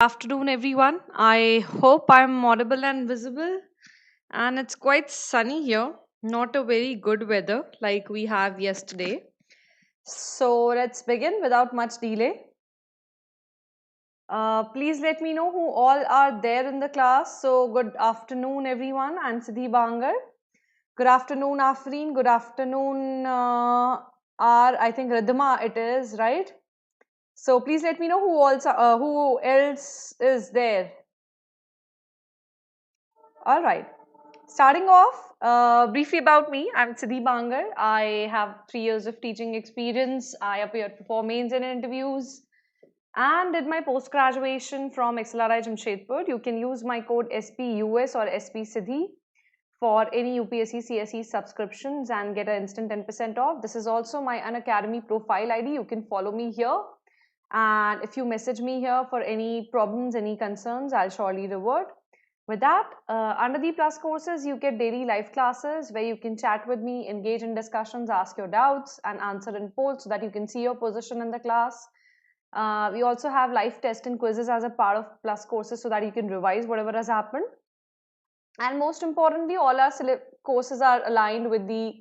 Afternoon, everyone. I hope I'm audible and visible. And it's quite sunny here, not a very good weather like we have yesterday. So let's begin without much delay. Please let me know who all are there in the class. So, good afternoon, everyone. I'm Siddhi Bangard. Good afternoon, Afreen. Good afternoon, I think Ridhima it is, right? So please let me know who else is there. All right. Starting off, briefly about me, I'm Siddhi Bangard. I have 3 years of teaching experience. I appeared for mains and interviews and did my post graduation from XLRI Jamshedpur. You can use my code SPUS or SPSIDHI for any UPSC CSE subscriptions and get an instant 10% off. This is also my Unacademy profile ID. You can follow me here. And if you message me here for any problems, any concerns, I'll surely revert. With that, under the Plus courses, you get daily live classes where you can chat with me, engage in discussions, ask your doubts, and answer in polls so that you can see your position in the class. We also have live tests and quizzes as a part of Plus courses so that you can revise whatever has happened. And most importantly, all our courses are aligned with the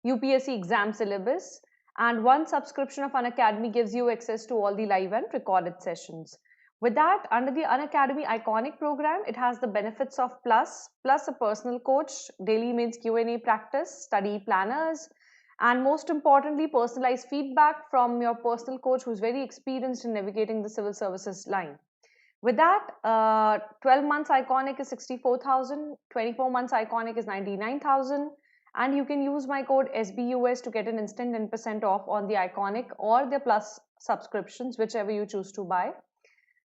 UPSC exam syllabus. And one subscription of Unacademy gives you access to all the live and recorded sessions. With that, under the Unacademy Iconic program, it has the benefits of plus a personal coach, daily mains Q&A practice, study planners, and most importantly, personalized feedback from your personal coach who's very experienced in navigating the civil services line. With that, 12 months Iconic is 64,000, 24 months Iconic is 99,000, and you can use my code SBUS to get an instant 10% off on the Iconic or the Plus subscriptions, whichever you choose to buy.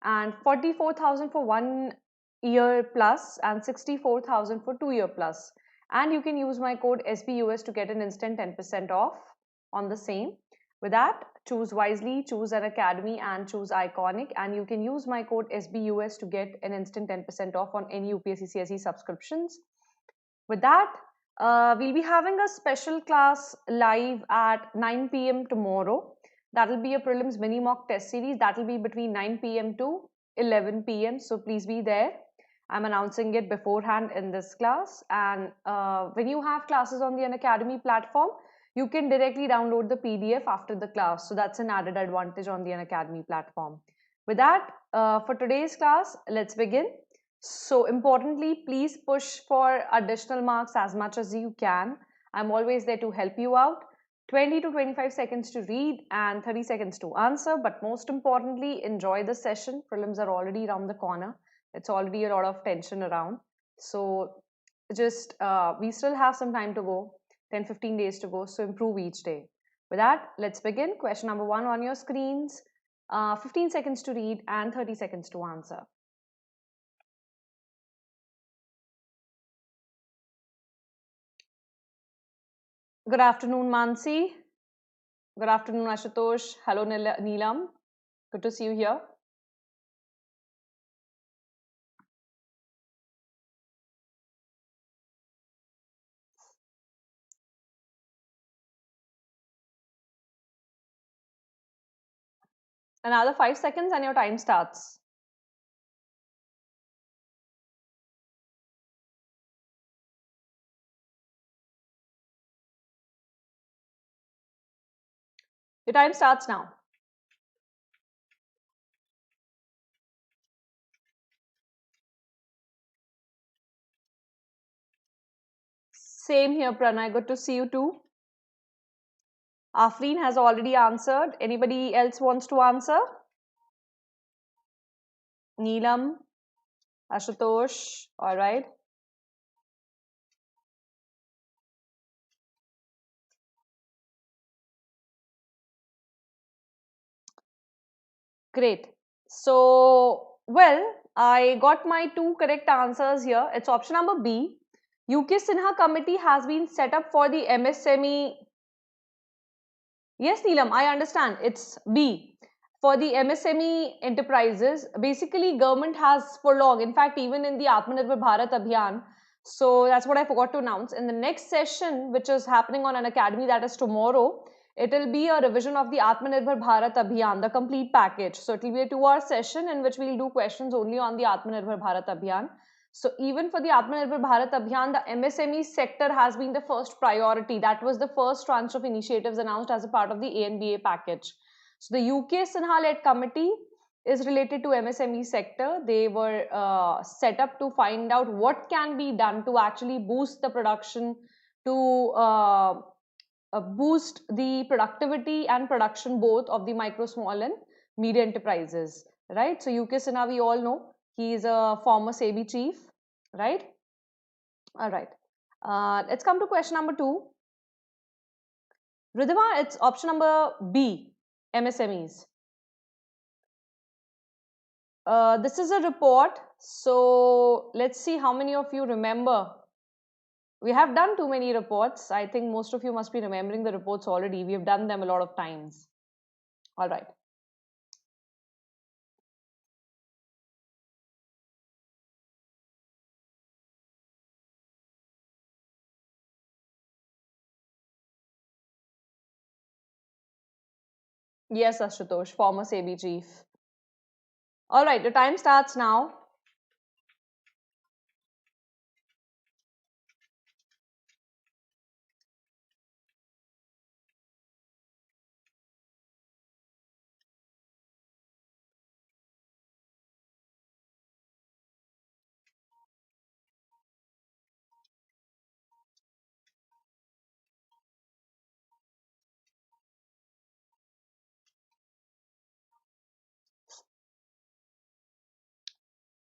And 44,000 for 1 year plus and 64,000 for 2 year plus. And you can use my code SBUS to get an instant 10% off on the same. With that, choose wisely, choose Unacademy and choose Iconic, and you can use my code SBUS to get an instant 10% off on any UPSC CSE subscriptions. With that, we'll be having a special class live at 9 p.m. tomorrow. That will be a prelims mini mock test series. That will be between 9 p.m. to 11 p.m. So please be there. I'm announcing it beforehand in this class. And when you have classes on the Unacademy platform, you can directly download the PDF after the class. So that's an added advantage on the Unacademy platform. With that, for today's class, let's begin. So importantly, please push for additional marks as much as you can. I'm always there to help you out. 20 to 25 seconds to read and 30 seconds to answer. But most importantly, enjoy the session. Prelims are already around the corner. It's already a lot of tension around. So just, we still have some time to go, 10-15 days to go. So improve each day. With that, let's begin. Question number 1 on your screens. 15 seconds to read and 30 seconds to answer. Good afternoon, Mansi. Good afternoon, Ashutosh. Hello, Neelam. Good to see you here. Another 5 seconds and your time starts. Your time starts now. Same here, Pranay. Good to see you too. Afreen has already answered. Anybody else wants to answer? Neelam, Ashutosh. All right. Great. So, well, I got my 2 correct answers here. It's option number B. UK Sinha committee has been set up for the MSME. Yes, Neelam, I understand. It's B. For the MSME enterprises, basically government has for long, in fact, even in the Atmanirbhar Bharat Abhiyan. So that's what I forgot to announce. In the next session, which is happening on Unacademy, that is tomorrow, It will be a revision of the Atmanirbhar Bharat Abhiyan, the complete package. So it will be a 2-hour session in which we'll do questions only on the Atmanirbhar Bharat Abhiyan. So even for the Atmanirbhar Bharat Abhiyan, the MSME sector has been the first priority. That was the first tranche of initiatives announced as a part of the ANBA package. So the UK Sinha-led committee is related to MSME sector. They were set up to find out what can be done to actually boost the production, to boost the productivity and production both of the micro, small and medium enterprises, right? So UK Sinha, we all know, he is a former SEBI chief, right? All right. Let's come to question number 2. Ridhima, it's option number B, MSMEs. This is a report. So let's see how many of you remember. We have done too many reports. I think most of you must be remembering the reports already. We have done them a lot of times. All right. Yes, Ashutosh, former SEBI chief. All right, the time starts now.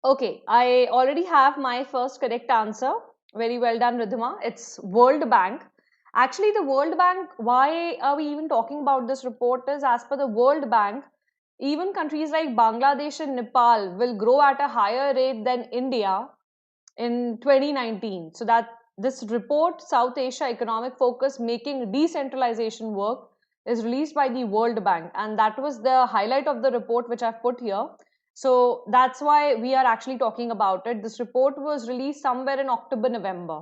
Okay, I already have my first correct answer. Very well done, Ridhima. It's World Bank. Actually, the World Bank, why are we even talking about this report is, as per the World Bank, even countries like Bangladesh and Nepal will grow at a higher rate than India in 2019. So that this report, South Asia Economic Focus Making Decentralization Work, is released by the World Bank, and that was the highlight of the report which I've put here. So that's why we are actually talking about it. This report was released somewhere in October, November,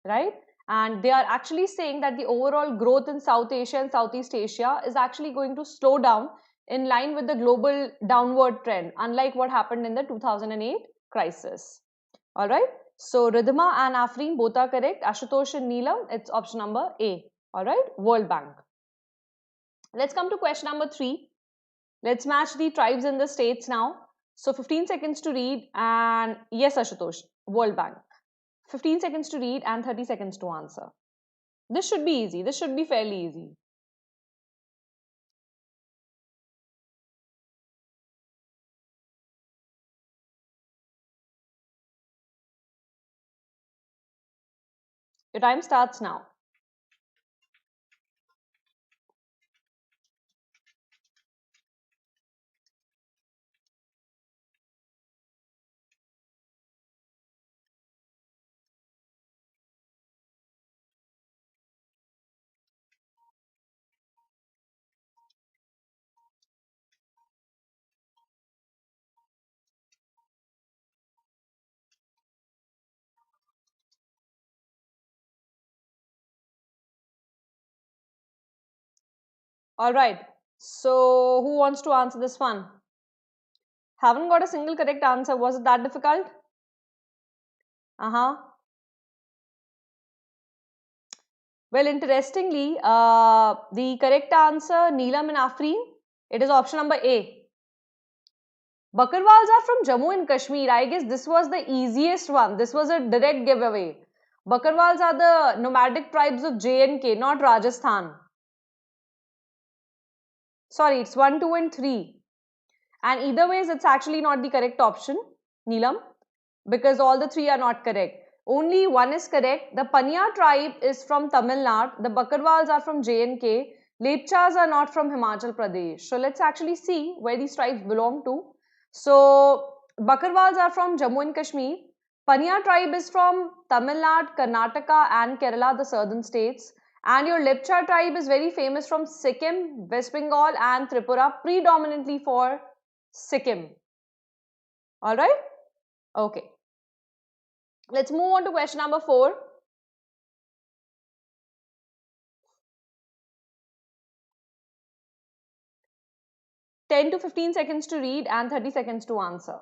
right? And they are actually saying that the overall growth in South Asia and Southeast Asia is actually going to slow down in line with the global downward trend, unlike what happened in the 2008 crisis. All right. So Ridhima and Afreen both are correct. Ashutosh and Neelam, it's option number A. All right. World Bank. Let's come to question number 3. Let's match the tribes in the states now. So 15 seconds to read, and yes, Ashutosh, World Bank. 15 seconds to read and 30 seconds to answer. This should be easy. This should be fairly easy. Your time starts now. All right. So who wants to answer this one? Haven't got a single correct answer. Was it that difficult? Uh-huh. Well, interestingly, the correct answer, Neelam and Afreen, it is option number A. Bakarwals are from Jammu and Kashmir. I guess this was the easiest one. This was a direct giveaway. Bakarwals are the nomadic tribes of J&K, not Rajasthan. Sorry, it's 1, 2 and 3. And either ways, it's actually not the correct option, Neelam, because all the 3 are not correct. Only one is correct. The Panya tribe is from Tamil Nadu. The Bakarwals are from J&K. Lepchas are not from Himachal Pradesh. So let's actually see where these tribes belong to. So Bakarwals are from Jammu and Kashmir. Panya tribe is from Tamil Nadu, Karnataka and Kerala, the southern states. And your Lepcha tribe is very famous from Sikkim, West Bengal and Tripura, predominantly for Sikkim. Alright? Okay. Let's move on to question number 4. 10 to 15 seconds to read and 30 seconds to answer.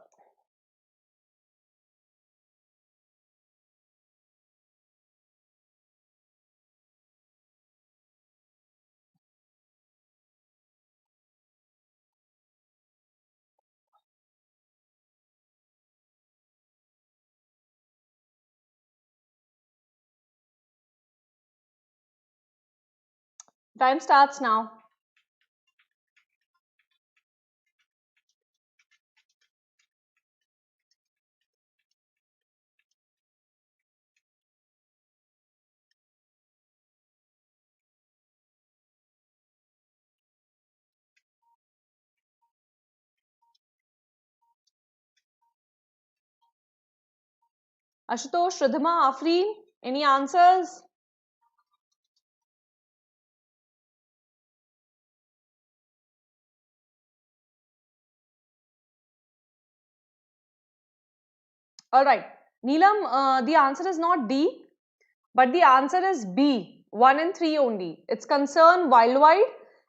Time starts now. Ashutosh, Ridhima, Afreen, any answers? All right. Neelam, the answer is not D, but the answer is B, 1 and 3 only. It's Concern Worldwide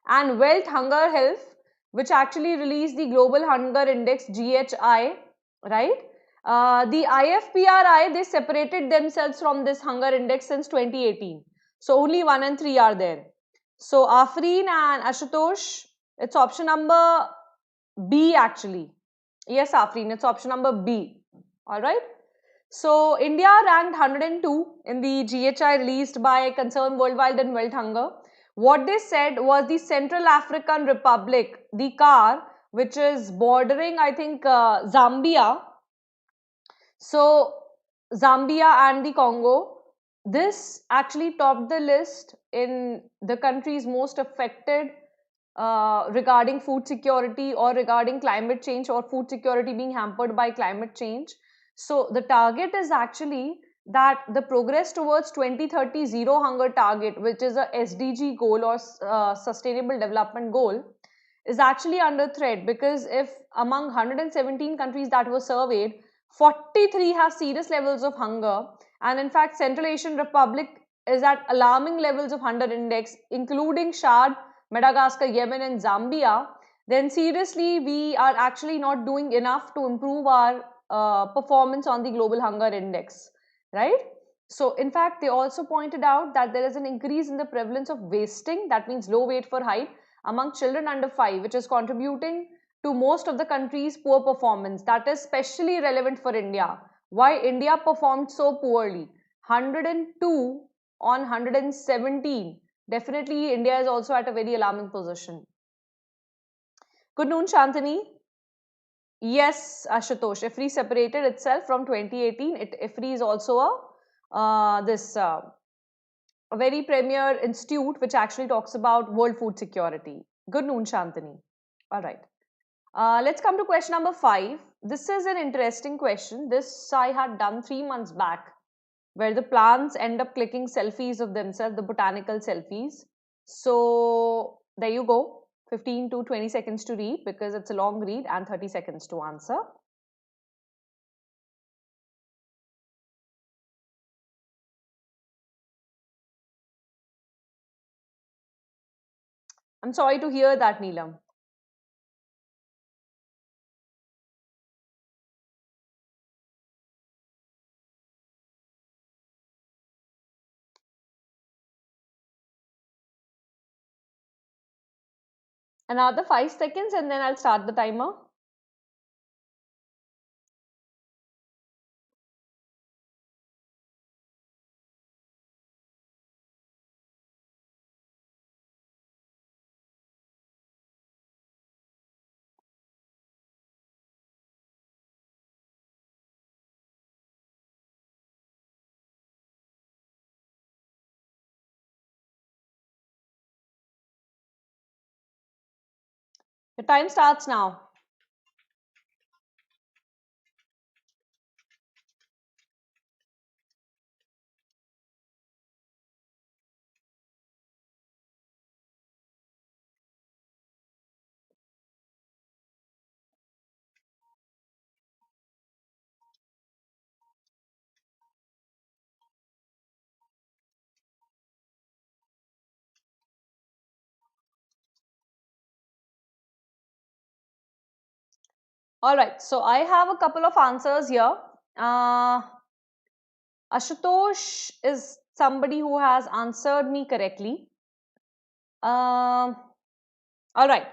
and Wealth Hunger Health, which actually released the Global Hunger Index, GHI, right? The IFPRI, they separated themselves from this hunger index since 2018. So only 1 and 3 are there. So Afreen and Ashutosh, it's option number B actually. Yes, Afreen, it's option number B. All right. So India ranked 102 in the GHI released by Concern Worldwide and World Hunger. What they said was the Central African Republic, the CAR, which is bordering, I think, Zambia. So Zambia and the Congo, this actually topped the list in the countries most affected regarding food security or regarding climate change or food security being hampered by climate change. So the target is actually that the progress towards 2030 zero hunger target, which is a SDG goal or sustainable development goal, is actually under threat, because if among 117 countries that were surveyed, 43 have serious levels of hunger, and in fact Central Asian Republic is at alarming levels of hunger index, including Chad, Madagascar, Yemen and Zambia, then seriously we are actually not doing enough to improve our performance on the global hunger index, right? So in fact they also pointed out that there is an increase in the prevalence of wasting, that means low weight for height, among children under 5, which is contributing to most of the country's poor performance. That is especially relevant for India. Why India performed so poorly? 102 on 117. Definitely India is also at a very alarming position. Good noon, Shantini. Yes, Ashutosh. IFRI separated itself from 2018. IFRI is also a very premier institute which actually talks about world food security. Good noon, Shantini. All right. Let's come to question number 5. This is an interesting question. This I had done 3 months back, where the plants end up clicking selfies of themselves, the botanical selfies. So there you go. 15 to 20 seconds to read because it's a long read, and 30 seconds to answer. I'm sorry to hear that, Neelam. Another 5 seconds and then I'll start the timer. The time starts now. All right, so I have a couple of answers here. Ashutosh is somebody who has answered me correctly. Um, all right,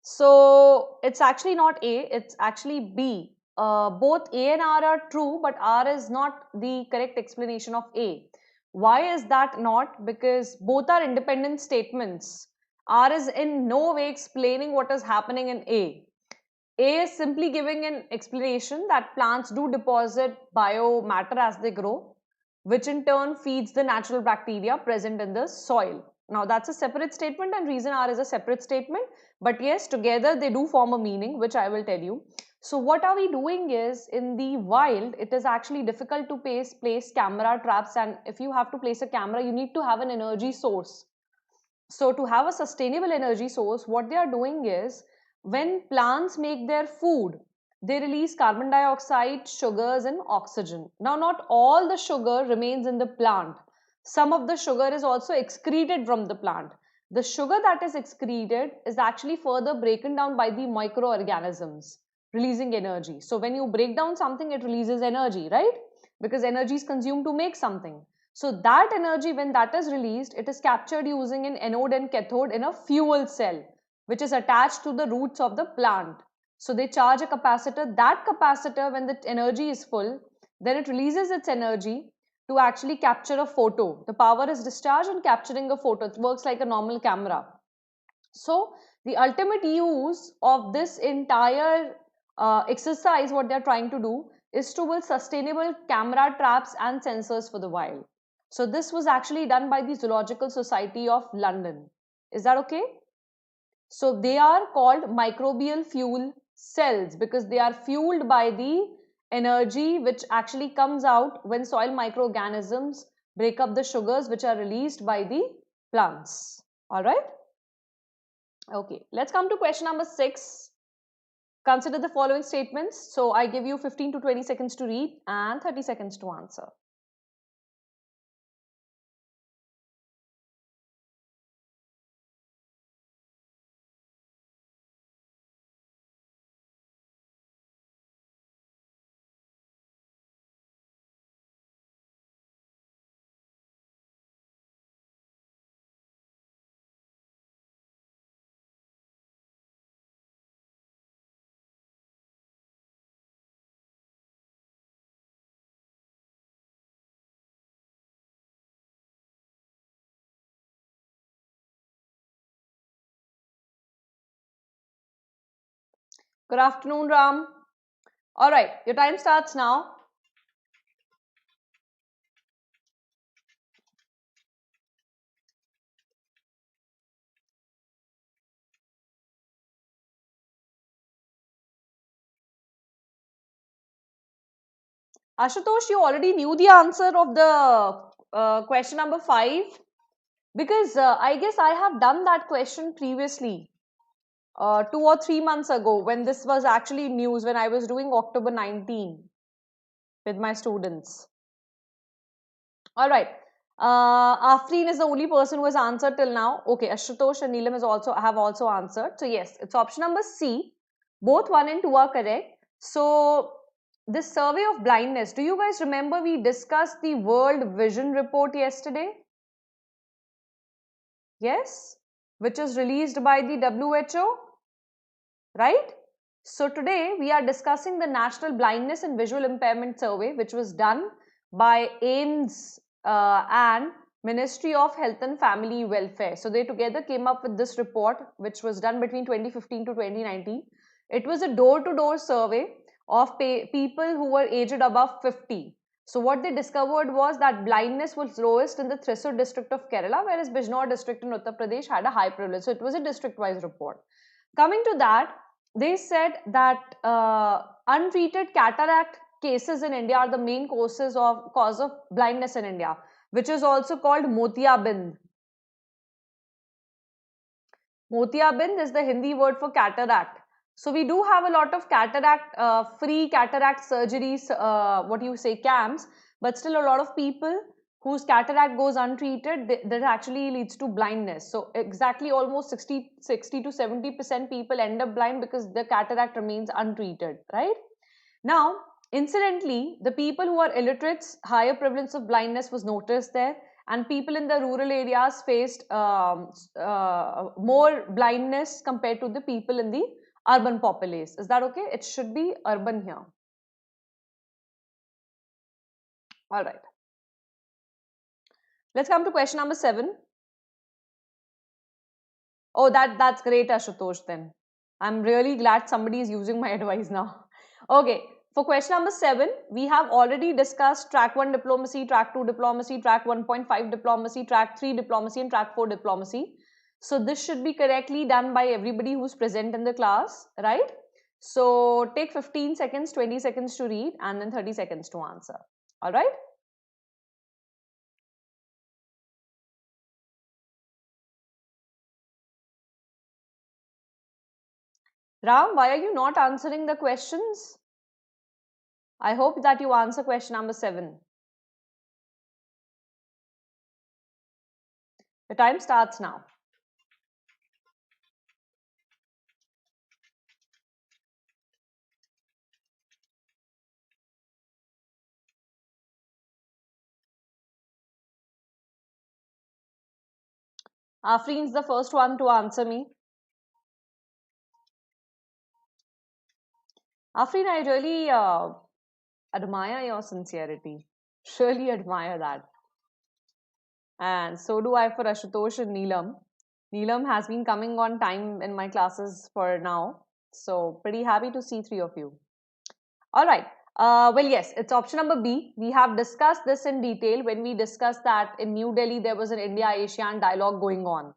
so it's actually not A, it's actually B. Both A and R are true, but R is not the correct explanation of A. Why is that not? Because both are independent statements. R is in no way explaining what is happening in A. A is simply giving an explanation that plants do deposit biomatter as they grow, which in turn feeds the natural bacteria present in the soil. Now that's a separate statement, and reason R is a separate statement, but yes, together they do form a meaning, which I will tell you. So what are we doing is, in the wild, it is actually difficult to place camera traps, and if you have to place a camera, you need to have an energy source. So to have a sustainable energy source, what they are doing is, when plants make their food, they release carbon dioxide, sugars and oxygen. Now not all the sugar remains in the plant. Some of the sugar is also excreted from the plant. The sugar that is excreted is actually further broken down by the microorganisms, releasing energy. So when you break down something, it releases energy, right? Because energy is consumed to make something. So that energy, when that is released, it is captured using an anode and cathode in a fuel cell, which is attached to the roots of the plant. So they charge a capacitor. That capacitor, when the energy is full, then it releases its energy to actually capture a photo. The power is discharged and capturing a photo. It works like a normal camera. So the ultimate use of this entire exercise, what they're trying to do, is to build sustainable camera traps and sensors for the wild. So this was actually done by the Zoological Society of London. Is that okay? So they are called microbial fuel cells because they are fueled by the energy which actually comes out when soil microorganisms break up the sugars which are released by the plants. All right. Okay, let's come to question number 6. Consider the following statements. So I give you 15 to 20 seconds to read and 30 seconds to answer. Good afternoon, Ram. All right, your time starts now. Ashutosh, you already knew the answer of the question number 5 because I guess I have done that question previously 2 or 3 months ago when this was actually news, when I was doing October 19 with my students. All right. Afreen is the only person who has answered till now. Okay, Ashutosh and Neelam have also answered. So yes, it's option number C. Both 1 and 2 are correct. So this survey of blindness, do you guys remember we discussed the World Vision Report yesterday? Yes, which is released by the WHO, right? So today we are discussing the National Blindness and Visual Impairment Survey, which was done by AIMS and Ministry of Health and Family Welfare. So they together came up with this report, which was done between 2015 to 2019. It was a door-to-door survey of people who were aged above 50. So what they discovered was that blindness was lowest in the Thrissur district of Kerala, whereas Bijnor district in Uttar Pradesh had a high prevalence. So it was a district-wise report. Coming to that, they said that untreated cataract cases in India are the main cause of blindness in India, which is also called Motiabind. Motiabind is the Hindi word for cataract. So we do have a lot of free cataract surgeries, camps, but still a lot of people whose cataract goes untreated, that actually leads to blindness. So exactly almost 60 to 70% people end up blind because the cataract remains untreated, right? Now, incidentally, the people who are illiterates, higher prevalence of blindness was noticed there, and people in the rural areas faced more blindness compared to the people in the urban populace. Is that okay? It should be urban here. All right. Let's come to question number 7. Oh, that's great, Ashutosh, then. I'm really glad somebody is using my advice now. Okay, for question number 7, we have already discussed track 1 diplomacy, track 2 diplomacy, track 1.5 diplomacy, track 3 diplomacy, and track 4 diplomacy. So this should be correctly done by everybody who's present in the class, right? So take 15 seconds, 20 seconds to read, and then 30 seconds to answer. All right? Ram, why are you not answering the questions? I hope that you answer question number 7. The time starts now. Afreen's the first one to answer me. Afreen, I really admire your sincerity. Surely admire that. And so do I for Ashutosh and Neelam. Neelam has been coming on time in my classes for now. So pretty happy to see 3 of you. All right. Well, yes, it's option number B. We have discussed this in detail when we discussed that in New Delhi there was an India-ASEAN dialogue going on.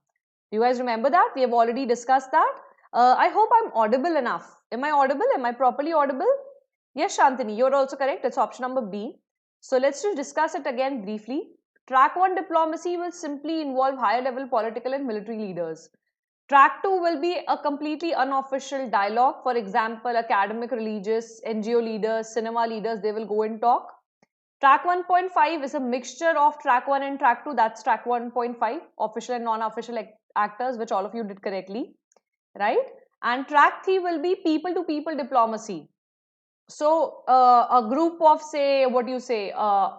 Do you guys remember that? We have already discussed that. I hope I'm audible enough. Am I audible? Am I properly audible? Yes, Shantini, you're also correct. It's option number B. So let's just discuss it again briefly. Track 1 diplomacy will simply involve higher level political and military leaders. Track 2 will be a completely unofficial dialogue. For example, academic, religious, NGO leaders, cinema leaders, they will go and talk. Track 1.5 is a mixture of track 1 and track 2. That's track 1.5, official and non-official actors, which all of you did correctly, right? And track 3 will be people to people diplomacy. So a group of, say, what do you say,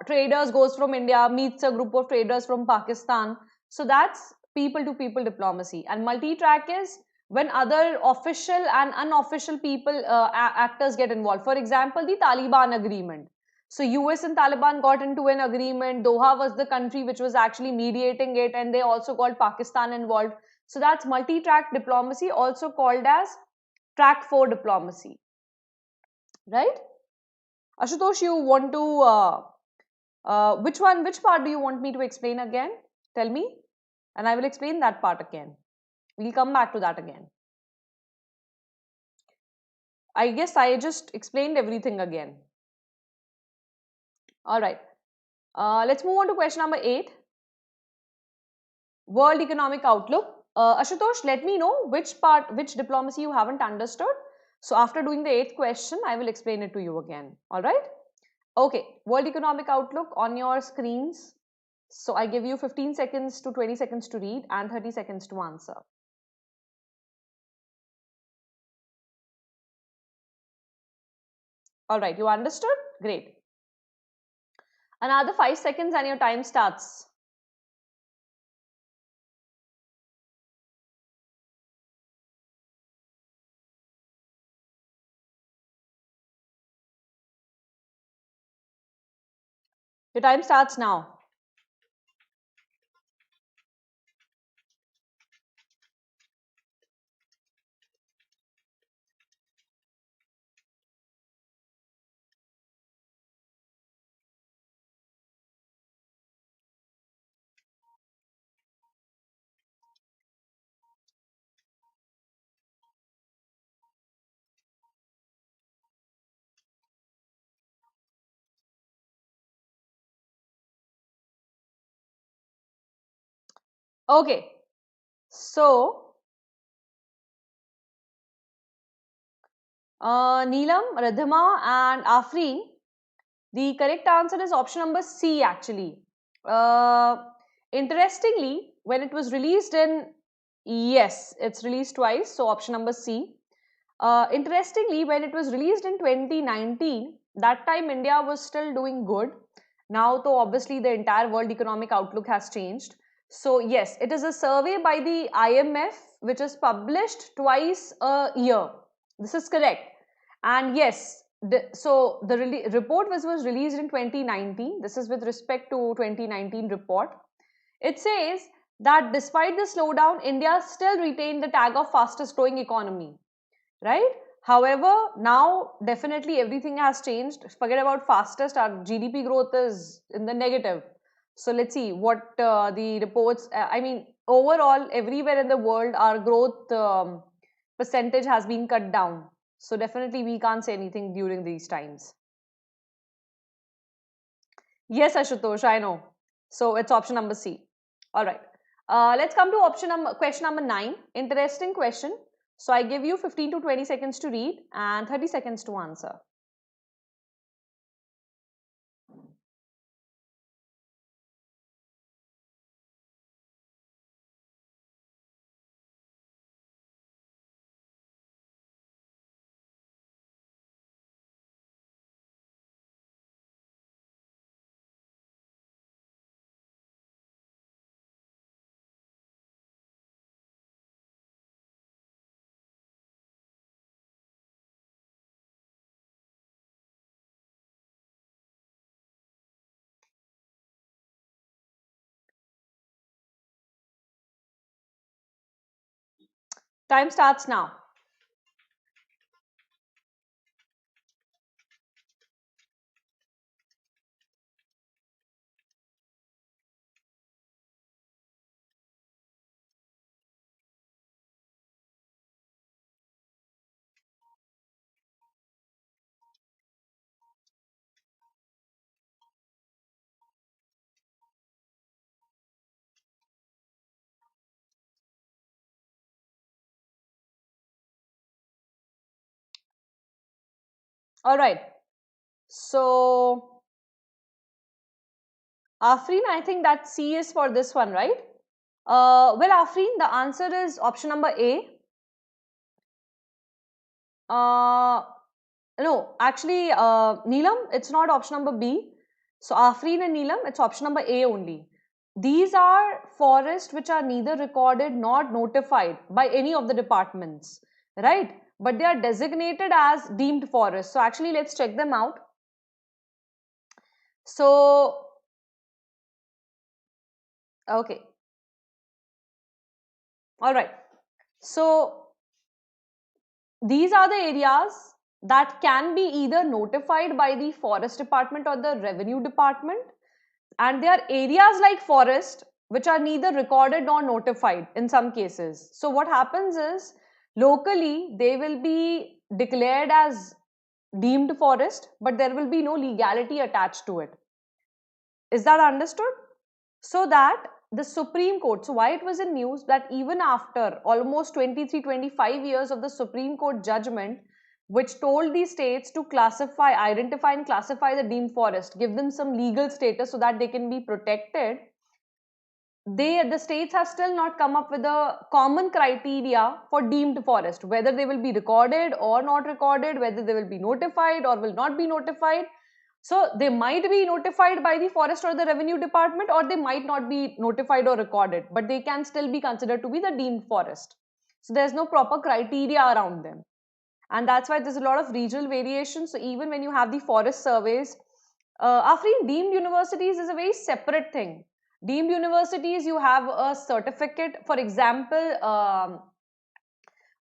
traders goes from India, meets a group of traders from Pakistan. So that's people to people diplomacy. And multi-track is when other official and unofficial people, actors get involved. For example, the Taliban agreement. So US and Taliban got into an agreement. Doha was the country which was actually mediating it, and they also got Pakistan involved. So that's multi-track diplomacy, also called as track 4 diplomacy. Right? Ashutosh, you want to, which part do you want me to explain again? Tell me, and I will explain that part again. We'll come back to that again. I guess I just explained everything again. All right. Let's move on to question number 8. World Economic Outlook. Ashutosh, let me know which diplomacy you haven't understood. So after doing the 8th question, I will explain it to you again. All right. Okay, World Economic Outlook on your screens. So I give you 15 seconds to 20 seconds to read and 30 seconds to answer. All right, you understood? Great. Another 5 seconds and your time starts. Your time starts now. Okay, so Neelam, Radhima and Afreen, the correct answer is option number C actually. Uh, Interestingly, when it was released in, yes, it's released twice, so option number C. Interestingly, when it was released in 2019, that time India was still doing good. Now, though, obviously, the entire world economic outlook has changed. So, yes, it is a survey by the IMF which is published twice a year. This is correct. And yes, the report was released in 2019. This is with respect to 2019 report. It says that despite the slowdown, India still retained the tag of fastest growing economy, right? However, now definitely everything has changed. Forget about fastest, our GDP growth is in the negative. So let's see what the reports, I mean, overall, everywhere in the world, our growth percentage has been cut down. So definitely we can't say anything during these times. Yes, Ashutosh, I know. So it's option number C. All right. Let's come to question number 9. Interesting question. So I give you 15 to 20 seconds to read and 30 seconds to answer. Time starts now. All right. So Afreen, I think that C is for this one, right? Well, Afreen, the answer is option number A. Uh, no, actually, Neelam, it's not option number B. So Afreen and Neelam, it's option number A only. These are forests which are neither recorded nor notified by any of the departments, right? But they are designated as deemed forests. So actually, let's check them out. So, okay, all right. So these are the areas that can be either notified by the forest department or the revenue department, and there are areas like forest which are neither recorded nor notified in some cases. So what happens is locally they will be declared as deemed forest, but there will be no legality attached to it. Is that understood? So that the Supreme Court, so why it was in news that even after almost 23, 25 years of the Supreme Court judgment, which told the states to classify, identify and classify the deemed forest, give them some legal status so that they can be protected, the states have still not come up with a common criteria for deemed forest, whether they will be recorded or not recorded, whether they will be notified or will not be notified. So they might be notified by the forest or the revenue department, or they might not be notified or recorded, but they can still be considered to be the deemed forest. So there's no proper criteria around them. And that's why there's a lot of regional variation. So even when you have the forest surveys, Afreen, deemed universities is a very separate thing. Deemed universities, you have a certificate. For example,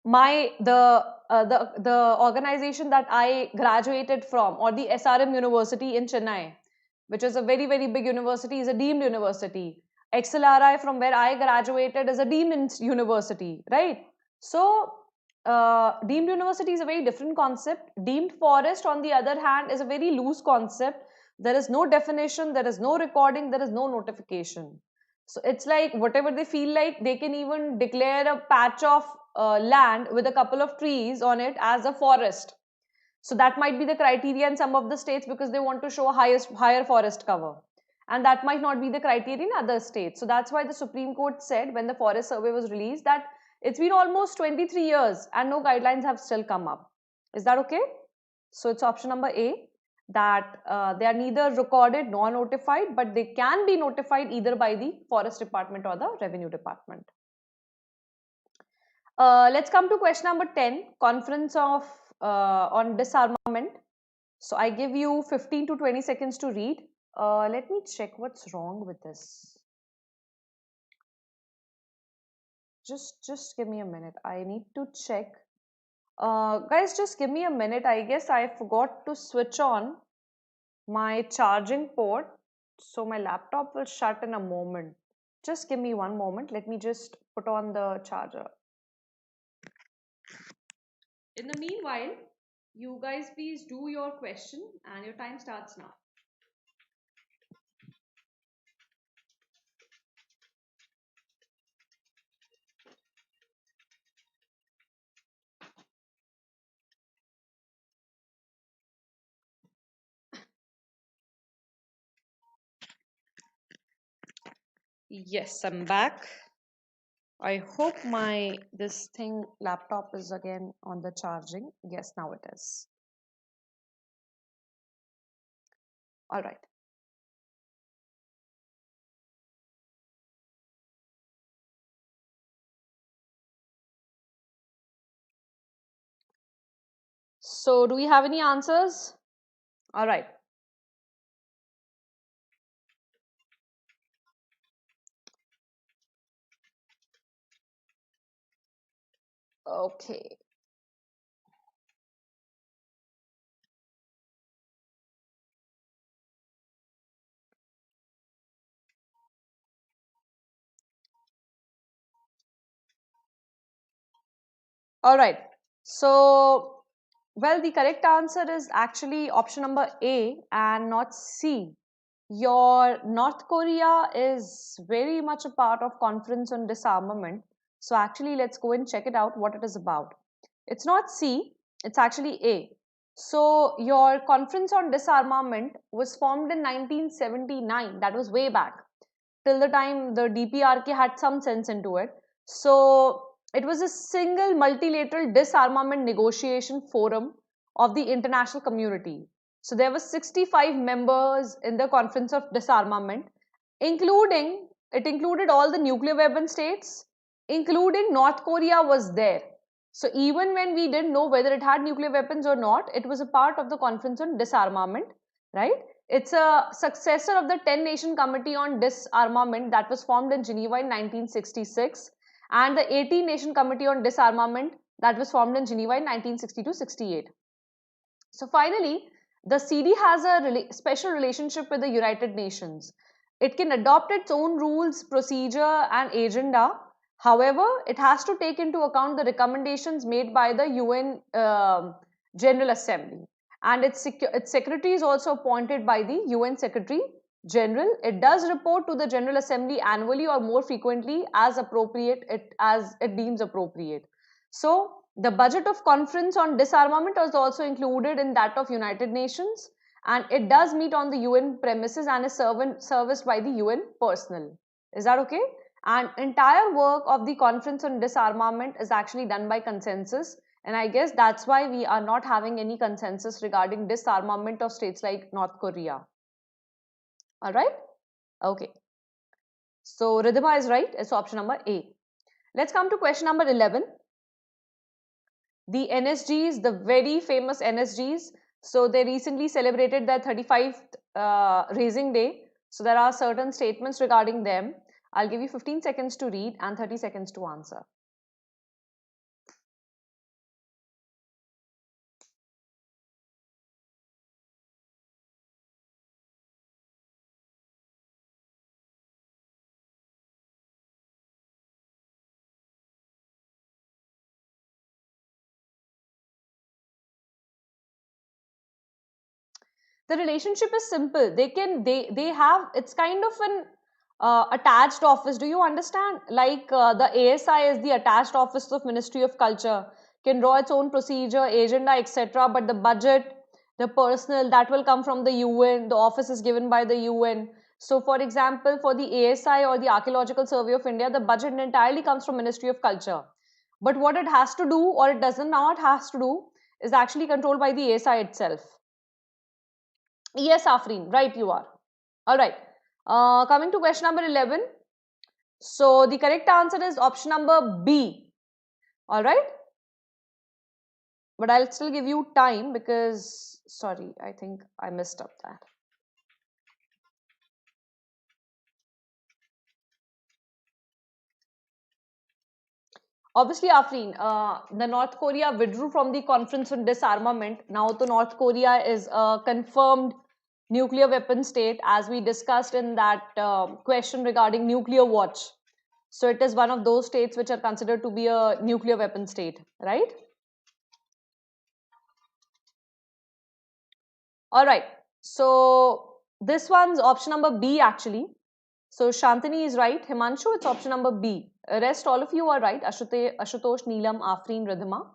the organization that I graduated from, or the SRM University in Chennai, which is a very, very big university, is a deemed university. XLRI, from where I graduated, is a deemed university, right? So deemed university is a very different concept. Deemed forest, on the other hand, is a very loose concept. There is no definition, there is no recording, there is no notification. So it's like whatever they feel like, they can even declare a patch of land with a couple of trees on it as a forest. So that might be the criteria in some of the states because they want to show higher forest cover. and that might not be the criteria in other states. So that's why the Supreme Court said when the forest survey was released that it's been almost 23 years and no guidelines have still come up. Is that okay? So it's option number A, that they are neither recorded nor notified, but they can be notified either by the forest department or the revenue department. Let's come to question number 10, conference of on disarmament. So I give you 15 to 20 seconds to read. Let me check what's wrong with this. Just give me a minute. I need to check. Guys, just give me a minute. I guess I forgot to switch on my charging port. So my laptop will shut in a moment. Just give me one moment. Let me just put on the charger. In the meanwhile, you guys please do your question and your time starts now. Yes, I'm back. I hope this laptop is again on the charging. Yes, now it is. All right. So do we have any answers? All right. Okay. All right. So, well, the correct answer is actually option number A and not C. Your North Korea is very much a part of Conference on Disarmament. So actually, let's go and check it out what it is about. It's not C, it's actually A. So your Conference on Disarmament was formed in 1979. That was way back, till the time the DPRK had some sense into it. So it was a single multilateral disarmament negotiation forum of the international community. So there were 65 members in the Conference of Disarmament, it included all the nuclear weapon states, including North Korea was there. So even when we didn't know whether it had nuclear weapons or not, it was a part of the Conference on Disarmament, right? It's a successor of the 10 Nation Committee on Disarmament that was formed in Geneva in 1966 and the 18 Nation Committee on Disarmament that was formed in Geneva in 1962-68. So finally, the CD has a special relationship with the United Nations. It can adopt its own rules, procedure and agenda. However, it has to take into account the recommendations made by the UN General Assembly. And its secretary is also appointed by the UN Secretary General. It does report to the General Assembly annually or more frequently as it deems appropriate. So the budget of Conference on Disarmament was also included in that of United Nations, and it does meet on the UN premises and is serviced by the UN personnel. Is that okay? And entire work of the Conference on Disarmament is actually done by consensus, and I guess that's why we are not having any consensus regarding disarmament of states like North Korea. All right? Okay. So Ridhima is right. It's option number A. Let's come to question number 11. The NSGs, the very famous NSGs. So they recently celebrated their 35th raising day. So there are certain statements regarding them. I'll give you 15 seconds to read and 30 seconds to answer. The relationship is simple. They have, it's kind of an attached office. Do you understand? Like the ASI is the attached office of Ministry of Culture, can draw its own procedure, agenda, etc. But the budget, the personnel, that will come from the UN. The office is given by the UN. So for example, for the ASI or the Archaeological Survey of India, the budget entirely comes from Ministry of Culture. But what it has to do or it does not has to do is actually controlled by the ASI itself. Yes, Afreen, right you are. All right. Coming to question number 11. So the correct answer is option number B. All right. But I'll still give you time because, sorry, I think I messed up that. Obviously, Afreen, the North Korea withdrew from the conference on disarmament. Now, the North Korea is a confirmed nuclear weapon state, as we discussed in that question regarding nuclear watch. So, it is one of those states which are considered to be a nuclear weapon state, right? All right. So, this one's option number B actually. So, Shantini is right. Himanshu, it's option number B. Rest, all of you are right. Ashutosh, Neelam, Afreen, Ridhima.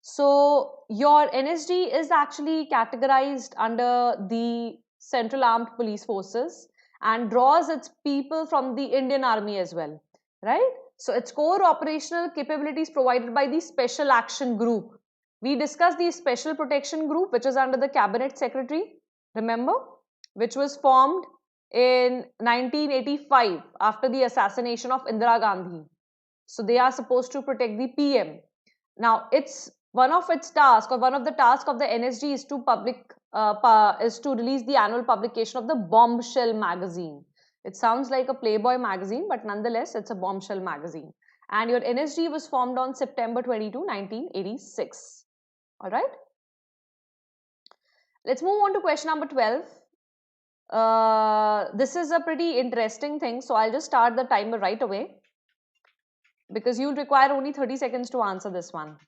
So your NSG is actually categorized under the Central Armed Police Forces and draws its people from the Indian Army as well, right? So its core operational capabilities provided by the Special Action Group. We discussed the Special Protection Group, which is under the Cabinet Secretary, remember, which was formed in 1985 after the assassination of Indira Gandhi. So they are supposed to protect the PM. Now, it's one of its tasks or one of the tasks of the NSG is to release the annual publication of the Bombshell magazine. It sounds like a Playboy magazine, but nonetheless, it's a Bombshell magazine. And your NSG was formed on September 22, 1986. All right. Let's move on to question number 12. This is a pretty interesting thing. So I'll just start the timer right away because you'll require only 30 seconds to answer this one.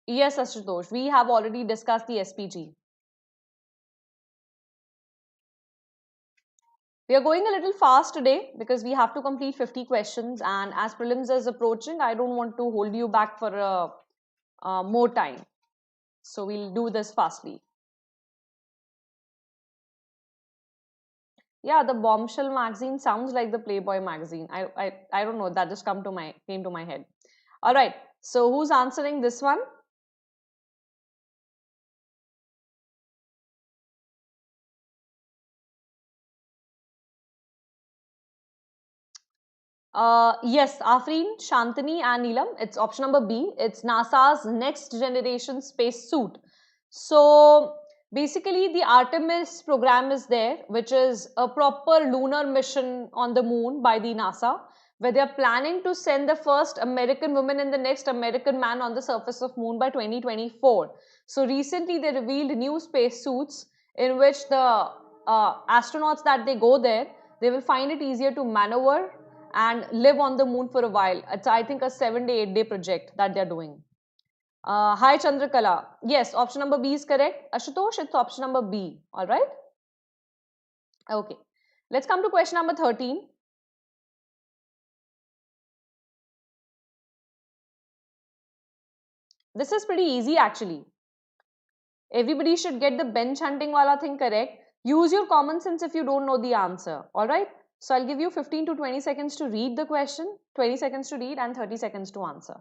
Yes, Ashutosh, we have already discussed the SPG. We are going a little fast today because we have to complete 50 questions, and as prelims is approaching, I don't want to hold you back for more time. So we'll do this fastly. Yeah, the Bombshell magazine sounds like the Playboy magazine. I don't know, that just came to my head. All right, so who's answering this one? Yes, Afreen, Shantini, and Neelam. It's option number B. It's NASA's next generation space suit. So basically, the Artemis program is there, which is a proper lunar mission on the moon by the NASA, where they are planning to send the first American woman and the next American man on the surface of moon by 2024. So recently, they revealed new space suits in which the astronauts that they go there, they will find it easier to maneuver and live on the moon for a while. It's, I think, a 7-day, 8-day project that they're doing. Hi, Chandrakala. Yes, option number B is correct. Ashutosh, it's option number B. All right. Okay. Let's come to question number 13. This is pretty easy actually. Everybody should get the bench hunting wala thing correct. Use your common sense if you don't know the answer. All right. So I'll give you 15 to 20 seconds to read the question, 20 seconds to read, and 30 seconds to answer.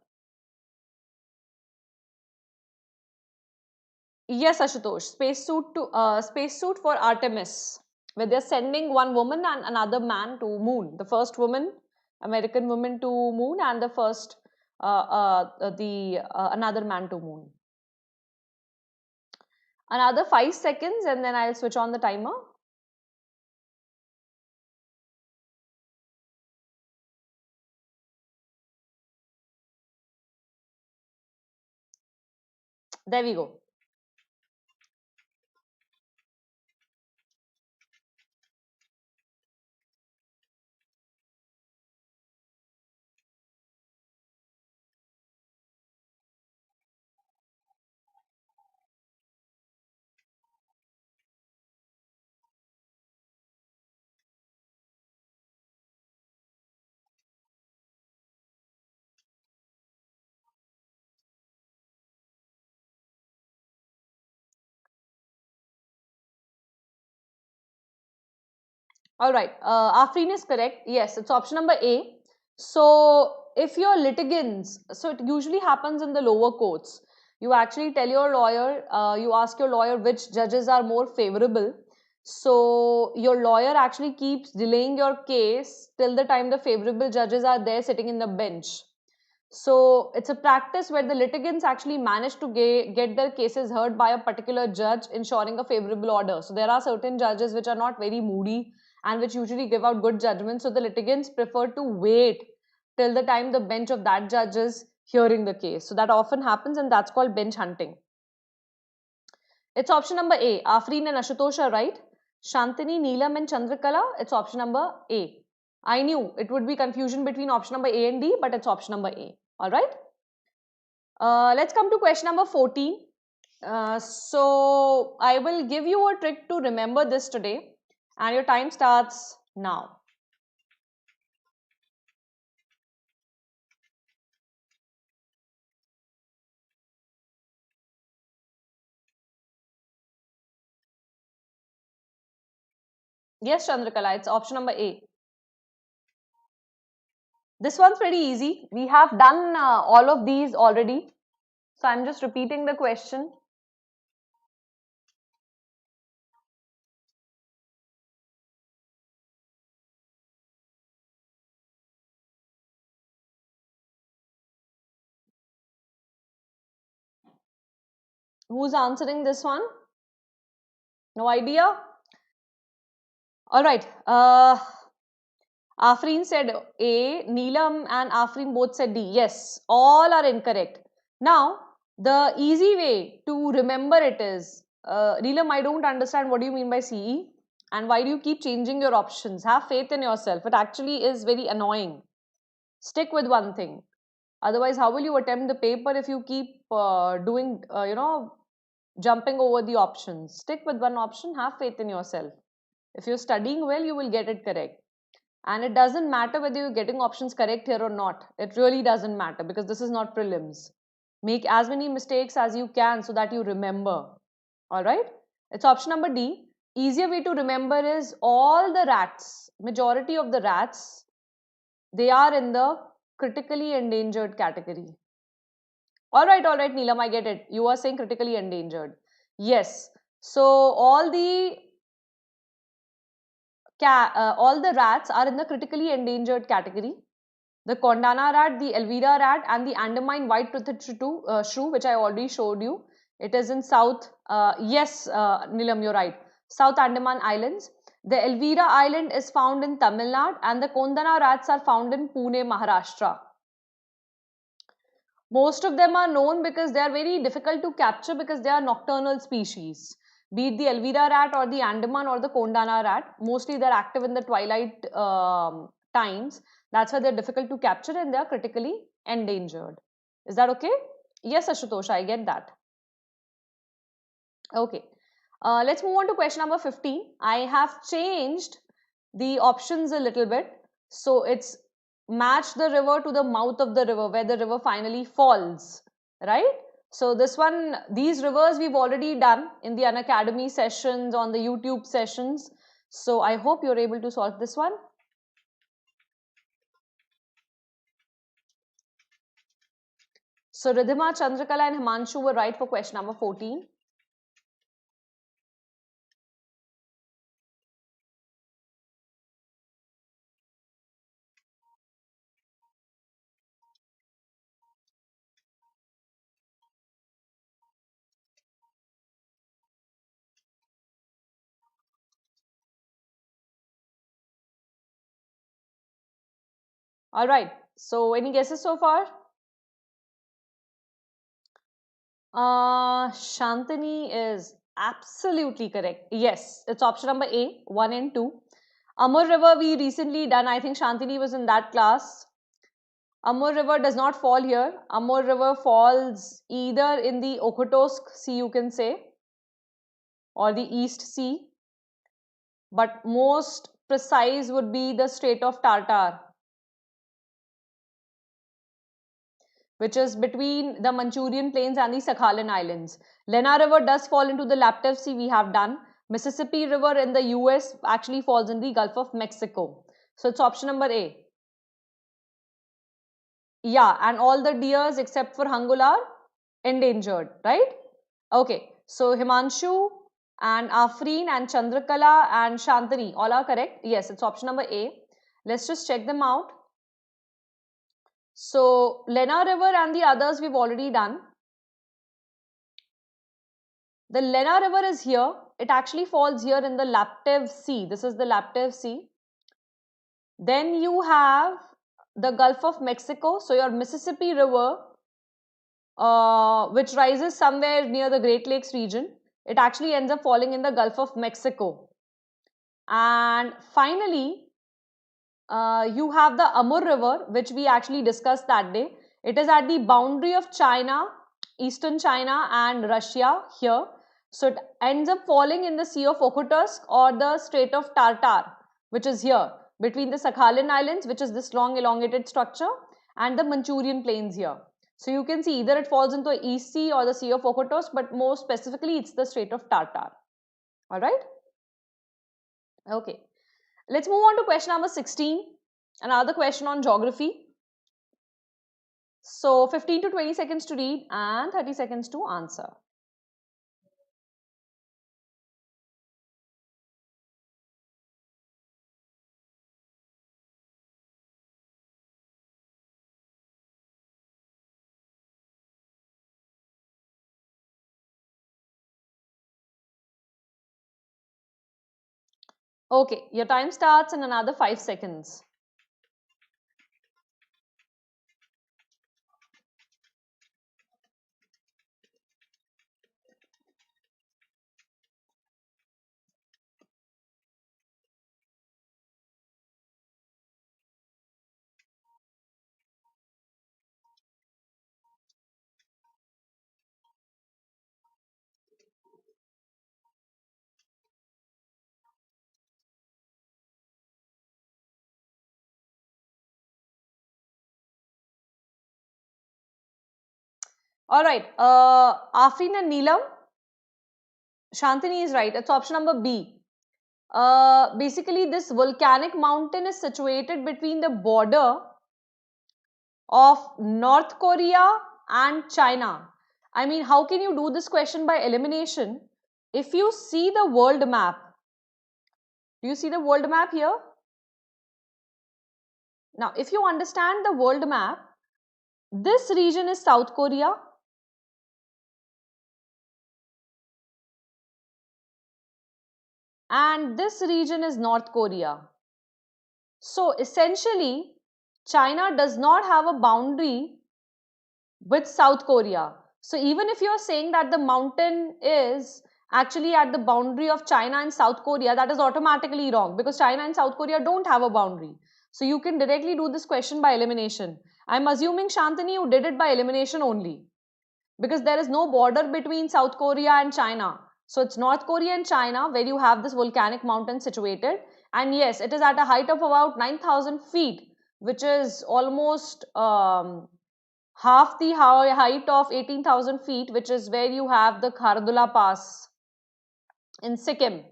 Yes, Ashutosh. Spacesuit for Artemis, where they're sending one woman and another man to moon. The first woman, American woman to moon, and the first another man to moon. Another 5 seconds, and then I'll switch on the timer. There we go. All right, Afreen is correct. Yes, it's option number A. So, if your litigants, so it usually happens in the lower courts. You actually tell your lawyer, you ask your lawyer which judges are more favorable. So, your lawyer actually keeps delaying your case till the time the favorable judges are there sitting in the bench. So it's a practice where the litigants actually manage to get their cases heard by a particular judge, ensuring a favorable order. So there are certain judges which are not very moody and which usually give out good judgments. So the litigants prefer to wait till the time the bench of that judge is hearing the case. So that often happens, and that's called bench hunting. It's option number A. Afreen and Ashutosh are right. Shantini, Neelam and Chandrakala, it's option number A. I knew it would be confusion between option number A and D, but it's option number A. Alright. Let's come to question number 14. So I will give you a trick to remember this today, and your time starts now. Yes, Chandrakala, it's option number A. This one's pretty easy. We have done all of these already. So I'm just repeating the question. Who's answering this one? No idea? Alright. Afreen said A, Neelam and Afreen both said D. Yes, all are incorrect. Now, the easy way to remember it is, Neelam, I don't understand what do you mean by CE and why do you keep changing your options? Have faith in yourself. It actually is very annoying. Stick with one thing. Otherwise, how will you attempt the paper if you keep jumping over the options? Stick with one option, have faith in yourself. If you're studying well, you will get it correct. And it doesn't matter whether you're getting options correct here or not. It really doesn't matter because this is not prelims. Make as many mistakes as you can so that you remember. Alright? It's option number D. Easier way to remember is all the rats, majority of the rats, they are in the critically endangered category. Alright, Neelam, I get it. You are saying critically endangered. Yes. So all the rats are in the critically endangered category. The Kondana rat, the Elvira rat and the Andaman white-toothed shrew, which I already showed you. It is in South, Nilam, you're right. South Andaman Islands. The Elvira Island is found in Tamil Nadu and the Kondana rats are found in Pune, Maharashtra. Most of them are known because they are very difficult to capture because they are nocturnal species. Be it the Elvira rat or the Andaman or the Kondana rat, mostly they're active in the twilight times. That's why they're difficult to capture and they're critically endangered. Is that okay? Yes, Ashutosh, I get that. Okay. Let's move on to question number 15. I have changed the options a little bit. So it's match the river to the mouth of the river where the river finally falls, right? So this one, these rivers we've already done in the Unacademy sessions, on the YouTube sessions. So I hope you're able to solve this one. So Ridhima, Chandrakala and Himanshu were right for question number 14. All right. So any guesses so far? Shantini is absolutely correct. Yes, it's option number A, 1 and 2. Amur River we recently done. I think Shantini was in that class. Amur River does not fall here. Amur River falls either in the Okhotsk Sea, you can say, or the East Sea. But most precise would be the Strait of Tartar, which is between the Manchurian Plains and the Sakhalin Islands. Lena River does fall into the Laptev Sea, we have done. Mississippi River in the US actually falls in the Gulf of Mexico. So it's option number A. Yeah, and all the deers except for Hangul are endangered, right? Okay, so Himanshu and Afreen and Chandrakala and Shantani all are correct. Yes, it's option number A. Let's just check them out. So Lena River and the others we've already done. The Lena River is here. It actually falls here in the Laptev Sea. This is the Laptev Sea. Then you have the Gulf of Mexico. So your Mississippi River, which rises somewhere near the Great Lakes region, it actually ends up falling in the Gulf of Mexico. And finally, you have the Amur River, which we actually discussed that day. It is at the boundary of China, eastern China and Russia here. So it ends up falling in the Sea of Okhotsk or the Strait of Tartar, which is here between the Sakhalin Islands, which is this long elongated structure, and the Manchurian Plains here. So you can see either it falls into the East Sea or the Sea of Okhotsk, but more specifically, it's the Strait of Tartar. All right? Okay. Let's move on to question number 16. Another question on geography. So 15 to 20 seconds to read and 30 seconds to answer. Okay, your time starts in another 5 seconds. All right, Afrin and Neelam, Shantini is right. It's option number B. Basically, this volcanic mountain is situated between the border of North Korea and China. I mean, how can you do this question by elimination? If you see the world map, do you see the world map here? Now, if you understand the world map, this region is South Korea and this region is North Korea. So essentially, China does not have a boundary with South Korea. So even if you're saying that the mountain is actually at the boundary of China and South Korea, that is automatically wrong because China and South Korea don't have a boundary. So you can directly do this question by elimination. I'm assuming, Shantini, you did it by elimination only because there is no border between South Korea and China. So it's North Korea and China where you have this volcanic mountain situated. And yes, it is at a height of about 9,000 feet, which is almost half the height of 18,000 feet, which is where you have the Khardula Pass in Sikkim.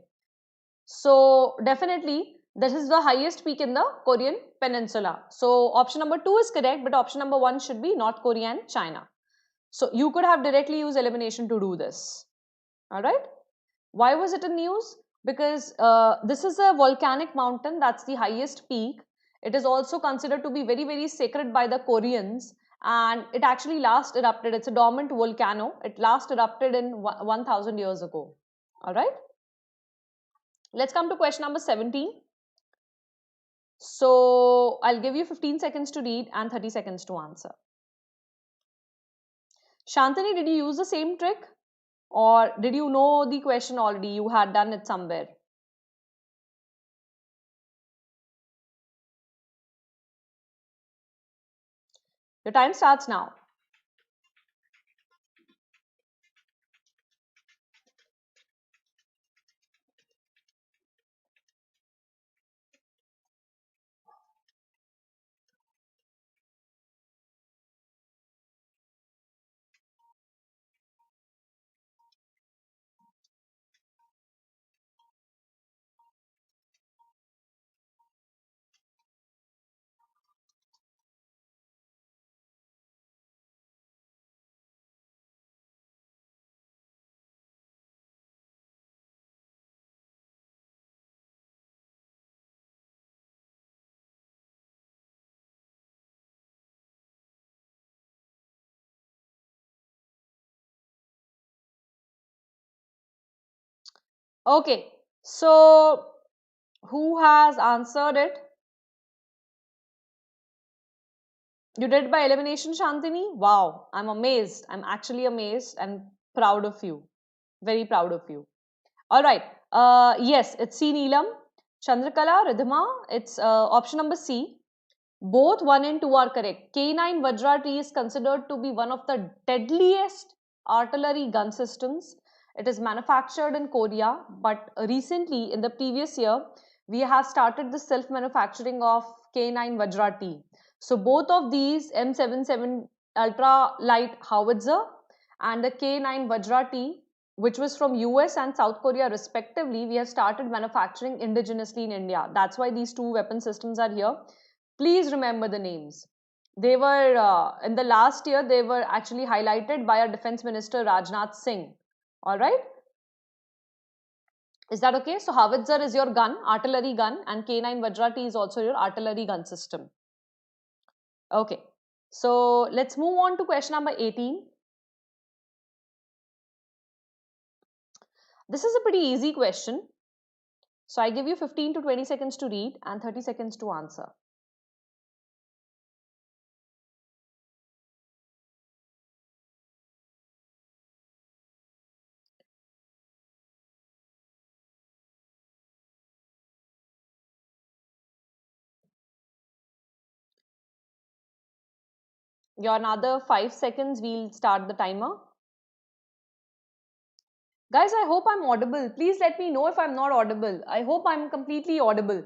So definitely, this is the highest peak in the Korean peninsula. So option number 2 is correct, but option number 1 should be North Korea and China. So you could have directly used elimination to do this. All right. Why was it in news? Because this is a volcanic mountain. That's the highest peak. It is also considered to be very, very sacred by the Koreans. And it actually last erupted. It's a dormant volcano. It last erupted in 1000 years ago. All right. Let's come to question number 17. So I'll give you 15 seconds to read and 30 seconds to answer. Shantini, did you use the same trick? Or did you know the question already? You had done it somewhere. Your time starts now. Okay, so who has answered it? You did by elimination, Shantini? Wow, I'm amazed. I'm actually amazed and proud of you. Very proud of you. All right. Yes, it's C. Neelam. Chandrakala, Ridhima, it's option number C. Both 1 and 2 are correct. K9 Vajra T is considered to be one of the deadliest artillery gun systems. It is manufactured in Korea, but recently, in the previous year, we have started the self manufacturing of K9 Vajra T. So, both of these M77 ultra light howitzer and the K9 Vajra T, which was from US and South Korea respectively, we have started manufacturing indigenously in India. That's why these two weapon systems are here. Please remember the names. They were in the last year, they were actually highlighted by our defense minister Rajnath Singh. All right, is that okay? So howitzer is your gun, artillery gun, and K9 Vajra T is also your artillery gun system. Okay, so let's move on to question number 18. This is a pretty easy question. So I give you 15 to 20 seconds to read and 30 seconds to answer. Your another 5 seconds, we'll start the timer. Guys, I hope I'm audible. Please let me know if I'm not audible. I hope I'm completely audible.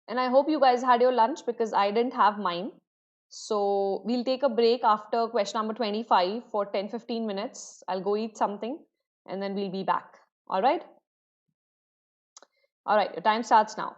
And I hope you guys had your lunch because I didn't have mine. So we'll take a break after question number 25 for 10-15 minutes. I'll go eat something and then we'll be back. All right? All right, your time starts now.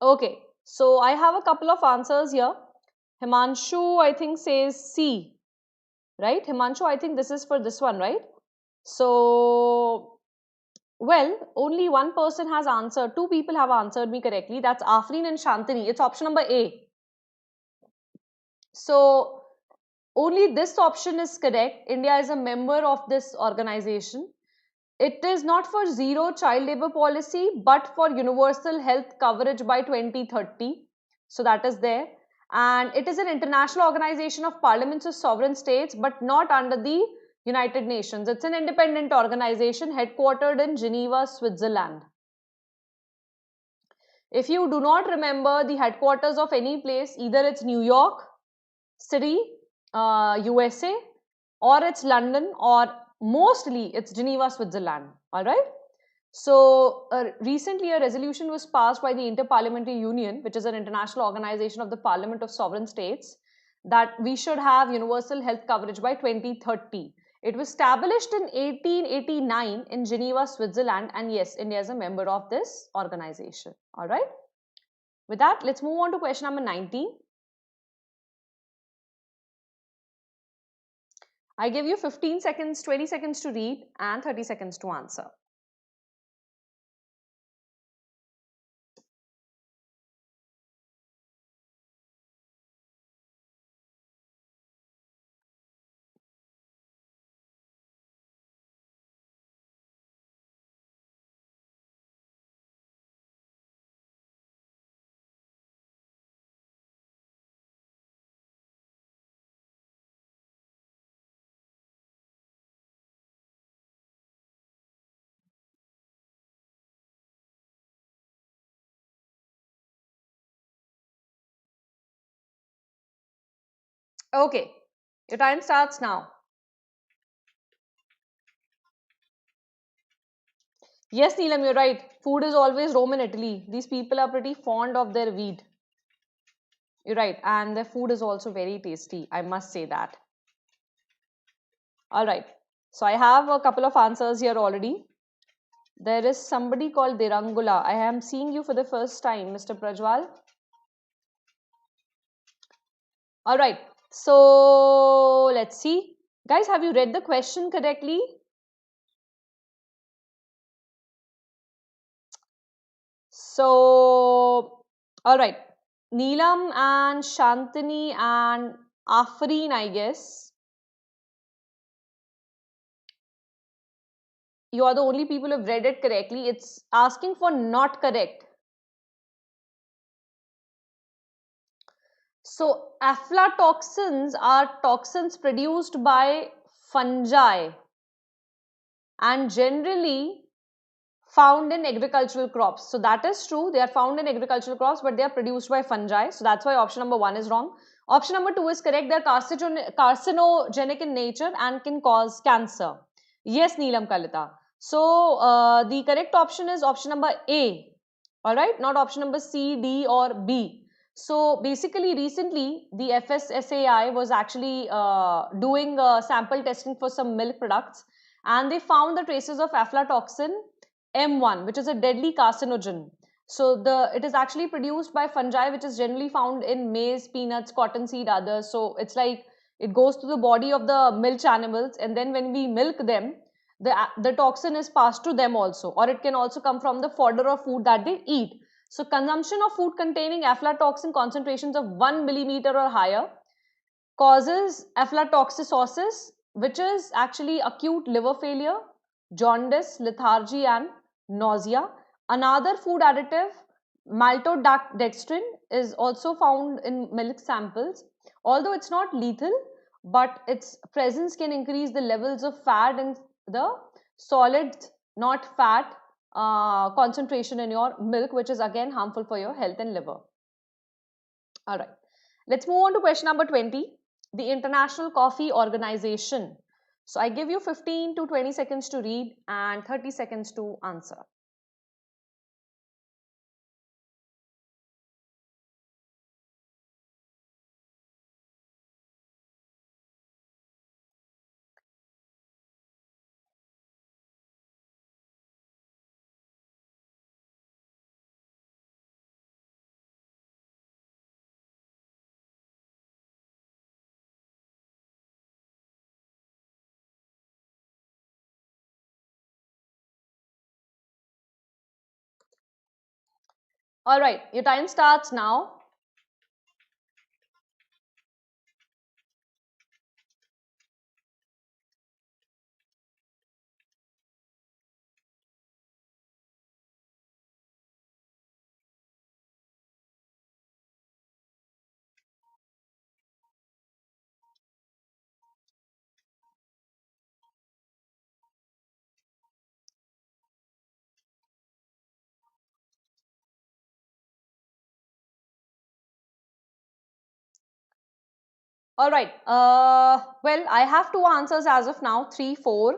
Okay, so I have a couple of answers here. Himanshu, I think, says C, right? Himanshu, I think this is for this one, right? So, well, only one person has answered. Two people have answered me correctly. That's Afreen and Shantini. It's option number A. So, only this option is correct. India is a member of this organization. It is not for zero child labor policy, but for universal health coverage by 2030. So that is there. And it is an international organization of parliaments of sovereign states, but not under the United Nations. It's an independent organization headquartered in Geneva, Switzerland. If you do not remember the headquarters of any place, either it's New York City, USA, or it's London, or mostly it's Geneva, Switzerland. All right. So recently a resolution was passed by the Interparliamentary Union, which is an international organization of the Parliament of Sovereign States, that we should have universal health coverage by 2030. It was established in 1889 in Geneva, Switzerland, and yes, India is a member of this organization. All right. With that, let's move on to question number 19. I give you 15 seconds, 20 seconds to read and 30 seconds to answer. Okay, your time starts now. Yes, Neelam, you're right. Food is always Rome in Italy. These people are pretty fond of their weed. You're right. And their food is also very tasty. I must say that. All right. So I have a couple of answers here already. There is somebody called Dirangula. I am seeing you for the first time, Mr. Prajwal. All right. So let's see. Guys, have you read the question correctly? So, all right. Neelam and Shantini and Afreen, I guess. You are the only people who have read it correctly. It's asking for not correct. So, aflatoxins are toxins produced by fungi and generally found in agricultural crops. So that is true. They are found in agricultural crops, but they are produced by fungi. So that's why option number 1 is wrong. Option number 2 is correct. They are carcinogenic in nature and can cause cancer. Yes, Neelam Kalita. So the correct option is option number A. All right, not option number C, D or B. So basically recently the FSSAI was actually doing sample testing for some milk products, and they found the traces of aflatoxin M1, which is a deadly carcinogen. So it is actually produced by fungi, which is generally found in maize, peanuts, cottonseed, others. So it's like it goes to the body of the milch animals, and then when we milk them, the toxin is passed to them also, or it can also come from the fodder or food that they eat. So consumption of food containing aflatoxin concentrations of 1 millimeter or higher causes aflatoxicosis, which is actually acute liver failure, jaundice, lethargy, and nausea. Another food additive, maltodextrin, is also found in milk samples. Although it's not lethal, but its presence can increase the levels of fat in the solid, not fat, concentration in your milk, which is again harmful for your health and liver. All right. Let's move on to question number 20. The International Coffee Organization. So I give you 15 to 20 seconds to read and 30 seconds to answer. All right, your time starts now. All right. Well, I have two answers as of now, 3, 4.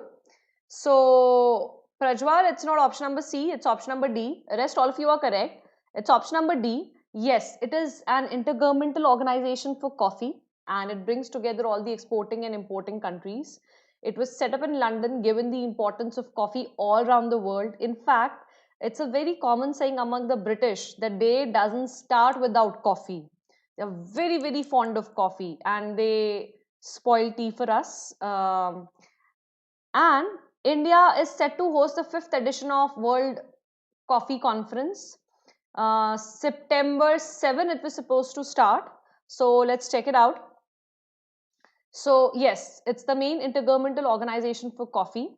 So, Prajwal, it's not option number C, it's option number D. Rest, all of you are correct. It's option number D. Yes, it is an intergovernmental organization for coffee, and it brings together all the exporting and importing countries. It was set up in London given the importance of coffee all around the world. In fact, it's a very common saying among the British that day doesn't start without coffee. They're very, very fond of coffee and they spoil tea for us. And India is set to host the 5th edition of World Coffee Conference. September 7 it was supposed to start. So let's check it out. So yes, it's the main intergovernmental organization for coffee.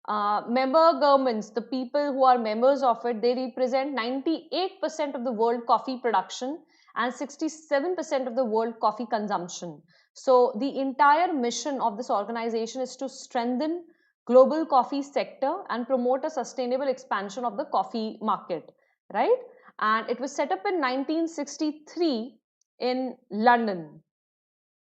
Member governments, the people who are members of it, they represent 98% of the world coffee production and 67% of the world coffee consumption. So the entire mission of this organization is to strengthen global coffee sector and promote a sustainable expansion of the coffee market, right? And it was set up in 1963 in London.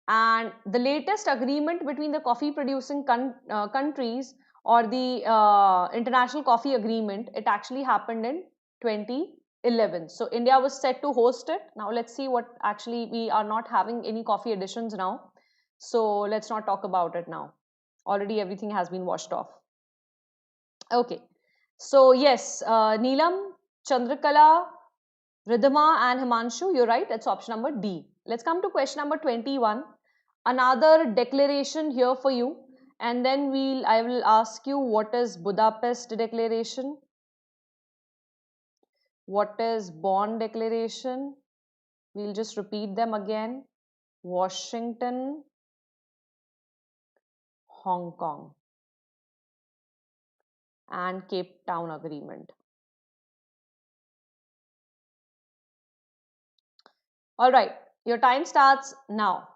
And the latest agreement between the coffee producing countries, or the international coffee agreement, it actually happened in 2011. 11. So India was set to host it. Now let's see what actually we are not having any coffee editions now. So let's not talk about it now. Already everything has been washed off. Okay. So yes, Neelam, Chandrakala, Ridhima and Himanshu, you're right. It's option number D. Let's come to question number 21. Another declaration here for you. And then I will ask you what is Budapest Declaration? What is Bonn Declaration? We'll just repeat them again. Washington, Hong Kong, and Cape Town Agreement. All right, your time starts now.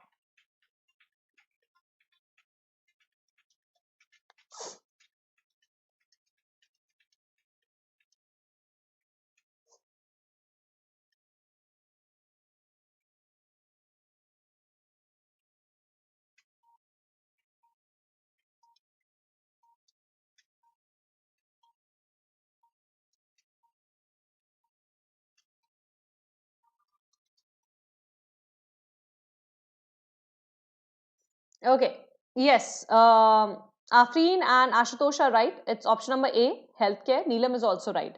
Okay, yes, Afreen and Ashutosh are right. It's option number A, healthcare. Neelam is also right.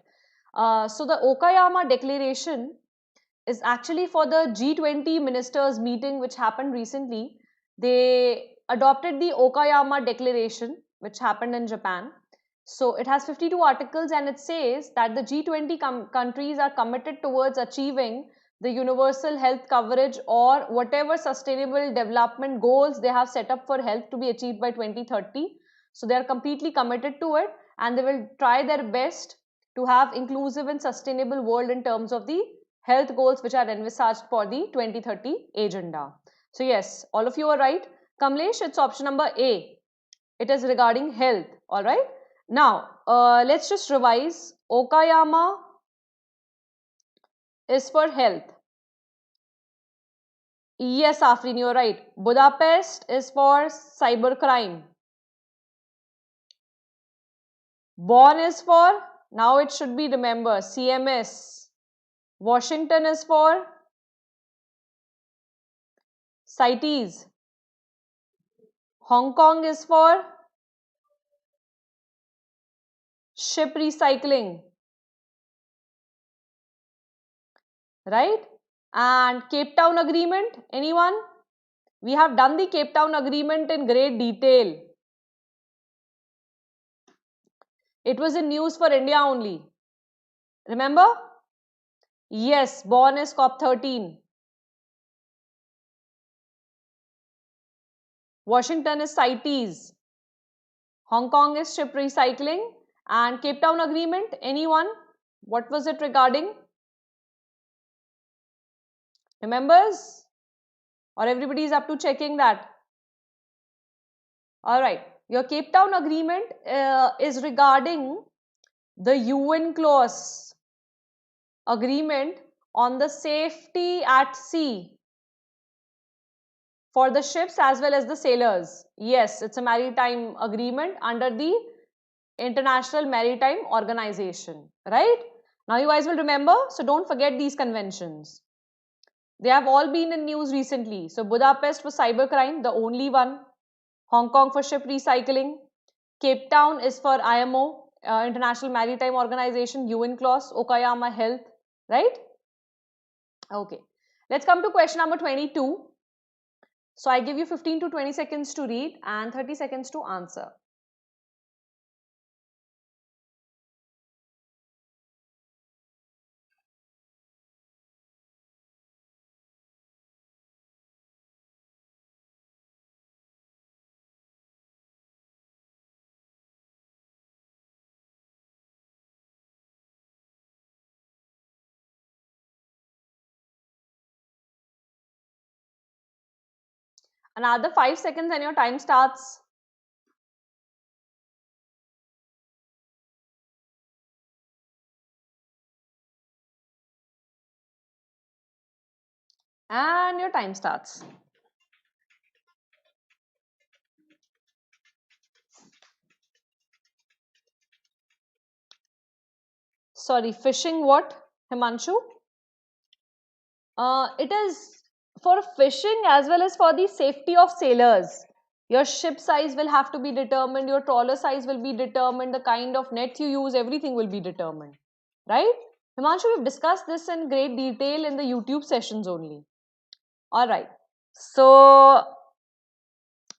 So the Okayama Declaration is actually for the G20 ministers meeting which happened recently. They adopted the Okayama Declaration which happened in Japan. So it has 52 articles and it says that the G20 countries are committed towards achieving the universal health coverage or whatever sustainable development goals they have set up for health to be achieved by 2030. So they are completely committed to it and they will try their best to have inclusive and sustainable world in terms of the health goals which are envisaged for the 2030 agenda. So yes, all of you are right. Kamlesh, it's option number A. It is regarding health. All right. Now, let's just revise. Okayama is for health. Yes, Afrin, you're right. Budapest is for cybercrime. Bonn is for, now it should be remember, CMS. Washington is for CITES. Hong Kong is for ship recycling. Right? And Cape Town Agreement, anyone? We have done the Cape Town Agreement in great detail. It was in news for India only. Remember? Yes, Bonn is COP13. Washington is CITES. Hong Kong is ship recycling. And Cape Town Agreement, anyone? What was it regarding? Remembers? Or everybody is up to checking that? Alright, your Cape Town Agreement is regarding the UN clause agreement on the safety at sea for the ships as well as the sailors. Yes, it's a maritime agreement under the International Maritime Organization, right? Now you guys will remember, so don't forget these conventions. They have all been in news recently. So Budapest for cybercrime, the only one. Hong Kong for ship recycling. Cape Town is for IMO, International Maritime Organization, UN clause, Okayama Health, right? Okay. Let's come to question number 22. So I give you 15 to 20 seconds to read and 30 seconds to answer. Another 5 seconds and your time starts. And your time starts. Sorry, fishing what? Himanshu? It is for fishing as well as for the safety of sailors. Your ship size will have to be determined, your trawler size will be determined, the kind of nets you use, everything will be determined. Right? Himanshu, we've discussed this in great detail in the YouTube sessions only. Alright. So,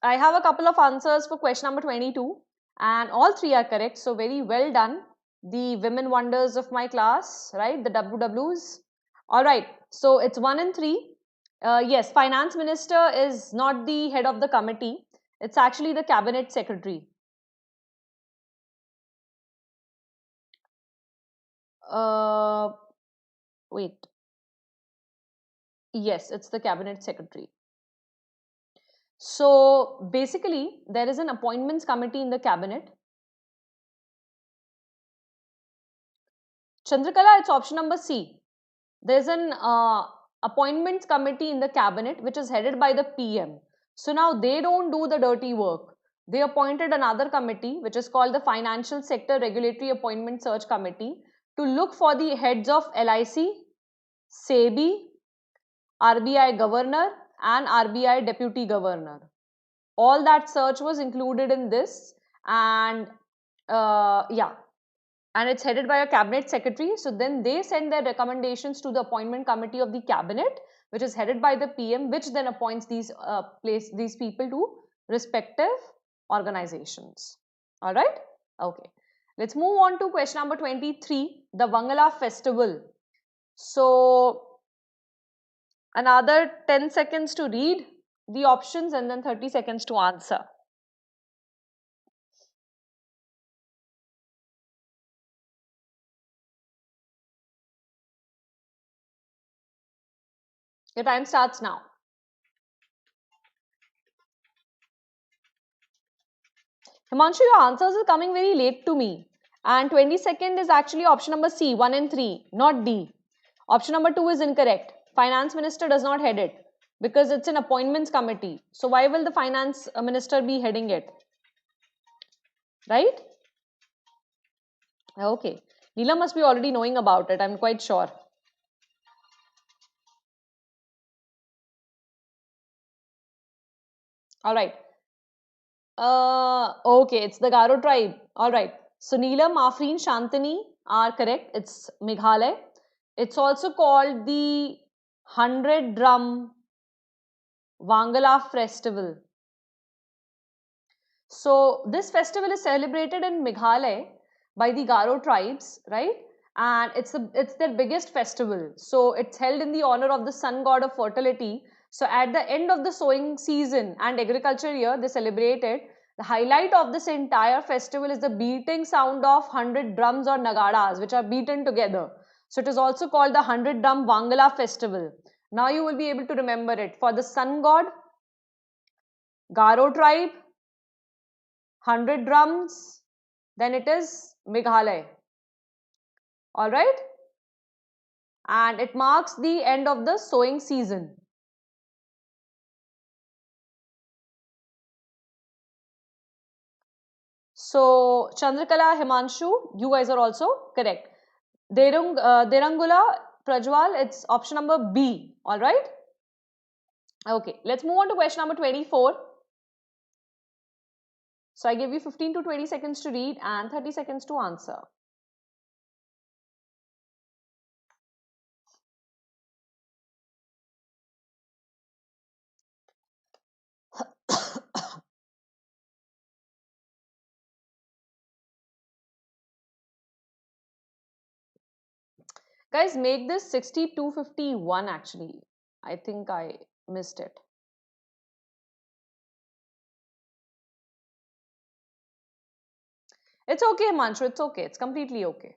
I have a couple of answers for question number 22 and all three are correct. So, very well done. The women wonders of my class, right? The WWs. Alright. So, it's 1 and 3. Yes, finance minister is not the head of the committee. It's actually the cabinet secretary. Wait. Yes, it's the cabinet secretary. So basically, there is an appointments committee in the cabinet. Chandrakala, it's option number C. There's an appointments committee in the cabinet which is headed by the PM. So now they don't do the dirty work. They appointed another committee which is called the Financial Sector Regulatory Appointment Search Committee to look for the heads of LIC, SEBI, RBI Governor and RBI Deputy Governor. All that search was included in this and yeah, and it's headed by a cabinet secretary. So then they send their recommendations to the appointment committee of the cabinet, which is headed by the PM, which then appoints these people to respective organizations. All right. Okay. Let's move on to question number 23, the Wangala festival. So another 10 seconds to read the options and then 30 seconds to answer. Your time starts now. Himanshu, your answers are coming very late to me. And 22nd is actually option number C, 1 and 3, not D. Option number 2 is incorrect. Finance minister does not head it because it's an appointments committee. So why will the finance minister be heading it? Right? Okay. Neela must be already knowing about it, I'm quite sure. Alright. Okay, it's the Garo tribe. Alright. So Neelam, Afreen, Shantani are correct. It's Meghalaya. It's also called the 100 Drum Wangala Festival. So this festival is celebrated in Meghalaya by the Garo tribes, right? And it's their biggest festival. So it's held in the honor of the sun god of fertility. So at the end of the sowing season and agriculture year, they celebrate it. The highlight of this entire festival is the beating sound of 100 drums or nagadas, which are beaten together. So it is also called the 100 Drum Wangala Festival. Now you will be able to remember it. For the sun god, Garo tribe, 100 drums, then it is Meghalaya. Alright? And it marks the end of the sowing season. So, Chandrakala, Himanshu, you guys are also correct. Derangula, Prajwal, it's option number B. Alright? Okay, let's move on to question number 24. So, I give you 15 to 20 seconds to read and 30 seconds to answer. Guys, make this 6251 actually. I think I missed it. It's okay, Manchu. It's okay. It's completely okay.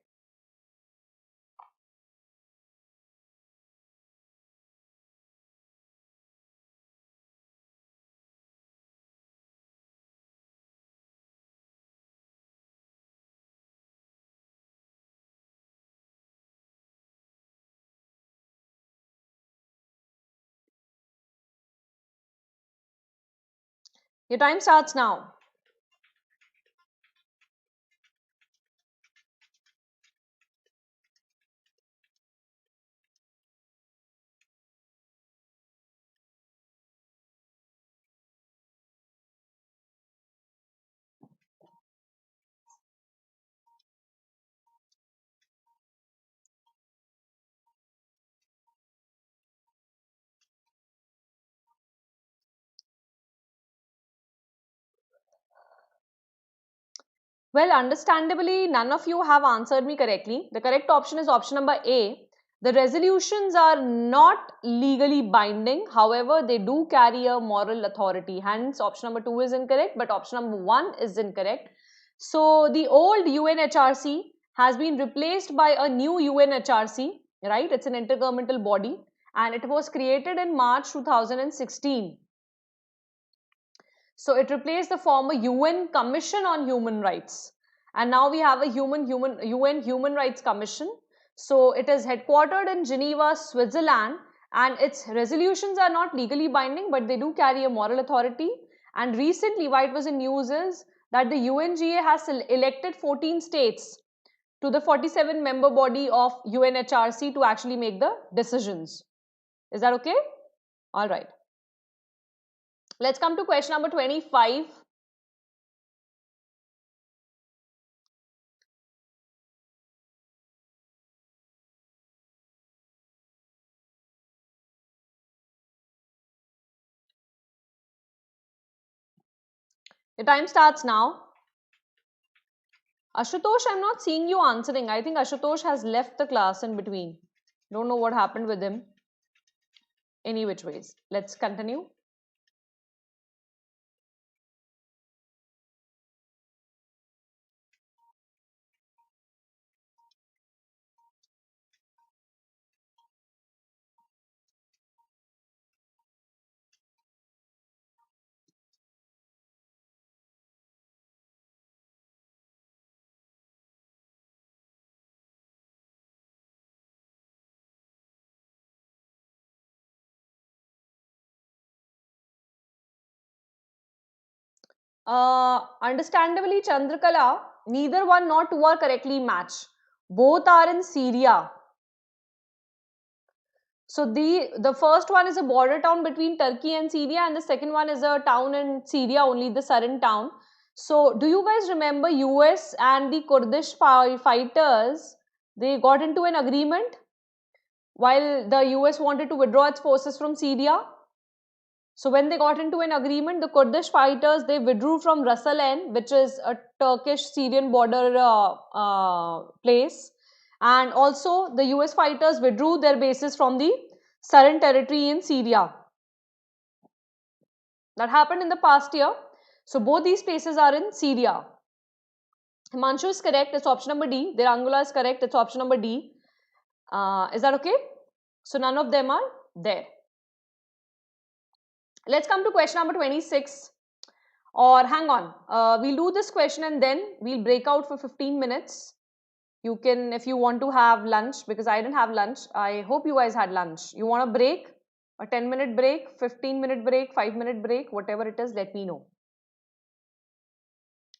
Your time starts now. Well, understandably, none of you have answered me correctly. The correct option is option number A. The resolutions are not legally binding. However, they do carry a moral authority. Hence, option number 2 is incorrect, but option number 1 is incorrect. So, the old UNHRC has been replaced by a new UNHRC, right? It's an intergovernmental body and it was created in March 2016. So it replaced the former UN Commission on Human Rights. And now we have a UN Human Rights Commission. So it is headquartered in Geneva, Switzerland, and its resolutions are not legally binding, but they do carry a moral authority. And recently, why it was in news is that the UNGA has elected 14 states to the 47 member body of UNHRC to actually make the decisions. Is that okay? All right. Let's come to question number 25. The time starts now. Ashutosh, I'm not seeing you answering. I think Ashutosh has left the class in between. Don't know what happened with him. Any which ways. Let's continue. Understandably, Chandrakala, neither one nor two are correctly matched. Both are in Syria. So the first one is a border town between Turkey and Syria, and the second one is a town in Syria, only the southern town. So do you guys remember US and the Kurdish fighters? They got into an agreement while the US wanted to withdraw its forces from Syria. So when they got into an agreement, the Kurdish fighters, they withdrew from Ras Al Ain, which is a Turkish-Syrian border place. And also the US fighters withdrew their bases from the southern territory in Syria. That happened in the past year. So both these places are in Syria. Himanshu is correct. It's option number D. Dirangula is correct. It's option number D. Is that okay? So none of them are there. Let's come to question number 26. Or hang on, we'll do this question and then we'll break out for 15 minutes. You can, if you want to have lunch, because I didn't have lunch. I hope you guys had lunch. You want a break? A 10-minute break, 15-minute break, 5-minute break, whatever it is, let me know.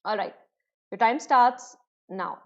All right, your time starts now.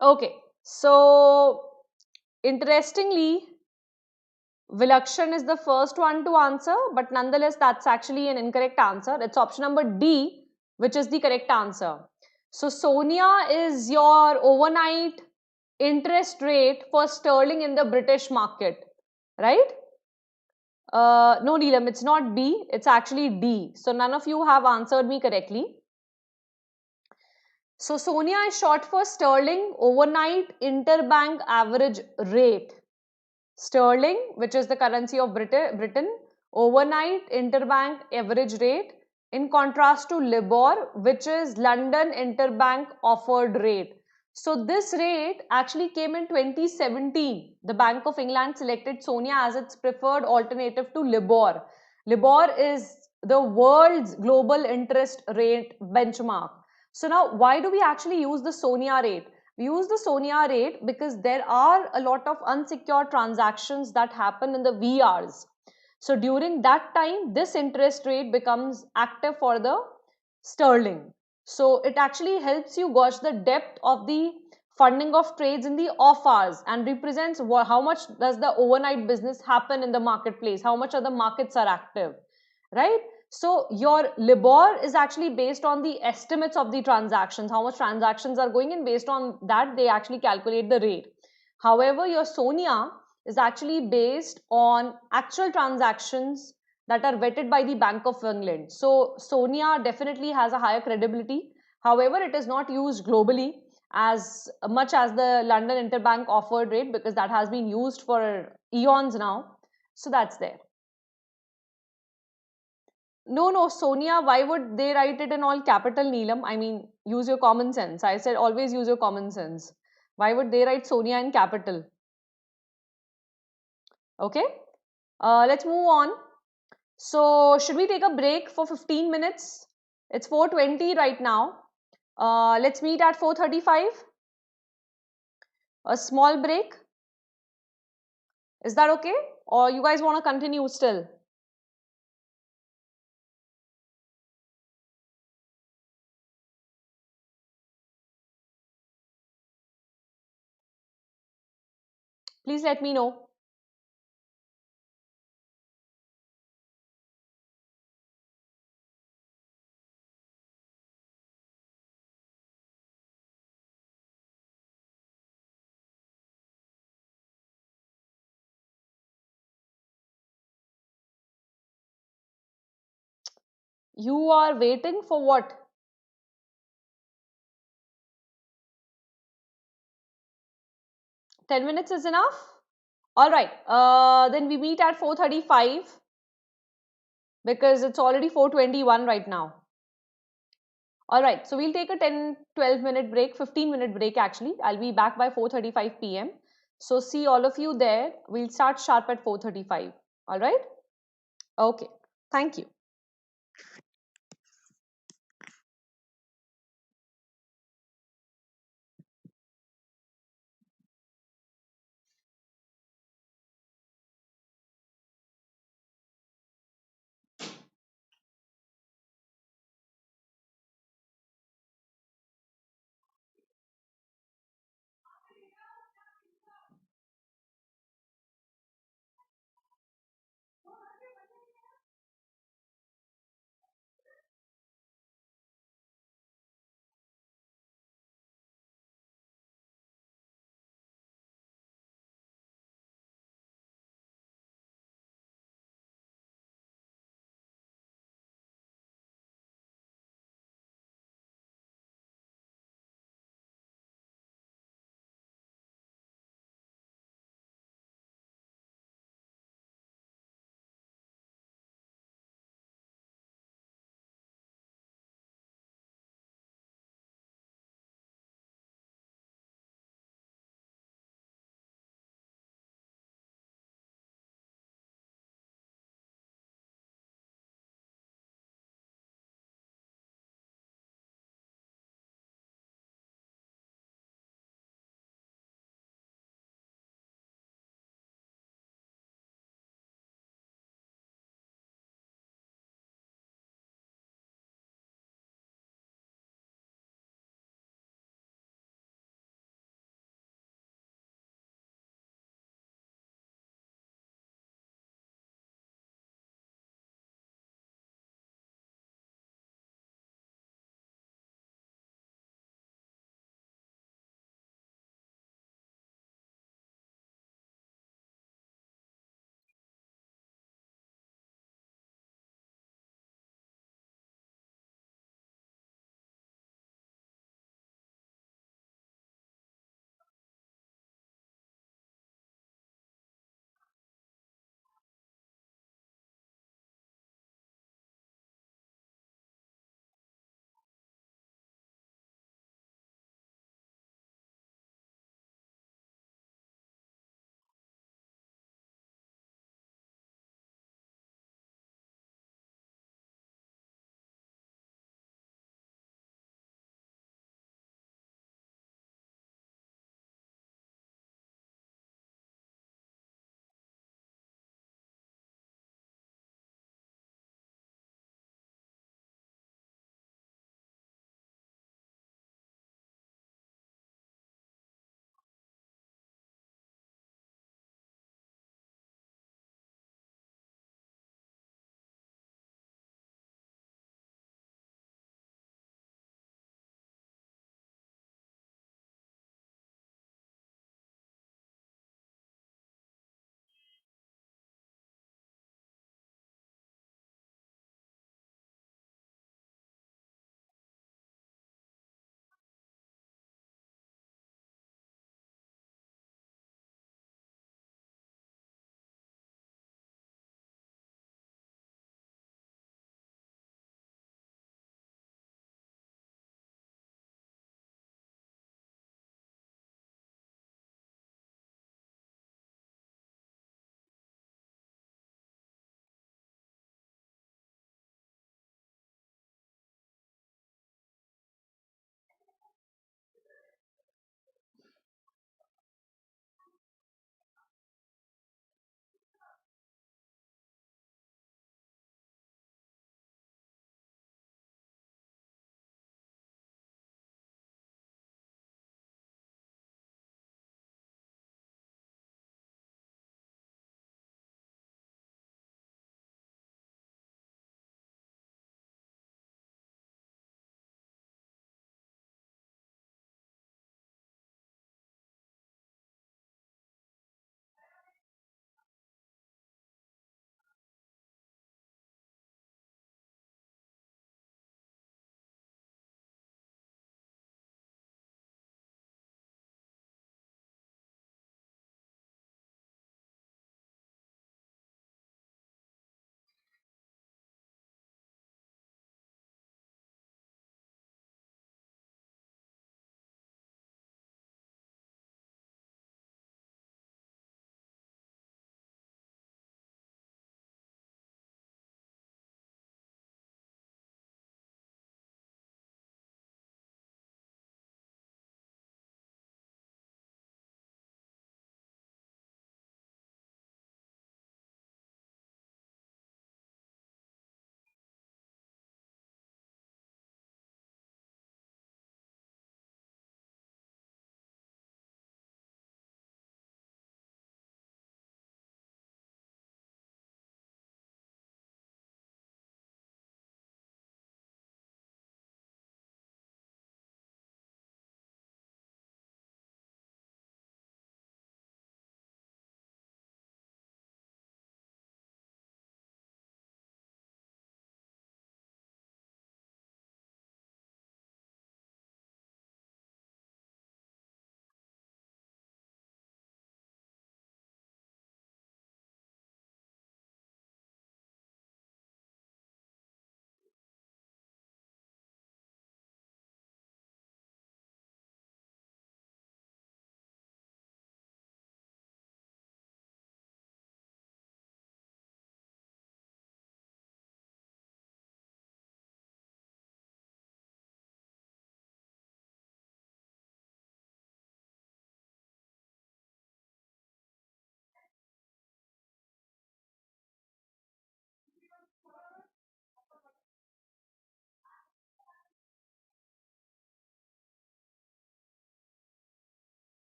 Okay, so interestingly, Vilakshan is the first one to answer, but nonetheless, that's actually an incorrect answer. It's option number D, which is the correct answer. So Sonia is your overnight interest rate for sterling in the British market, right? No, Neelam, it's not B, it's actually D. So none of you have answered me correctly. So Sonia is short for sterling overnight interbank average rate. Sterling, which is the currency of Britain, overnight interbank average rate, in contrast to LIBOR, which is London interbank offered rate. So this rate actually came in 2017. The Bank of England selected Sonia as its preferred alternative to LIBOR. LIBOR is the world's global interest rate benchmark. So now, why do we actually use the Sonia rate? We use the Sonia rate because there are a lot of unsecured transactions that happen in the VRs. So during that time, this interest rate becomes active for the sterling. So it actually helps you gauge the depth of the funding of trades in the off hours and represents how much does the overnight business happen in the marketplace, how much of the markets are active, right? So your libor is actually based on the estimates of the transactions, how much transactions are going in, based on that they actually calculate the rate. However, your sonia is actually based on actual transactions that are vetted by the Bank of England. So Sonia definitely has a higher credibility. However, it is not used globally as much as the London Interbank offered rate, because that has been used for eons now. So that's there. No, no, Sonia, why would they write it in all capital, Neelam? I mean, use your common sense. I said always use your common sense. Why would they write Sonia in capital? Okay, let's move on. So should we take a break for 15 minutes? It's 4:20 right now. Let's meet at 4:35. A small break. Is that okay? Or you guys want to continue still? Please let me know. You are waiting for what? 10 minutes is enough? All right. Then we meet at 4:35 because it's already 4:21 right now. All right. So we'll take a 10-12 minute break, 15-minute break actually. I'll be back by 4:35 p.m. So see all of you there. We'll start sharp at 4:35. All right. Okay. Thank you.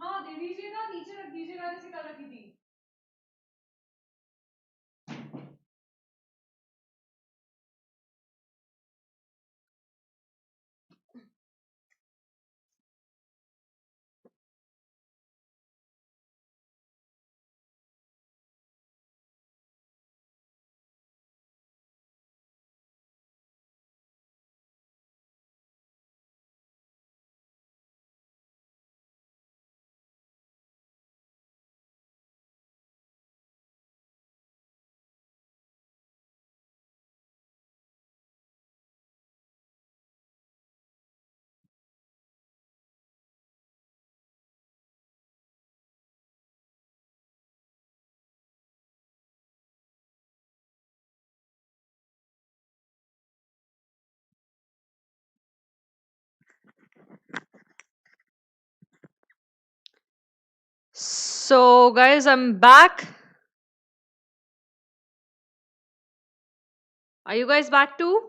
हाँ दे दीजिएगा, नीचे रख दीजिएगा जैसे कल रखी थी। So guys, I'm back. Are you guys back too?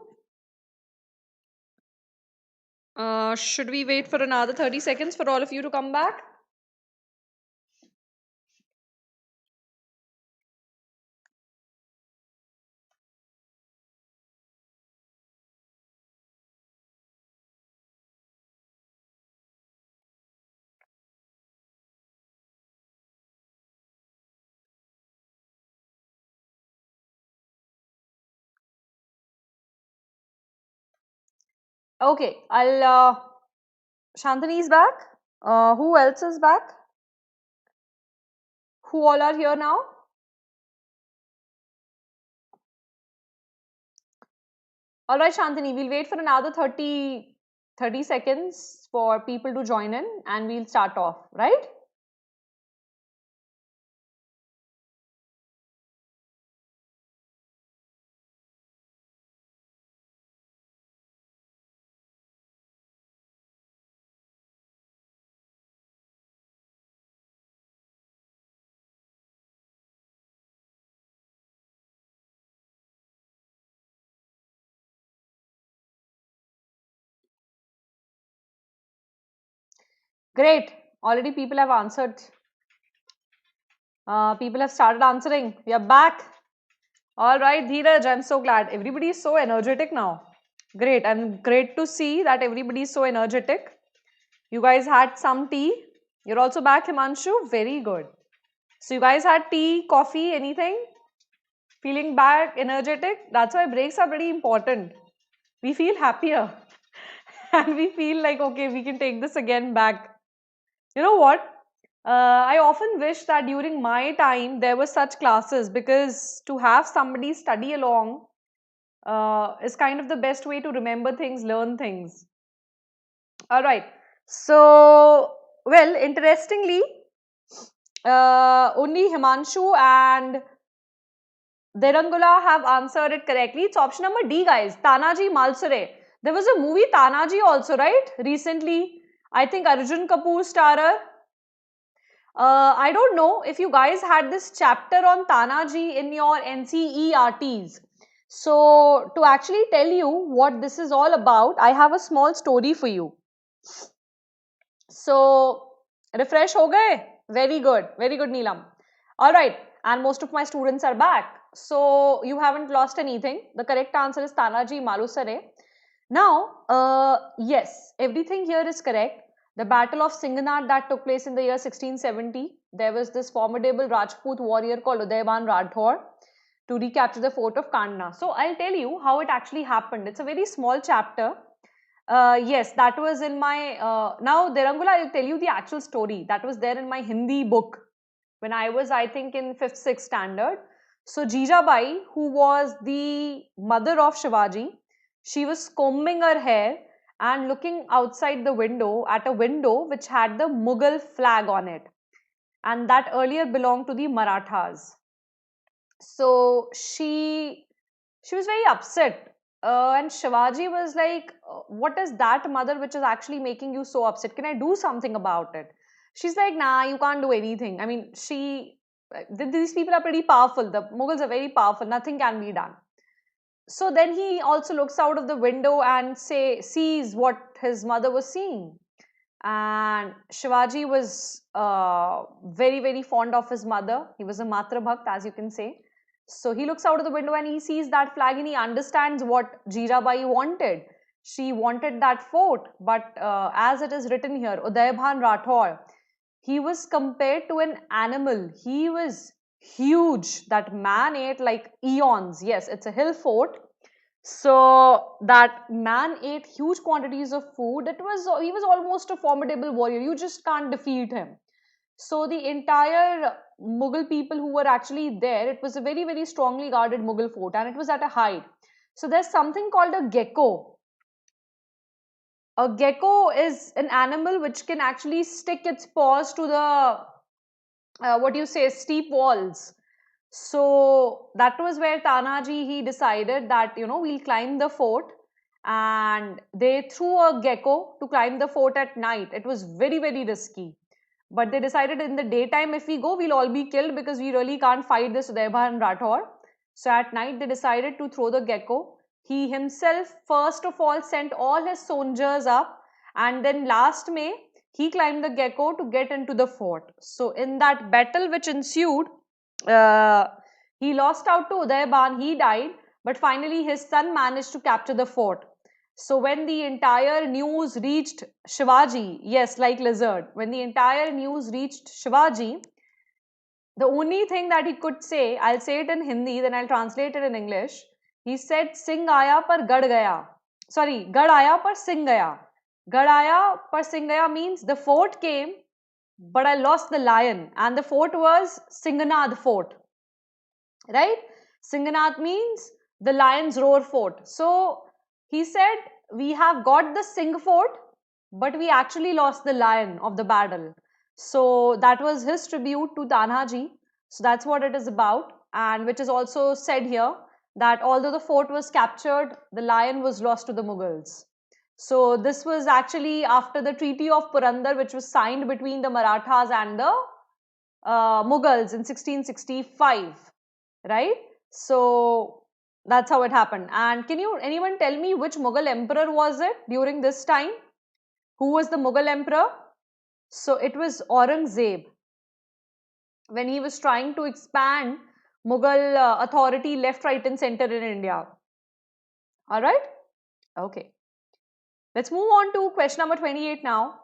Should we wait for another 30 seconds for all of you to come back? Okay, Shantani is back. Who else is back? Who all are here now? All right, Shantani, we'll wait for another 30 seconds for people to join in and we'll start off, right? Great. Already people have answered. People have started answering. We are back. All right, Dheeraj, I'm so glad. Everybody is so energetic now. Great. I'm great to see that everybody is so energetic. You guys had some tea. You're also back, Himanshu. Very good. So you guys had tea, coffee, anything? Feeling back, energetic? That's why breaks are very important. We feel happier and we feel like, okay, we can take this again back. You know what? I often wish that during my time there were such classes, because to have somebody study along is kind of the best way to remember things, learn things. All right. So, well, interestingly, only Himanshu and Derangula have answered it correctly. It's option number D, guys. Tanaji Malsare. There was a movie Tanaji also, right? Recently, I think Arjun Kapoor starrer. I don't know if you guys had this chapter on Tanaji in your NCERTs. So, to actually tell you what this is all about, I have a small story for you. So, refresh ho gaye? Very good, Neelam. All right, and most of my students are back. So, you haven't lost anything. The correct answer is Tanaji Malusare. Now, yes, everything here is correct. The Battle of Singanad that took place in the year 1670, there was this formidable Rajput warrior called Udayban Radhor to recapture the fort of Kandna. So, I'll tell you how it actually happened. It's a very small chapter. Yes, that was in my, now Derangula, I'll tell you the actual story. That was there in my Hindi book when I was, I think, in 5th, 6th standard. So, Jijabai, who was the mother of Shivaji, She was combing her hair and looking outside the window at a window which had the Mughal flag on it, and that earlier belonged to the Marathas. So she was very upset, and Shivaji was like, "What is that, mother, which is actually making you so upset? Can I do something about it?" She's like, "Nah, you can't do anything." I mean, these people are pretty powerful. The Mughals are very powerful. Nothing can be done. So then he also looks out of the window and sees what his mother was seeing. And Shivaji was very, very fond of his mother. He was a Matra Bhakt, as you can say. So he looks out of the window and he sees that flag and he understands what Jirabai wanted. She wanted that fort, but as it is written here, Udayabhan Rathore, he was compared to an animal. He was huge. That man ate like eons. Yes, it's a hill fort. So that man ate huge quantities of food. He was almost a formidable warrior. You just can't defeat him. So the entire Mughal people who were actually there, it was a very, very strongly guarded Mughal fort, and it was at a height. So there's something called a gecko. A gecko is an animal which can actually stick its paws to the what do you say, steep walls. So that was where Tanaji, he decided that, we'll climb the fort, and they threw a gecko to climb the fort at night. It was very, very risky. But they decided in the daytime, if we go, we'll all be killed because we really can't fight this Udaybha and Rathore. So at night, they decided to throw the gecko. He himself, first of all, sent all his soldiers up, and then last May, he climbed the gecko to get into the fort. So in that battle which ensued, uh, he lost out to Udayban, he died, but finally his son managed to capture the fort. So when the entire news reached Shivaji, yes, like lizard, when the entire news reached Shivaji, the only thing that he could say, I'll say it in Hindi, then I'll translate it in English. He said, Singh aaya par gad gaya. Sorry, gad aaya par Singh gaya. Gad aaya par Singh gaya means the fort came, but I lost the lion, and the fort was Singhnath Fort, right? Singhnath means the lion's roar fort. So he said, we have got the Singh fort, but we actually lost the lion of the battle. So that was his tribute to Tanhaji. So that's what it is about, and which is also said here that although the fort was captured, the lion was lost to the Mughals. So this was actually after the Treaty of Purandar, which was signed between the Marathas and the Mughals in 1665, right? So that's how it happened. And can anyone tell me which Mughal emperor was it during this time? Who was the Mughal emperor? So it was Aurangzeb, when he was trying to expand Mughal authority left, right, and center in India. All right? Okay. Let's move on to question number 28 now.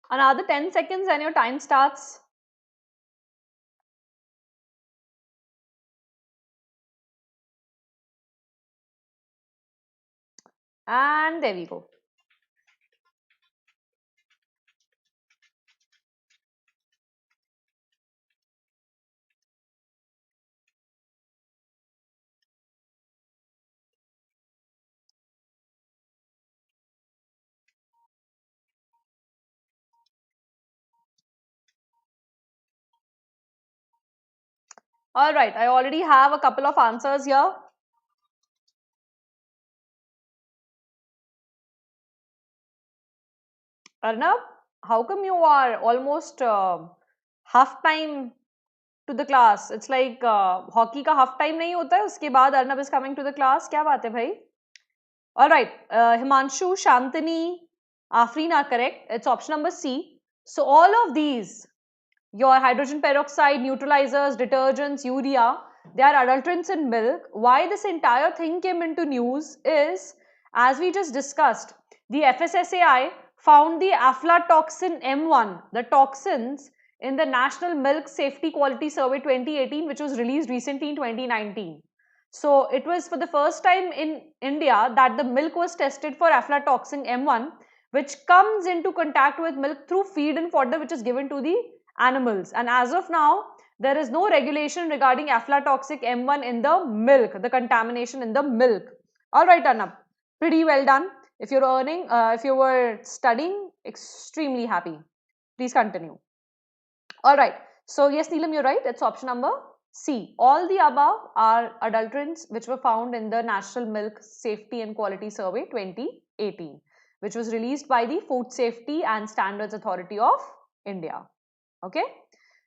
Another 10 seconds and your time starts. And there we go. All right, I already have a couple of answers here. Arnab, how come you are almost half time to the class? It's like hockey का half time नहीं होता है, उसके बाद Arnab is coming to the class. क्या बात है भाई? All right, Himanshu, Shantini, Afreen are correct. It's option number C. So all of these, your hydrogen peroxide, neutralizers, detergents, urea, they are adulterants in milk. Why this entire thing came into news is, as we just discussed, the FSSAI found the aflatoxin M1, the toxins, in the National Milk Safety Quality Survey 2018, which was released recently in 2019. So it was for the first time in India that the milk was tested for aflatoxin M1, which comes into contact with milk through feed and fodder which is given to the animals. And as of now, there is no regulation regarding aflatoxic M1 in the milk, the contamination in the milk. All right, Arnab, pretty well done. If you're earning, if you were studying, extremely happy. Please continue. All right. So yes, Neelam, you're right. It's option number C. All the above are adulterants which were found in the National Milk Safety and Quality Survey 2018, which was released by the Food Safety and Standards Authority of India. Okay.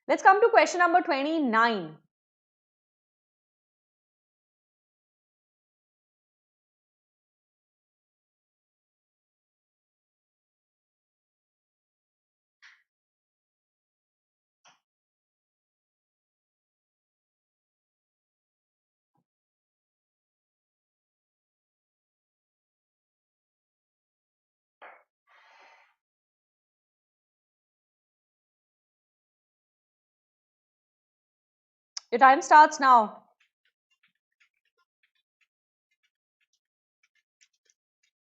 Let's come to question number 29. Your time starts now.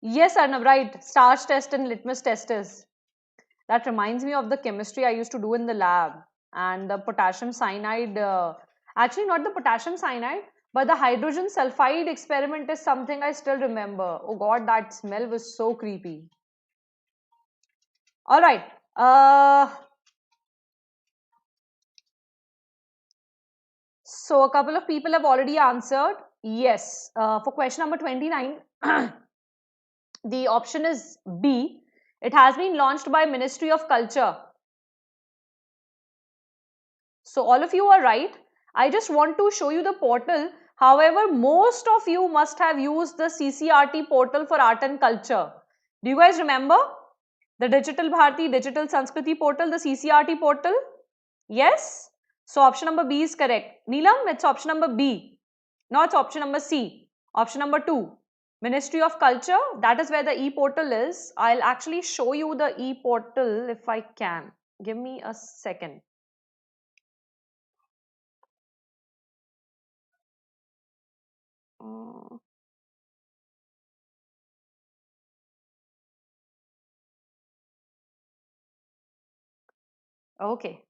Yes, Arnav, right. Starch test and litmus test is. That reminds me of the chemistry I used to do in the lab, and the potassium cyanide. Actually, not the potassium cyanide, but the hydrogen sulfide experiment is something I still remember. Oh God, that smell was so creepy. All right. So a couple of people have already answered. Yes. For question number 29, the option is B. It has been launched by Ministry of Culture. So all of you are right. I just want to show you the portal. However, most of you must have used the CCRT portal for art and culture. Do you guys remember? The Digital Bharati, Digital Sanskriti portal, the CCRT portal? Yes? So option number B is correct. Neelam, it's option number B. No, it's option number C. Option number 2. Ministry of Culture, that is where the e-portal is. I'll actually show you the e-portal if I can. Give me a second. Okay.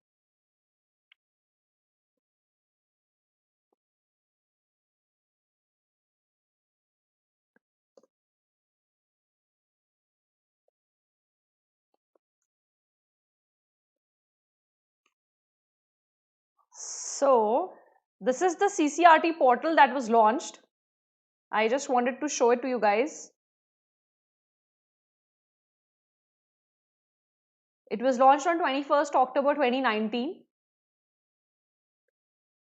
So, this is the CCRT portal that was launched. I just wanted to show it to you guys. It was launched on 21st October 2019.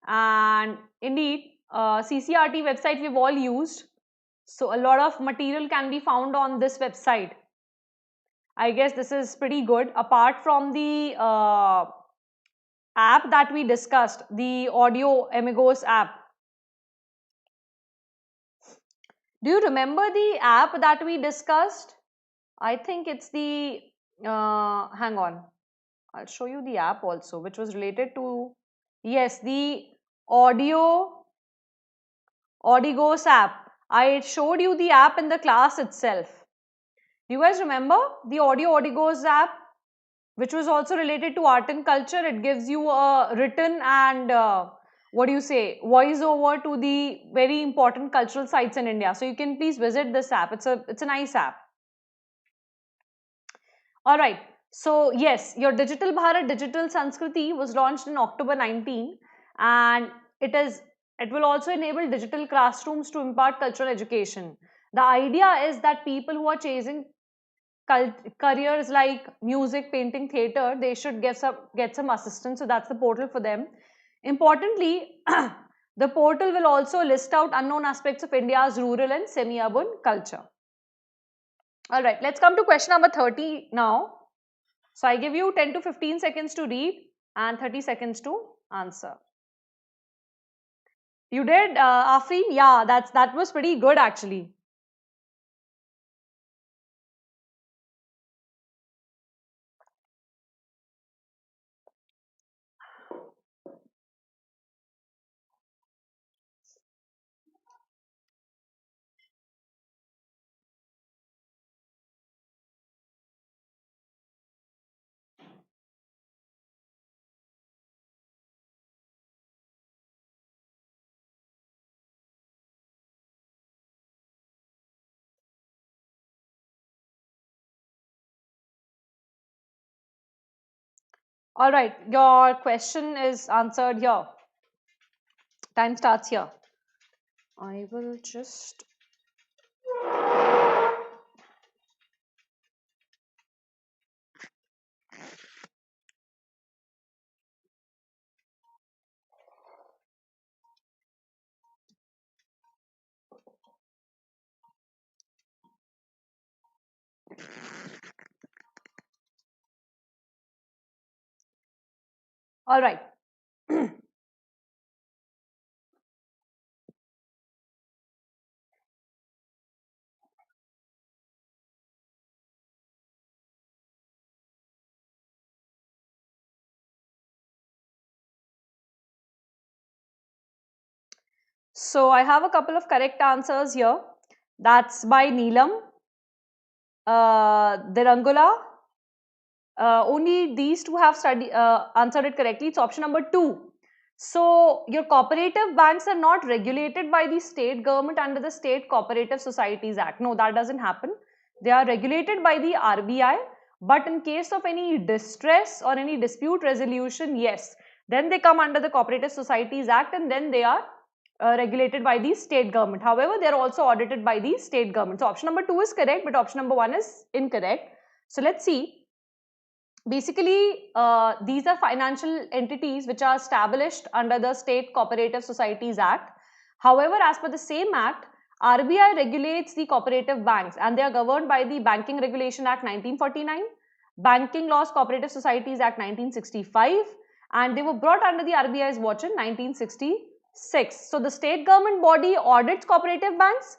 And indeed, CCRT website we've all used. So, a lot of material can be found on this website. I guess this is pretty good. Apart from the app that we discussed, the Audio Amigos app. Do you remember the app that we discussed? I think it's the, hang on, I'll show you the app also, which was related to, yes, the Audigos app. I showed you the app in the class itself. Do you guys remember the Audigos app, which was also related to art and culture? It gives you a written and what do you say, voice over to the very important cultural sites in India. So you can please visit this app. It's a nice app. All right. So yes, your Digital Bharat Digital Sanskriti was launched in October 19, and it will also enable digital classrooms to impart cultural education. The idea is that people who are chasing careers like music, painting, theatre, they should get some assistance. So that's the portal for them. Importantly, the portal will also list out unknown aspects of India's rural and semi-urban culture. All right, let's come to question number 30 now. So I give you 10 to 15 seconds to read and 30 seconds to answer. You did, Afreen? Yeah, that was pretty good actually. All right, your question is answered here. Time starts here. I will just. All right. So I have a couple of correct answers here. That's by Neelam, Dirangula. Only these two have answered it correctly. It's option number 2. So your cooperative banks are not regulated by the state government under the State Cooperative Societies Act. No, that doesn't happen. They are regulated by the RBI. But in case of any distress or any dispute resolution, yes, then they come under the Cooperative Societies Act, and then they are regulated by the state government. However, they are also audited by the state government. So option number 2 is correct, but option number 1 is incorrect. So let's see. Basically, these are financial entities which are established under the State Cooperative Societies Act. However, as per the same act, RBI regulates the cooperative banks, and they are governed by the Banking Regulation Act 1949, Banking Laws Cooperative Societies Act 1965, and they were brought under the RBI's watch in 1966. So the state government body audits cooperative banks,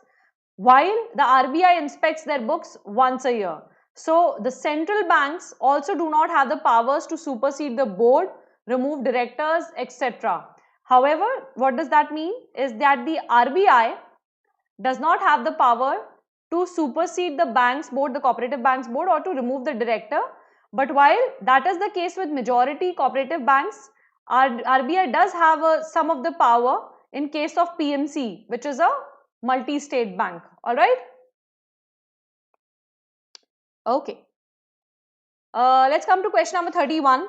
while the RBI inspects their books once a year. So the central banks also do not have the powers to supersede the board, remove directors, etc. However, what does that mean is that the RBI does not have the power to supersede the banks board, the cooperative banks board, or to remove the director. But while that is the case with majority cooperative banks, RBI does have some of the power in case of PMC, which is a multi-state bank. All right. Okay. Let's come to question number 31.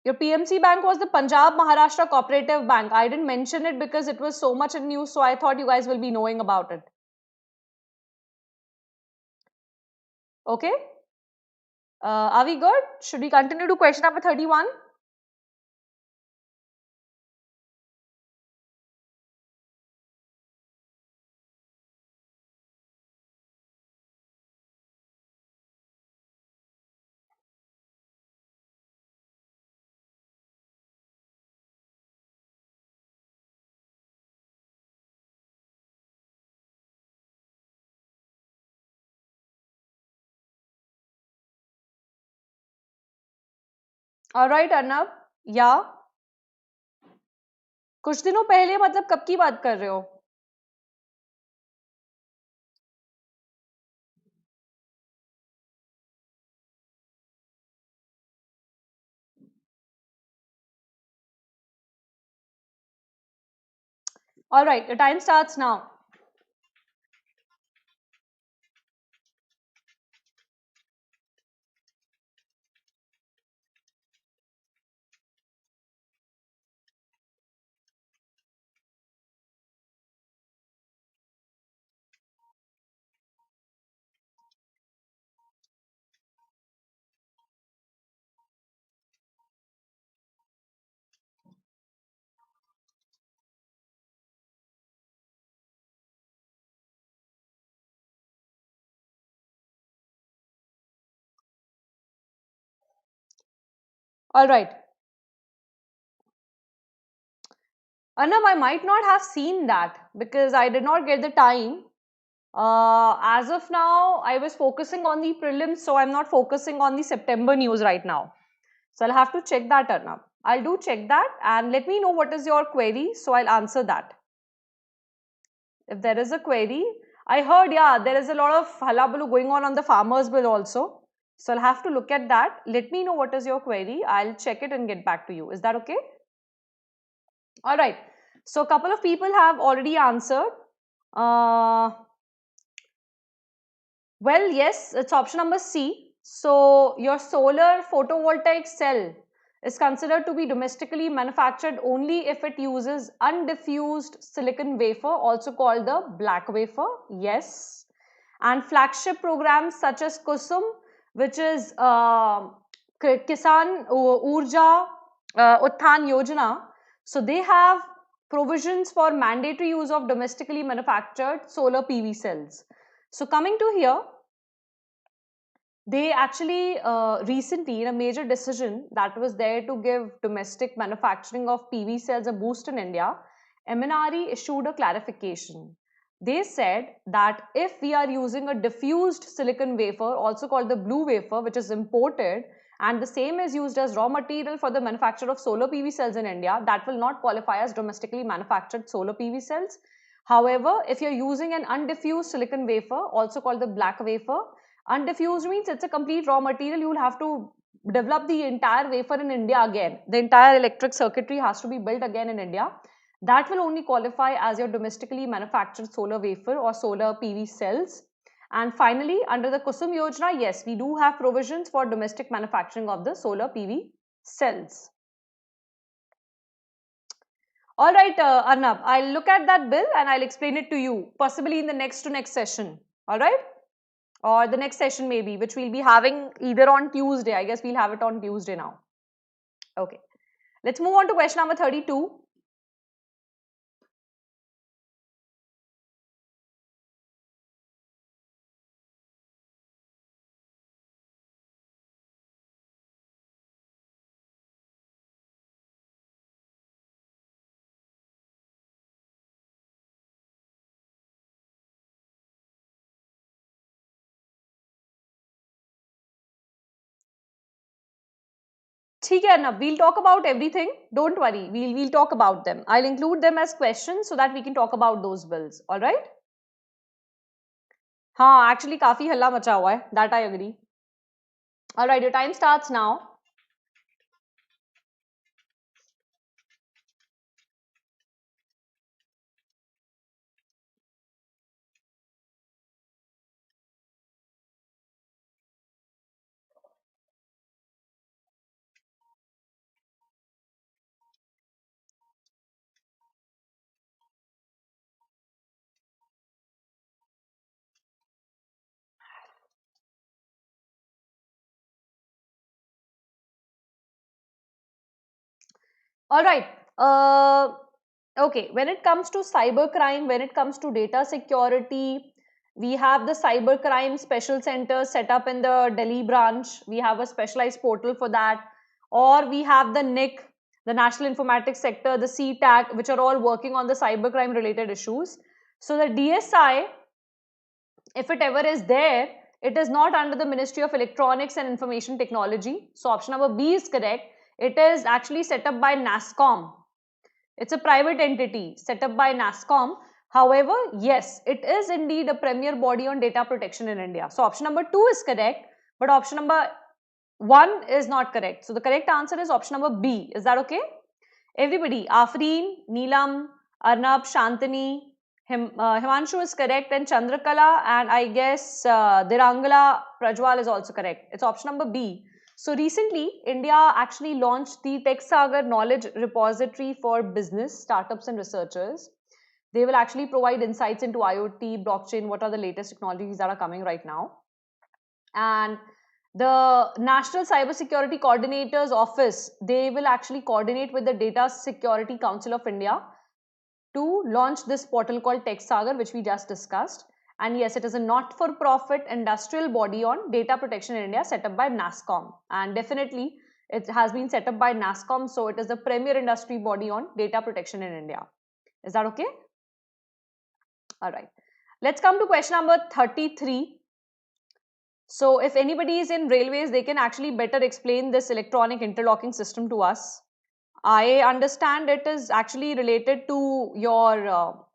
Your PMC bank was the Punjab Maharashtra Cooperative Bank. I didn't mention it because it was so much in news, so I thought you guys will be knowing about it. Okay. Are we good? Should we continue to question number 31? Alright, Arnab. Yeah. कुछ दिनों पहले मतलब कब की बात कर रहे हो? Alright, the time starts now. Alright. Arnab, I might not have seen that because I did not get the time. As of now, I was focusing on the prelims, so I'm not focusing on the September news right now. So I'll have to check that, Arnab. I'll do check that and let me know what is your query, so I'll answer that. If there is a query, I heard, yeah, there is a lot of hullabaloo going on the farmers bill also. So I'll have to look at that. Let me know what is your query. I'll check it and get back to you. Is that okay? All right. So a couple of people have already answered. Well, yes, it's option number C. So your solar photovoltaic cell is considered to be domestically manufactured only if it uses undiffused silicon wafer, also called the black wafer. Yes. And flagship programs such as Kusum, which is Kisan Urja Utthan Yojana. So they have provisions for mandatory use of domestically manufactured solar PV cells. So coming to here, they actually recently, in a major decision that was there to give domestic manufacturing of PV cells a boost in India, MNRE issued a clarification. They said that if we are using a diffused silicon wafer, also called the blue wafer, which is imported, and the same is used as raw material for the manufacture of solar PV cells in India, that will not qualify as domestically manufactured solar PV cells. However, if you're using an undiffused silicon wafer, also called the black wafer, undiffused means it's a complete raw material. You will have to develop the entire wafer in India again. The entire electric circuitry has to be built again in India. That will only qualify as your domestically manufactured solar wafer or solar PV cells. And finally, under the Kusum Yojana, yes, we do have provisions for domestic manufacturing of the solar PV cells. All right, Arnab, I'll look at that bill and I'll explain it to you, possibly in the next to next session. All right? Or the next session maybe, which we'll be having either on Tuesday. I guess we'll have it on Tuesday now. Okay. Let's move on to question number 32. ठीक है Arnab, we'll talk about everything. Don't worry, we'll talk about them. I'll include them as questions so that we can talk about those bills. All right? हाँ, actually काफी हल्ला मचा हुआ है. That I agree. All right, your time starts now. All right. Okay. When it comes to cybercrime, when it comes to data security, we have the cybercrime special center set up in the Delhi branch. We have a specialized portal for that. Or we have the NIC, the National Informatics Sector, the CTAC, which are all working on the cybercrime related issues. So the DSI, if it ever is there, it is not under the Ministry of Electronics and Information Technology. So option number B is correct. It is actually set up by NASSCOM. It's a private entity set up by NASSCOM. However, yes, it is indeed a premier body on data protection in India. So option number 2 is correct, but option number 1 is not correct. So the correct answer is option number B. Is that okay? Everybody, Afreen, Neelam, Arnab, Shantani, Himanshu is correct, and Chandrakala, and I guess Dirangala Prajwal is also correct. It's option number B. So recently, India actually launched the TechSagar Knowledge Repository for business, startups and researchers. They will actually provide insights into IoT, blockchain, what are the latest technologies that are coming right now. And the National Cybersecurity Coordinator's Office, they will actually coordinate with the Data Security Council of India to launch this portal called TechSagar, which we just discussed. And yes, it is a not-for-profit industrial body on data protection in India set up by NASSCOM. And definitely, it has been set up by NASSCOM, so it is the premier industry body on data protection in India. Is that okay? All right. Let's come to question number 33. So if anybody is in railways, they can actually better explain this electronic interlocking system to us. I understand it is actually related to your,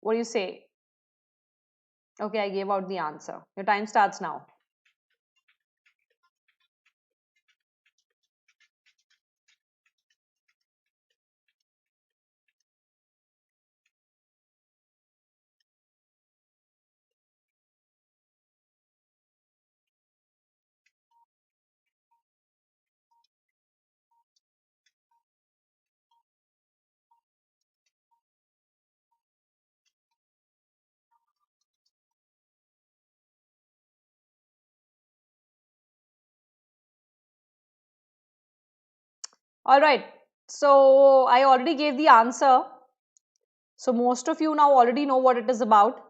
what do you say? Okay, I gave out the answer. Your time starts now. All right. So I already gave the answer. So most of you now already know what it is about.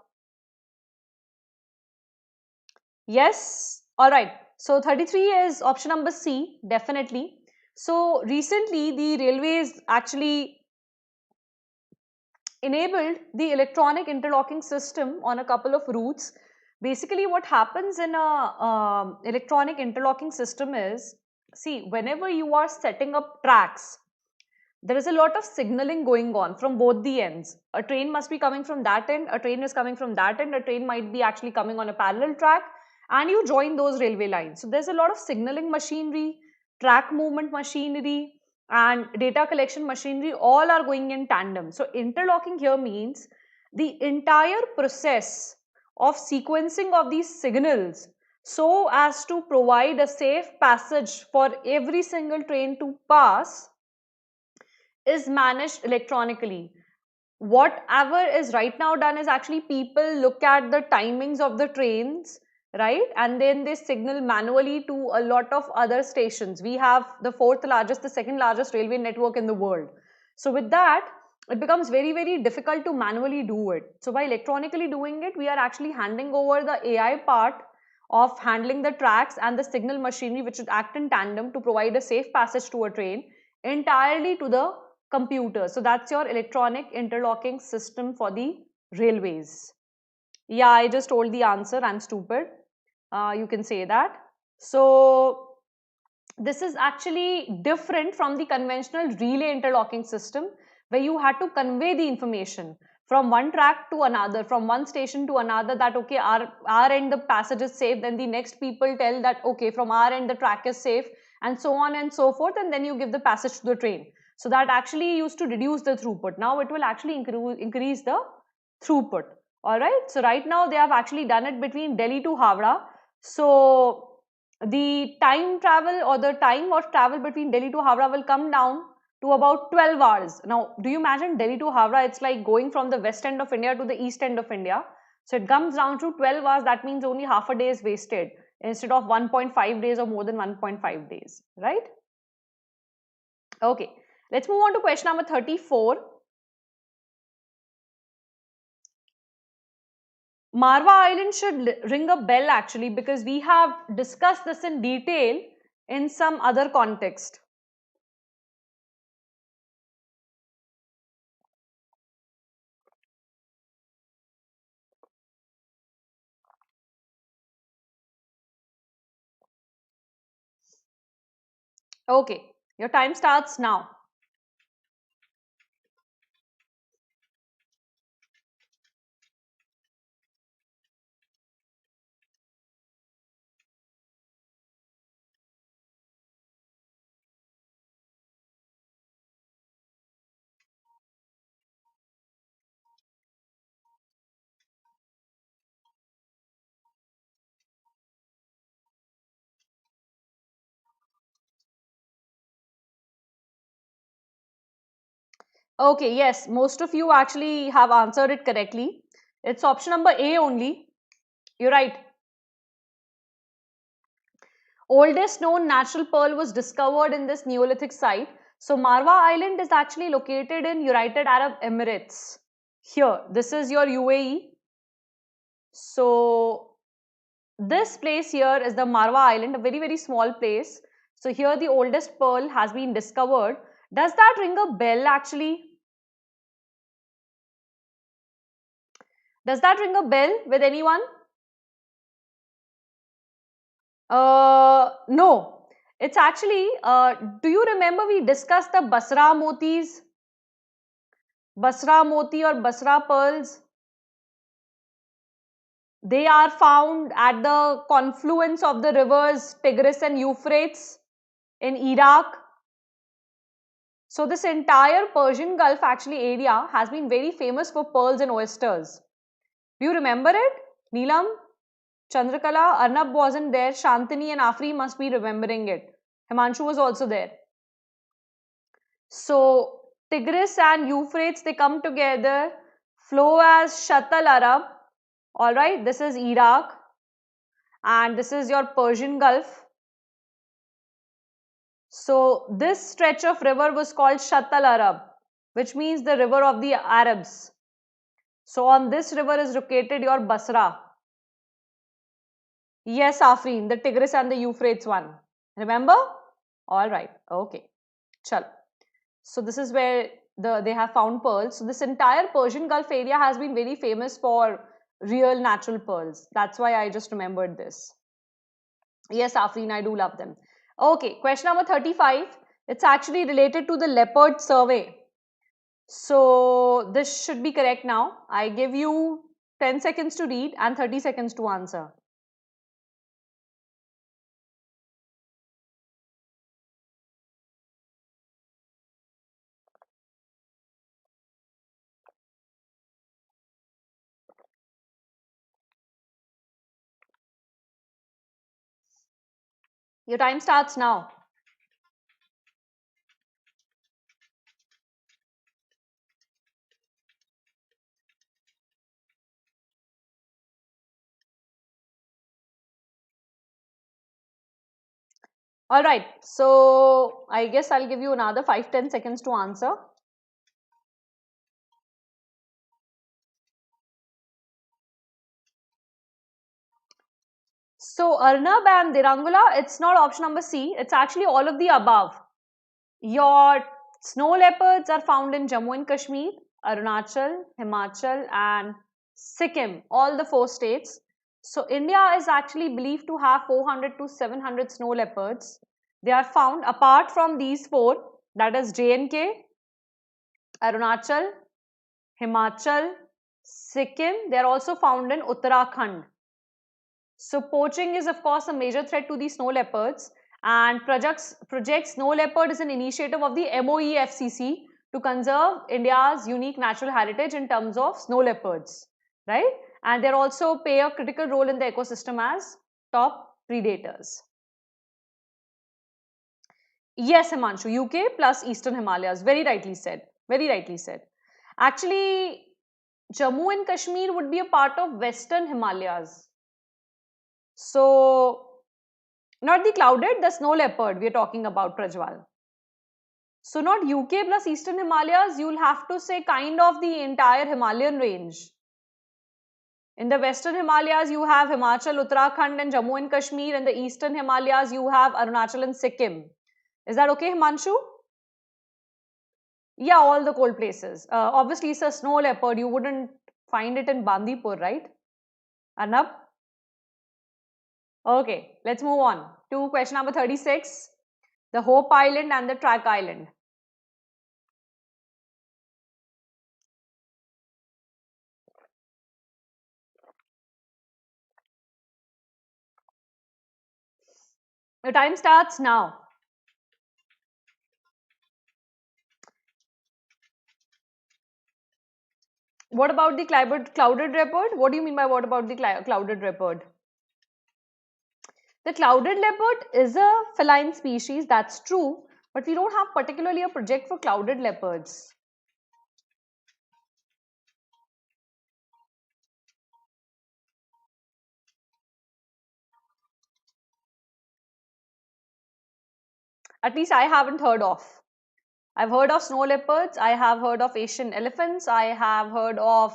Yes. All right. So 33 is option number C, definitely. So recently the railways actually enabled the electronic interlocking system on a couple of routes. Basically, what happens in a electronic interlocking system is, see, whenever you are setting up tracks, there is a lot of signaling going on from both the ends. A train must be coming from that end, a train is coming from that end, a train might be actually coming on a parallel track, and you join those railway lines. So there's a lot of signaling machinery, track movement machinery, and data collection machinery, all are going in tandem. So interlocking here means the entire process of sequencing of these signals so as to provide a safe passage for every single train to pass is managed electronically. Whatever is right now done is actually people look at the timings of the trains, right, and then they signal manually to a lot of other stations. We have the fourth largest, the second largest railway network in the world. So with that, it becomes very difficult to manually do it. So by electronically doing it, we are actually handing over the AI part of handling the tracks and the signal machinery, which would act in tandem to provide a safe passage to a train, entirely to the computer. So that's your electronic interlocking system for the railways. Yeah, I just told the answer. I'm stupid. You can say that. So this is actually different from the conventional relay interlocking system, where you had to convey the information from one track to another, from one station to another, that okay, our end the passage is safe, then the next people tell that okay, from our end the track is safe, and so on and so forth, and then you give the passage to the train. So that actually used to reduce the throughput. Now it will actually increase the throughput. All right, so right now they have actually done it between Delhi to Howrah. So the time travel, or the time of travel between Delhi to Howrah, will come down to about 12 hours. Now, do you imagine Delhi to Howrah? It's like going from the west end of India to the east end of India. So it comes down to 12 hours. That means only half a day is wasted instead of 1.5 days or more than 1.5 days, right? Okay, let's move on to question number 34. Marva Island should ring a bell actually, because we have discussed this in detail in some other context. Okay, your time starts now. Okay, yes, most of you actually have answered it correctly. It's option number A only. You're right. Oldest known natural pearl was discovered in this Neolithic site. So Marwa Island is actually located in United Arab Emirates. Here, this is your UAE. So this place here is the Marwa Island, a very small place. So here the oldest pearl has been discovered. Does that ring a bell actually? Does that ring a bell with anyone? No. It's actually, do you remember we discussed the Basra motis? Basra moti or Basra pearls? They are found at the confluence of the rivers Tigris and Euphrates in Iraq. So this entire Persian Gulf actually area has been very famous for pearls and oysters. Do you remember it? Neelam, Chandrakala, Arnab wasn't there. Shantini and Afri must be remembering it. Himanshu was also there. So Tigris and Euphrates, they come together, flow as Shatt al-Arab. All right, this is Iraq, and this is your Persian Gulf. So this stretch of river was called Shatt al-Arab, which means the river of the Arabs. So on this river is located your Basra. Yes, Afreen, the Tigris and the Euphrates one. Remember? All right. Okay. Chal. So this is where they have found pearls. So this entire Persian Gulf area has been very famous for real natural pearls. That's why I just remembered this. Yes, Afreen, I do love them. Okay, question number 35. It's actually related to the leopard survey. So this should be correct now. I give you 10 seconds to read and 30 seconds to answer. Your time starts now. All right. So I guess I'll give you another 5-10 seconds to answer. So Arnab and Dirangula, it's not option number C. It's actually all of the above. Your snow leopards are found in Jammu and Kashmir, Arunachal, Himachal and Sikkim, all the 4 states. So India is actually believed to have 400 to 700 snow leopards. They are found apart from these 4, that is J&K, Arunachal, Himachal, Sikkim. They are also found in Uttarakhand. So poaching is of course a major threat to the snow leopards, and Project Snow Leopard is an initiative of the MOEFCC to conserve India's unique natural heritage in terms of snow leopards, right? And they also play a critical role in the ecosystem as top predators. Yes, Himanshu, UK plus Eastern Himalayas. Very rightly said. Very rightly said. Actually, Jammu and Kashmir would be a part of Western Himalayas. So, not the clouded, the snow leopard we are talking about, Prajwal. So, not UK plus Eastern Himalayas, you will have to say kind of the entire Himalayan range. In the Western Himalayas, you have Himachal, Uttarakhand and Jammu and Kashmir. In the Eastern Himalayas, you have Arunachal and Sikkim. Is that okay, Himanshu? Yeah, all the cold places. Obviously, it's a snow leopard. You wouldn't find it in Bandipur, right? Arnab? Okay, let's move on to question number 36. The Hope Island and the Track Island. The time starts now. What about the clouded leopard? What do you mean by what about the clouded leopard? The clouded leopard is a feline species, that's true, but we don't have particularly a project for clouded leopards. At least I haven't heard of. I've heard of snow leopards, I have heard of Asian elephants, I have heard of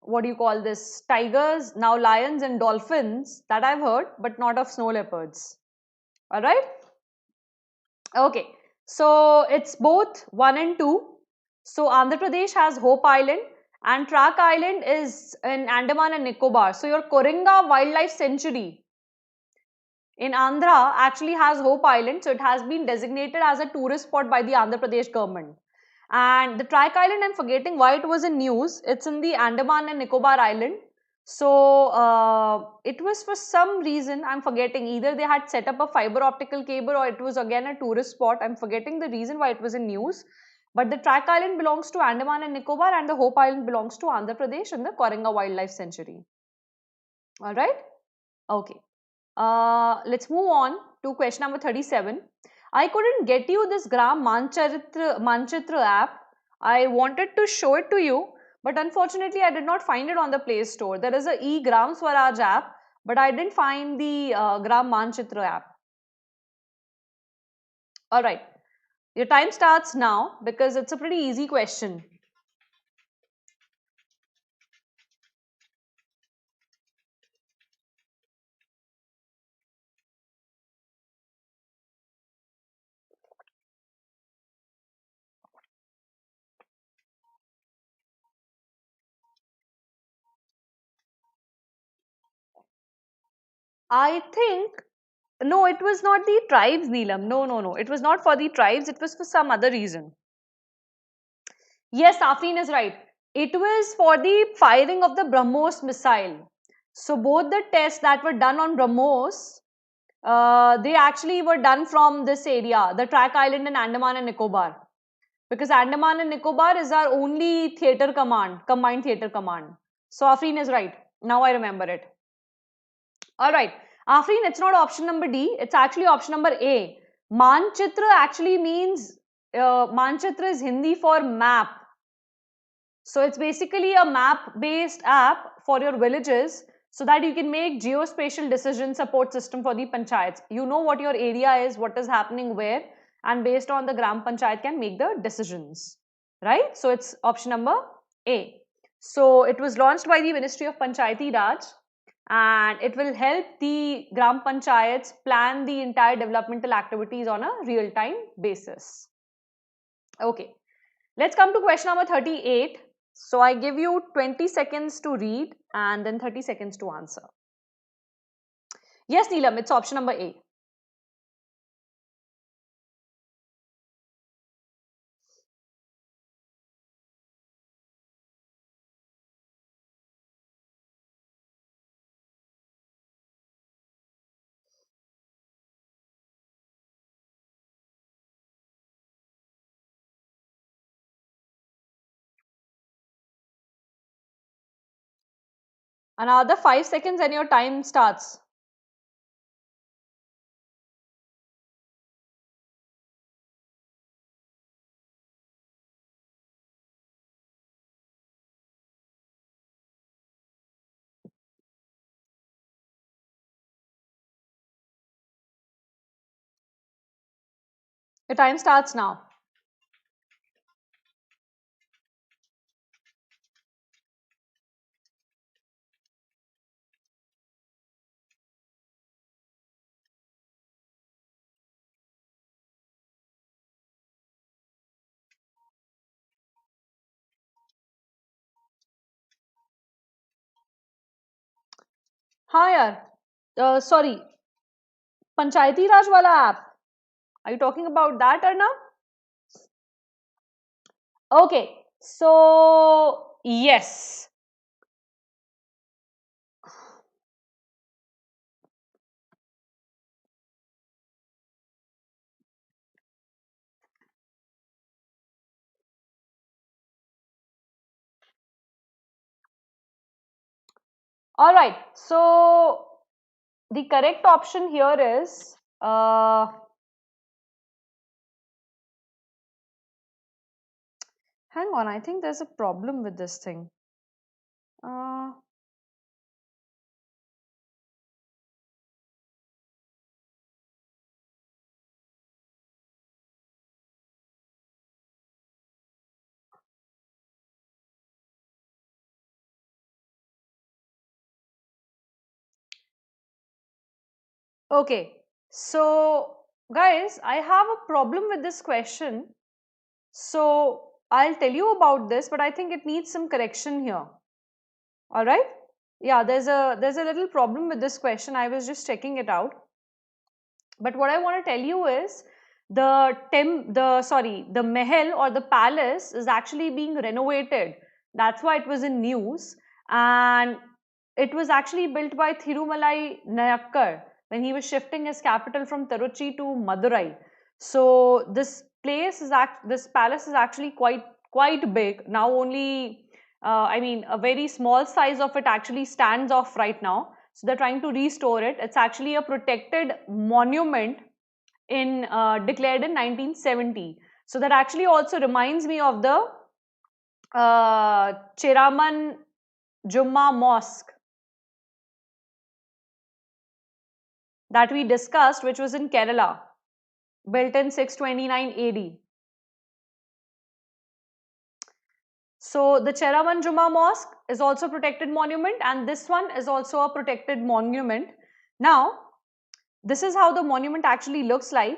what do you call this, tigers, now lions and dolphins, that I've heard, but not of snow leopards. All right. Okay, so it's both 1 and 2. So Andhra Pradesh has Hope Island and Track Island is in Andaman and Nicobar. So your Koringa Wildlife Sanctuary in Andhra actually has Hope Island. So it has been designated as a tourist spot by the Andhra Pradesh government. And the Track Island, I'm forgetting why it was in news. It's in the Andaman and Nicobar Island. So it was for some reason, I'm forgetting, either they had set up a fiber optical cable or it was again a tourist spot. I'm forgetting the reason why it was in news. But the Track Island belongs to Andaman and Nicobar and the Hope Island belongs to Andhra Pradesh in the Koringa Wildlife Sanctuary. Alright? Okay. Let's move on to question number 37. I couldn't get you this Gram Manchitra app. I wanted to show it to you, but unfortunately I did not find it on the Play Store. There is a e-Gram Swaraj app, but I didn't find the Gram Manchitra app. All right. Your time starts now because it's a pretty easy question. I think, no, it was not the tribes, Neelam. No, no, no. It was not for the tribes. It was for some other reason. Yes, Afreen is right. It was for the firing of the BrahMos missile. So both the tests that were done on BrahMos, they actually were done from this area, the track island in Andaman and Nicobar. Because Andaman and Nicobar is our only theatre command, combined theatre command. So Afreen is right. Now I remember it. All right. Afreen, it's not option number D. It's actually option number A. Manchitra actually means, Manchitra is Hindi for map. So it's basically a map-based app for your villages so that you can make geospatial decision support system for the panchayats. You know what your area is, what is happening where, and based on the gram panchayat can make the decisions, right? So it's option number A. So it was launched by the Ministry of Panchayati Raj, and it will help the gram panchayats plan the entire developmental activities on a real-time basis. Okay, let's come to question number 38. So I give you 20 seconds to read and then 30 seconds to answer. Yes, Neelam, it's option number A. Another 5 seconds and your time starts. Your time starts now. हाँ यार, sorry, Panchayati Raj wala app. Are you talking about that, Arnab? Okay, so yes. All right, so the correct option here is hang on, I think there's a problem with this thing. Uh, Okay, so guys, I have a problem with this question. So I'll tell you about this, but I think it needs some correction here. All right? Yeah, there's a little problem with this question. I was just checking it out. But what I want to tell you is the mahal or the palace is actually being renovated. That's why it was in news, and it was actually built by Thirumalai Nayakkar when he was shifting his capital from Tiruchi to Madurai. So this palace is actually quite big now. Only I mean, a very small size of it actually stands off right now. So they're trying to restore it. It's actually a protected monument declared in 1970. So that actually also reminds me of the Cheraman Jumma Mosque that we discussed, which was in Kerala. built in 629 AD. So the Cheraman Juma Mosque is also a protected monument, and this one is also a protected monument. Now, this is how the monument actually looks like.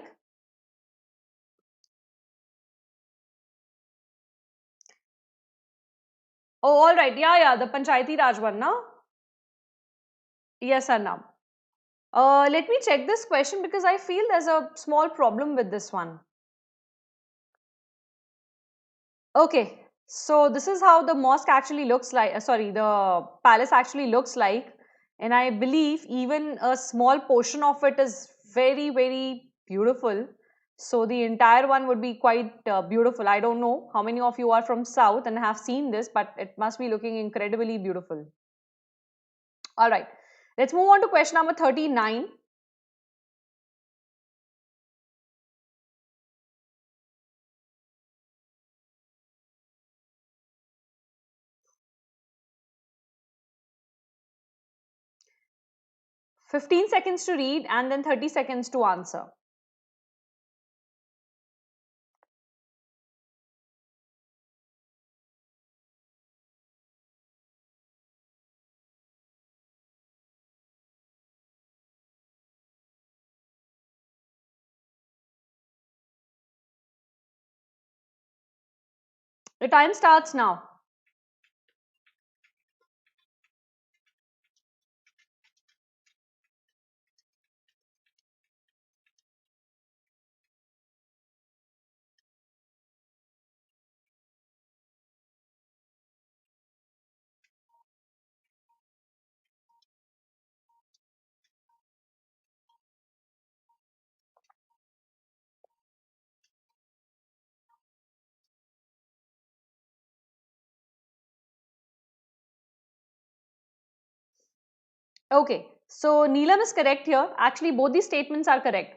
Oh, all right. Yeah, the Panchayati Raj one, na? Yes, Arnab. Let me check this question because I feel there's a small problem with this one. Okay, so this is how the mosque actually looks like, sorry, the palace actually looks like. And I believe even a small portion of it is very, very beautiful. So the entire one would be quite beautiful. I don't know how many of you are from South and have seen this, but it must be looking incredibly beautiful. All right, let's move on to question number 39. 15 seconds to read and then 30 seconds to answer. The time starts now. Okay, so Neelam is correct here. Actually, both these statements are correct.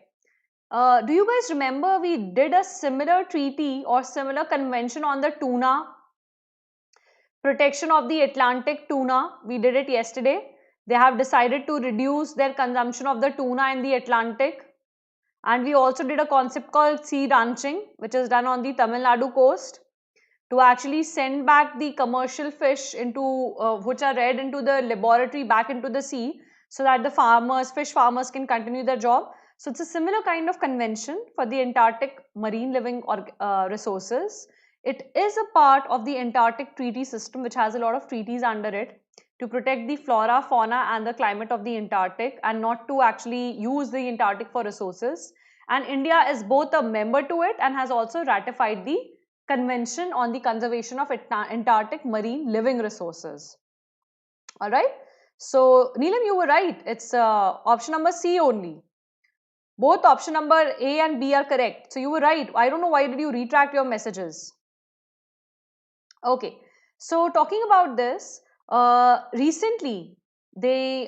Do you guys remember we did a similar treaty or similar convention on the tuna, protection of the Atlantic tuna? We did it yesterday. They have decided to reduce their consumption of the tuna in the Atlantic. And we also did a concept called sea ranching, which is done on the Tamil Nadu coast, to actually send back the commercial fish into which are reared into the laboratory back into the sea, so that the fish farmers can continue their job. So it's a similar kind of convention for the Antarctic marine living resources. It is a part of the Antarctic treaty system, which has a lot of treaties under it to protect the flora, fauna and the climate of the Antarctic, and not to actually use the Antarctic for resources. And India is both a member to it and has also ratified the Convention on the Conservation of Antarctic Marine Living Resources. All right. So, Neelam, you were right. It's option number C only. Both option number A and B are correct. So, you were right. I don't know why did you retract your messages. Okay. So, talking about this, recently,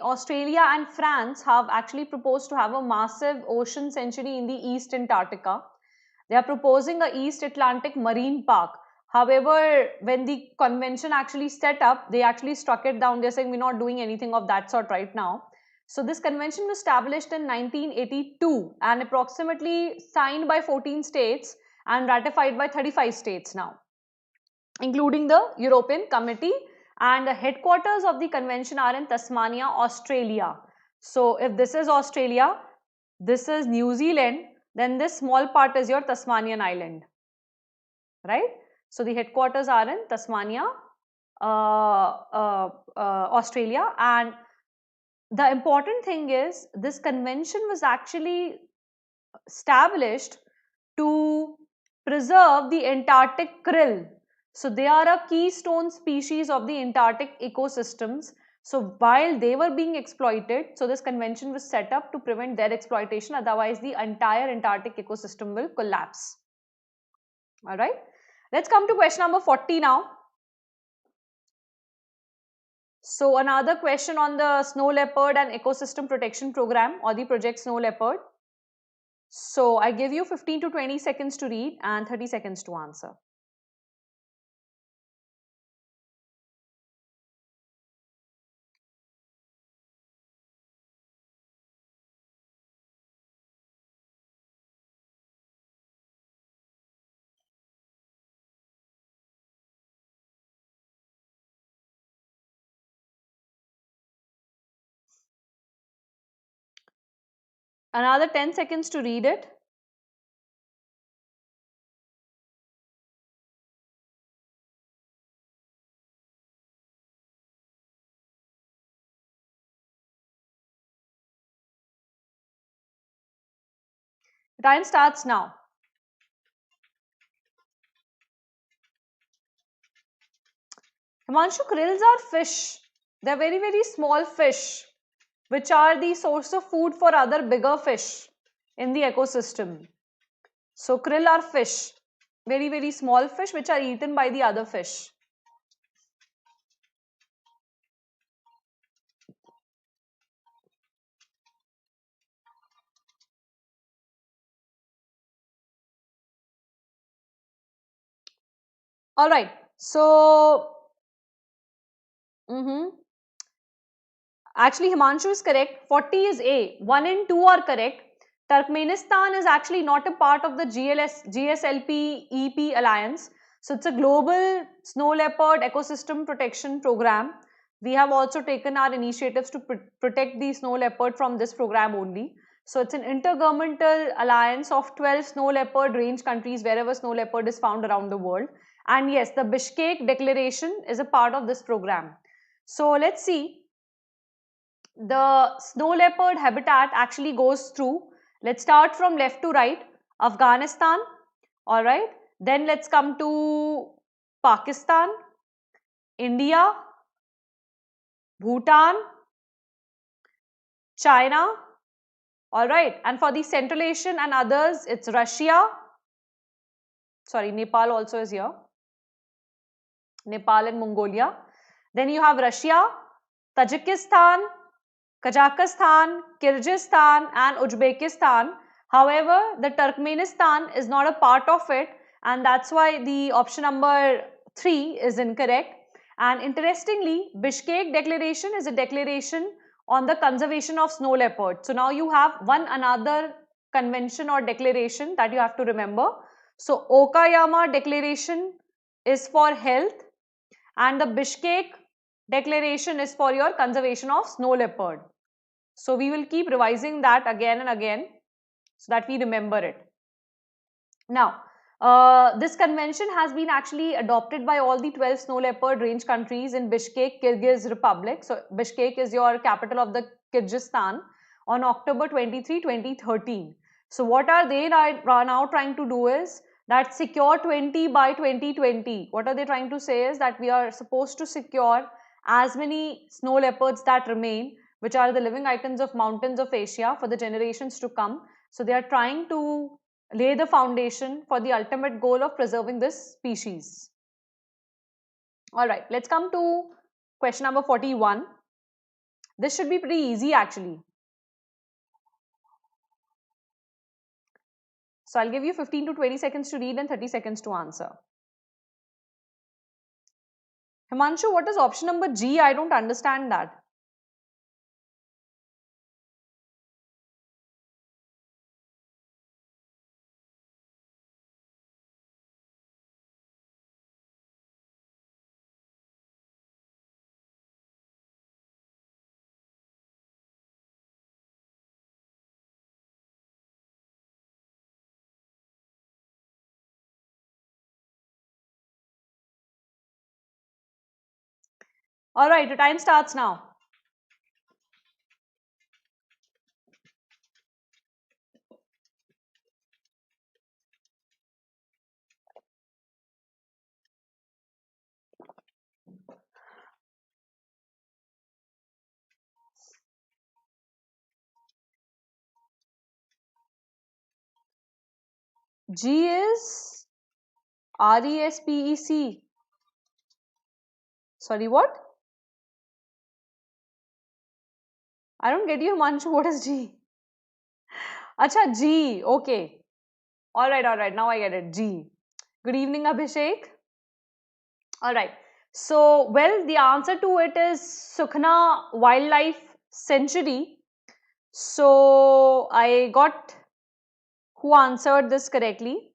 Australia and France have actually proposed to have a massive ocean sanctuary in the East Antarctica. They are proposing a East Atlantic Marine Park. However, when the convention actually set up, they actually struck it down. They're saying we're not doing anything of that sort right now. So this convention was established in 1982 and approximately signed by 14 states and ratified by 35 states now, including the European Committee, and the headquarters of the convention are in Tasmania, Australia. So if this is Australia, this is New Zealand, then this small part is your Tasmanian island, right? So the headquarters are in Tasmania, Australia, and the important thing is this convention was actually established to preserve the Antarctic krill. So they are a keystone species of the Antarctic ecosystems. So while they were being exploited, so this convention was set up to prevent their exploitation. Otherwise, the entire Antarctic ecosystem will collapse. All right. Let's come to question number 40 now. So another question on the snow leopard and ecosystem protection program, or the project snow leopard. So I give you 15 to 20 seconds to read and 30 seconds to answer. Another 10 seconds to read it. Time starts now. Himanshu, krills are fish. They're very, very small fish, which are the source of food for other bigger fish in the ecosystem. So krill are fish, very, very small fish which are eaten by the other fish. All right. So, actually, Himanshu is correct. 40 is A. 1 and 2 are correct. Turkmenistan is actually not a part of the GSLP EP alliance. So, it's a global snow leopard ecosystem protection program. We have also taken our initiatives to protect the snow leopard from this program only. So, it's an intergovernmental alliance of 12 snow leopard range countries wherever snow leopard is found around the world. And yes, the Bishkek Declaration is a part of this program. So, let's see. The snow leopard habitat actually goes through, let's start from left to right, Afghanistan, all right, then let's come to Pakistan, India, Bhutan, China, all right, and for the Central Asian and others, it's Russia, sorry, Nepal also is here, Nepal and Mongolia, then you have Russia, Tajikistan, Kazakhstan, Kyrgyzstan and Uzbekistan. However, the Turkmenistan is not a part of it, and that's why the option number 3 is incorrect. And interestingly, Bishkek Declaration is a declaration on the conservation of snow leopard. So now you have one another convention or declaration that you have to remember. So Okayama Declaration is for health, and the Bishkek Declaration is for your conservation of snow leopard. So we will keep revising that again and again so that we remember it. Now, this convention has been actually adopted by all the 12 snow leopard range countries in Bishkek, Kyrgyz Republic. So Bishkek is your capital of the Kyrgyzstan on October 23, 2013. So what are they now trying to do is that secure 20 by 2020. What are they trying to say is that we are supposed to secure as many snow leopards that remain, which are the living icons of mountains of Asia for the generations to come. So they are trying to lay the foundation for the ultimate goal of preserving this species. All right, let's come to question number 41. This should be pretty easy actually. So I'll give you 15 to 20 seconds to read and 30 seconds to answer. Himanshu, what is option number G? I don't understand that. All right, the time starts now. G is RESPEC. Sorry, what? I don't get you, Himanshu. What is G? Acha, G. Okay. All right. Now I get it. G. Good evening, Abhishek. All right. So, well, the answer to it is Sukhna Wildlife Sanctuary. So, I got who answered this correctly.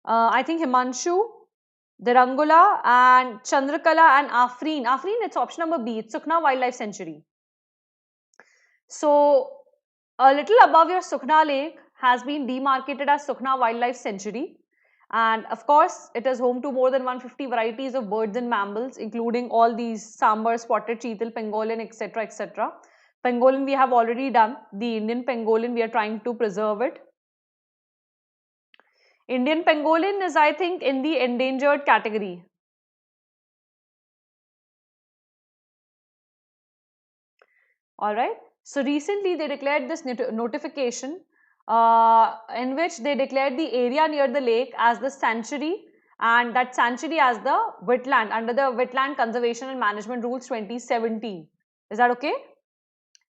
I think Himanshu, Dirangula and Chandrakala and Afreen. Afreen, it's option number B. It's Sukhna Wildlife Sanctuary. So, A little above your Sukhna Lake has been demarcated as Sukhna Wildlife Sanctuary. And of course, it is home to more than 150 varieties of birds and mammals, including all these sambar, spotted cheetal, pangolin, etc. etc. Pangolin we have already done. The Indian pangolin, we are trying to preserve it. Indian pangolin is, I think, in the endangered category. All right. So recently they declared this notification in which they declared the area near the lake as the sanctuary and that sanctuary as the wetland under the Wetland Conservation and Management Rules 2017. Is that okay?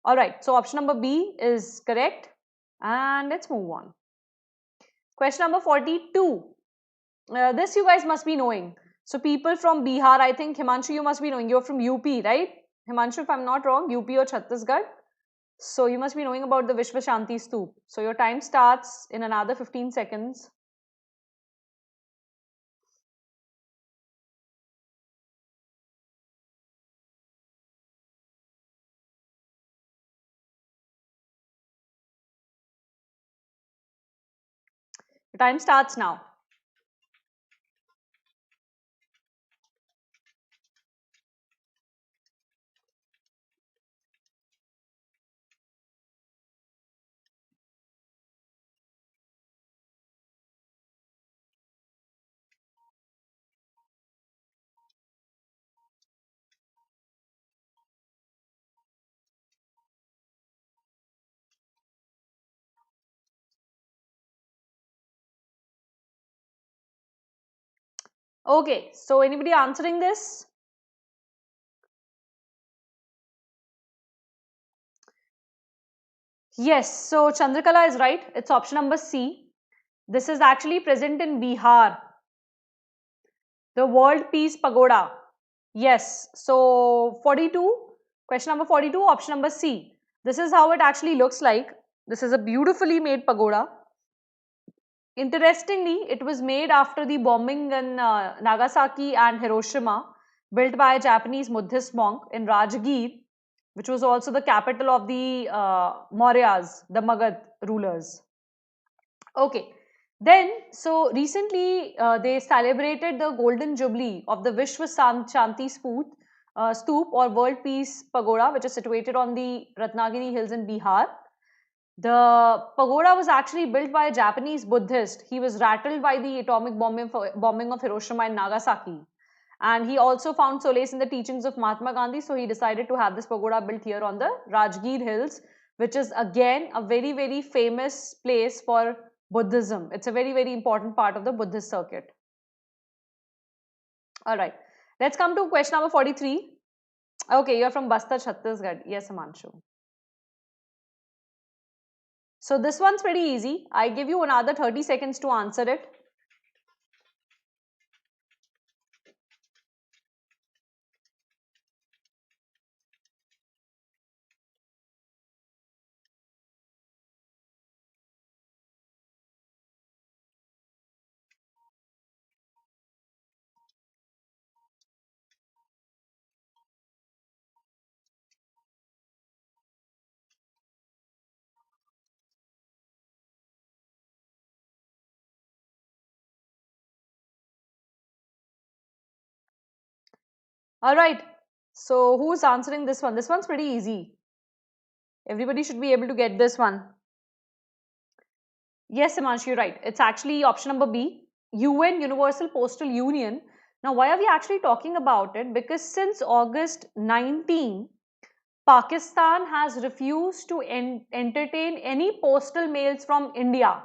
All right. So option number B is correct. And let's move on. Question number 42. This you guys must be knowing. So people from Bihar, I think Himanshu, you must be knowing. You're from UP, right? Himanshu, if I'm not wrong, UP or Chhattisgarh. So you must be knowing about the Vishwa Shanti Stoop. So your time starts in another 15 seconds. Your time starts now. Okay, so anybody answering this? Yes, so Chandrakala is right. It's option number C. This is actually present in Bihar. The World Peace Pagoda. Yes, so 42, question number 42, option number C. This is how it actually looks like. This is a beautifully made pagoda. Interestingly, it was made after the bombing in Nagasaki and Hiroshima, built by a Japanese Buddhist monk in Rajgir, which was also the capital of the Mauryas, the Magad rulers. Okay, then so recently they celebrated the golden jubilee of the Vishwa Shanti Stoop or World Peace Pagoda, which is situated on the Ratnagiri Hills in Bihar. The pagoda was actually built by a Japanese Buddhist. He was rattled by the atomic bombing of Hiroshima and Nagasaki. And he also found solace in the teachings of Mahatma Gandhi. So he decided to have this pagoda built here on the Rajgir Hills, which is again a very, very famous place for Buddhism. It's a very, very important part of the Buddhist circuit. All right. Let's come to question number 43. Okay, you're from Bastar, Chhattisgarh. Yes, Himanshu. So this one's pretty easy. I give you another 30 seconds to answer it. All right. So who's answering this one? This one's pretty easy. Everybody should be able to get this one. Yes, Himanshu, you're right. It's actually option number B, UN Universal Postal Union. Now, why are we actually talking about it? Because since August 19, Pakistan has refused to entertain any postal mails from India.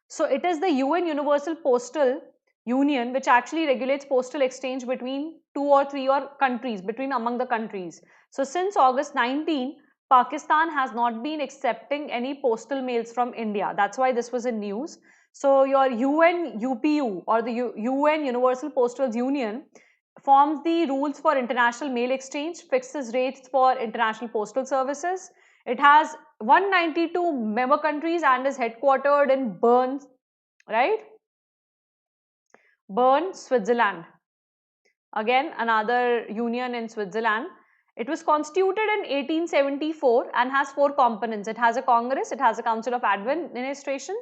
So it is the UN Universal Postal Union which actually regulates postal exchange between two or three or countries, between among the countries. So since August 19, Pakistan has not been accepting any postal mails from India. That's why this was in news. So your UN UPU or the UN Universal Postal Union forms the rules for international mail exchange, fixes rates for international postal services. It has 192 member countries and is headquartered in Bern, right? Bern, Switzerland. Again, another union in Switzerland. It was constituted in 1874 and has 4 components. It has a Congress, it has a Council of Administration,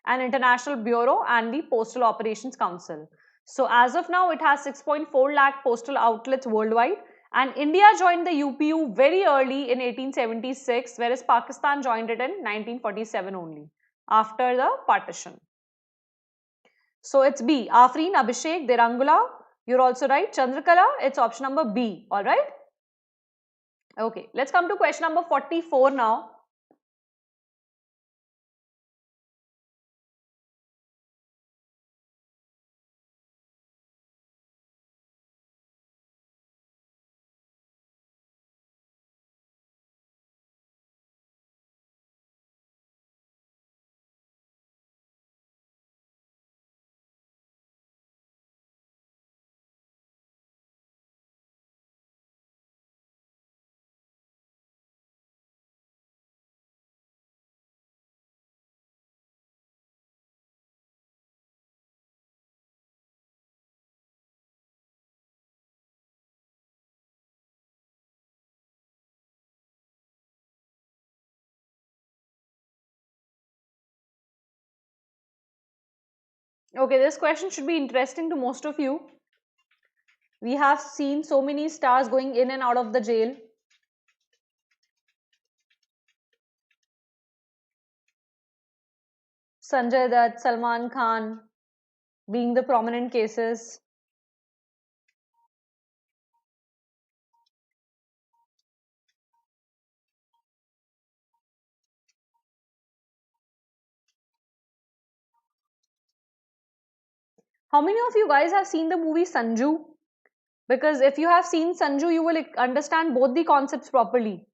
an International Bureau, and the Postal Operations Council. So as of now, it has 6.4 lakh postal outlets worldwide, and India joined the UPU very early in 1876, whereas Pakistan joined it in 1947 only, after the partition. So it's B, Afreen, Abhishek, Derangula. You're also right. Chandrakala, it's option number B, alright? Okay, let's come to question number 44 now. Okay, this question should be interesting to most of you. We have seen so many stars going in and out of the jail. Sanjay Dutt, Salman Khan being the prominent cases. How many of you guys have seen the movie Sanju? Because if you have seen Sanju, you will understand both the concepts properly.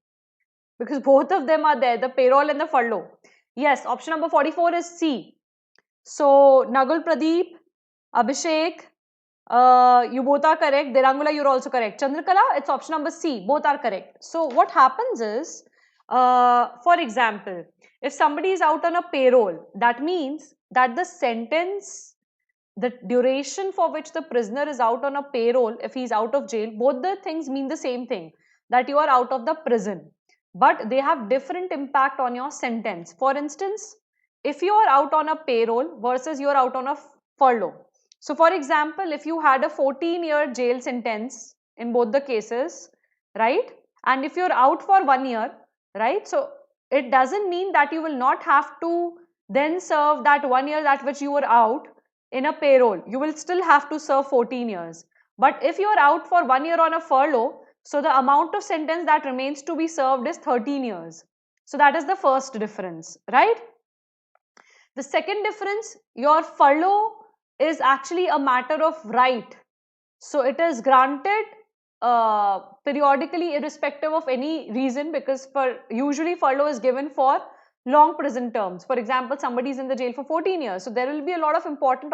Because both of them are there, the payroll and the furlough. Yes, option number 44 is C. So, Nagul Pradeep, Abhishek, you both are correct. Derangula, you're also correct. Chandrakala, it's option number C. Both are correct. So, what happens is, for example, if somebody is out on a payroll, that means that the sentence, the duration for which the prisoner is out on a payroll, if he's out of jail, both the things mean the same thing, that you are out of the prison. But they have different impact on your sentence. For instance, if you are out on a payroll versus you are out on a furlough. So for example, if you had a 14-year jail sentence in both the cases, right? And if you're out for 1 year, right? So it doesn't mean that you will not have to then serve that 1 year that which you were out in a payroll. You will still have to serve 14 years. But if you are out for 1 year on a furlough, so the amount of sentence that remains to be served is 13 years. So that is the first difference, right? The second difference, your furlough is actually a matter of right. So it is granted periodically irrespective of any reason, because usually furlough is given for long prison terms. For example, somebody is in the jail for 14 years. So there will be a lot of important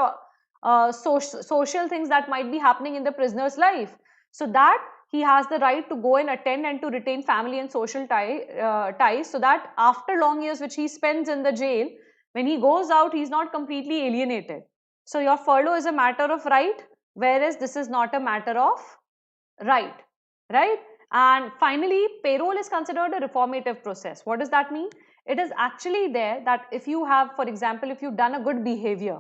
social things that might be happening in the prisoner's life. So that he has the right to go and attend and to retain family and social ties, so that after long years which he spends in the jail, when he goes out, he is not completely alienated. So your furlough is a matter of right, whereas this is not a matter of right, right? And finally, payroll is considered a reformative process. What does that mean? It is actually there that if you have, for example, if you've done a good behavior,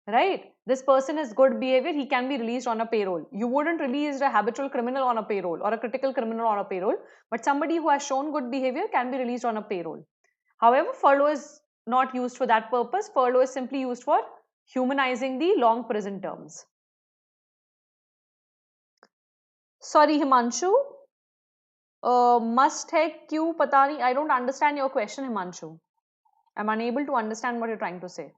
right? This person is good behavior, he can be released on a payroll. You wouldn't release a habitual criminal on a payroll or a critical criminal on a payroll, but somebody who has shown good behavior can be released on a payroll. However, furlough is not used for that purpose. Furlough is simply used for humanizing the long prison terms. Sorry, Himanshu. Must hai kyun pata nahi? I don't understand your question, Himanshu. I'm unable to understand what you're trying to say.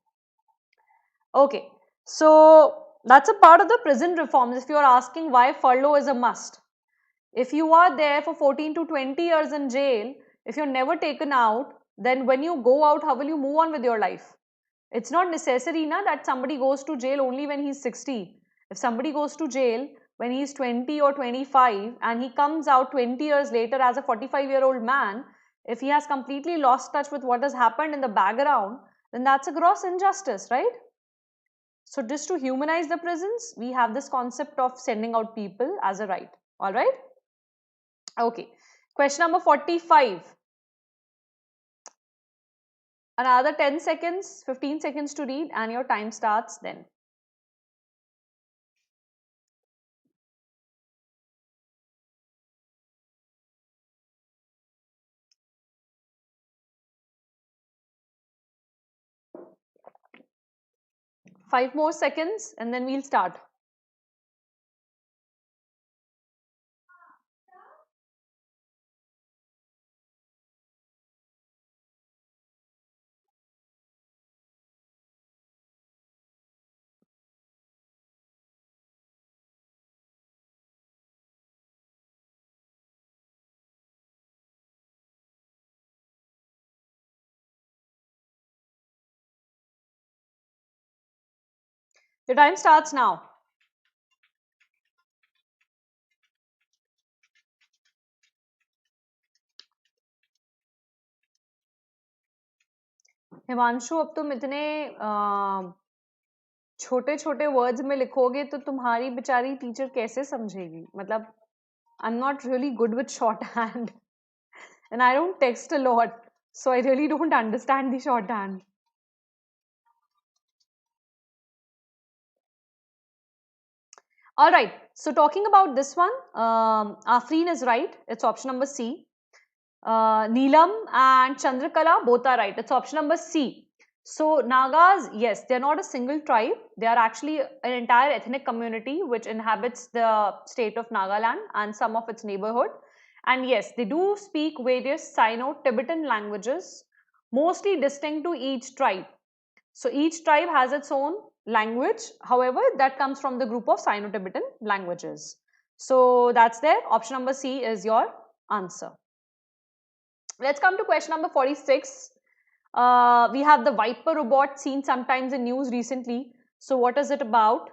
Okay, so that's a part of the prison reforms. If you're asking why furlough is a must. If you are there for 14 to 20 years in jail, if you're never taken out, then when you go out, how will you move on with your life? It's not necessary that somebody goes to jail only when he's 60. If somebody goes to jail when he's 20 or 25 and he comes out 20 years later as a 45-year-old man, if he has completely lost touch with what has happened in the background, then that's a gross injustice, right? So just to humanize the prisons, we have this concept of sending out people as a right. All right? Okay. Question number 45. Another 10 seconds, 15 seconds to read, and your time starts then. Five more seconds and then we'll start. The time starts now. Himanshu, अब तुम इतने छोटे छोटे words में लिखोगे तो तुम्हारी बेचारी टीचर कैसे समझेगी? मतलब I'm not really good with shorthand and I don't text a lot, so I really don't understand the shorthand. All right, so talking about this one, Afreen is right. It's option number C. Neelam and Chandrakala both are right. It's option number C. So Nagas, yes, they're not a single tribe. They are actually an entire ethnic community which inhabits the state of Nagaland and some of its neighborhood. And yes, they do speak various Sino-Tibetan languages, mostly distinct to each tribe. So each tribe has its own language. However, that comes from the group of Sino-Tibetan languages. So that's there. Option number C is your answer. Let's come to question number 46. We have the Viper robot seen sometimes in news recently. So what is it about?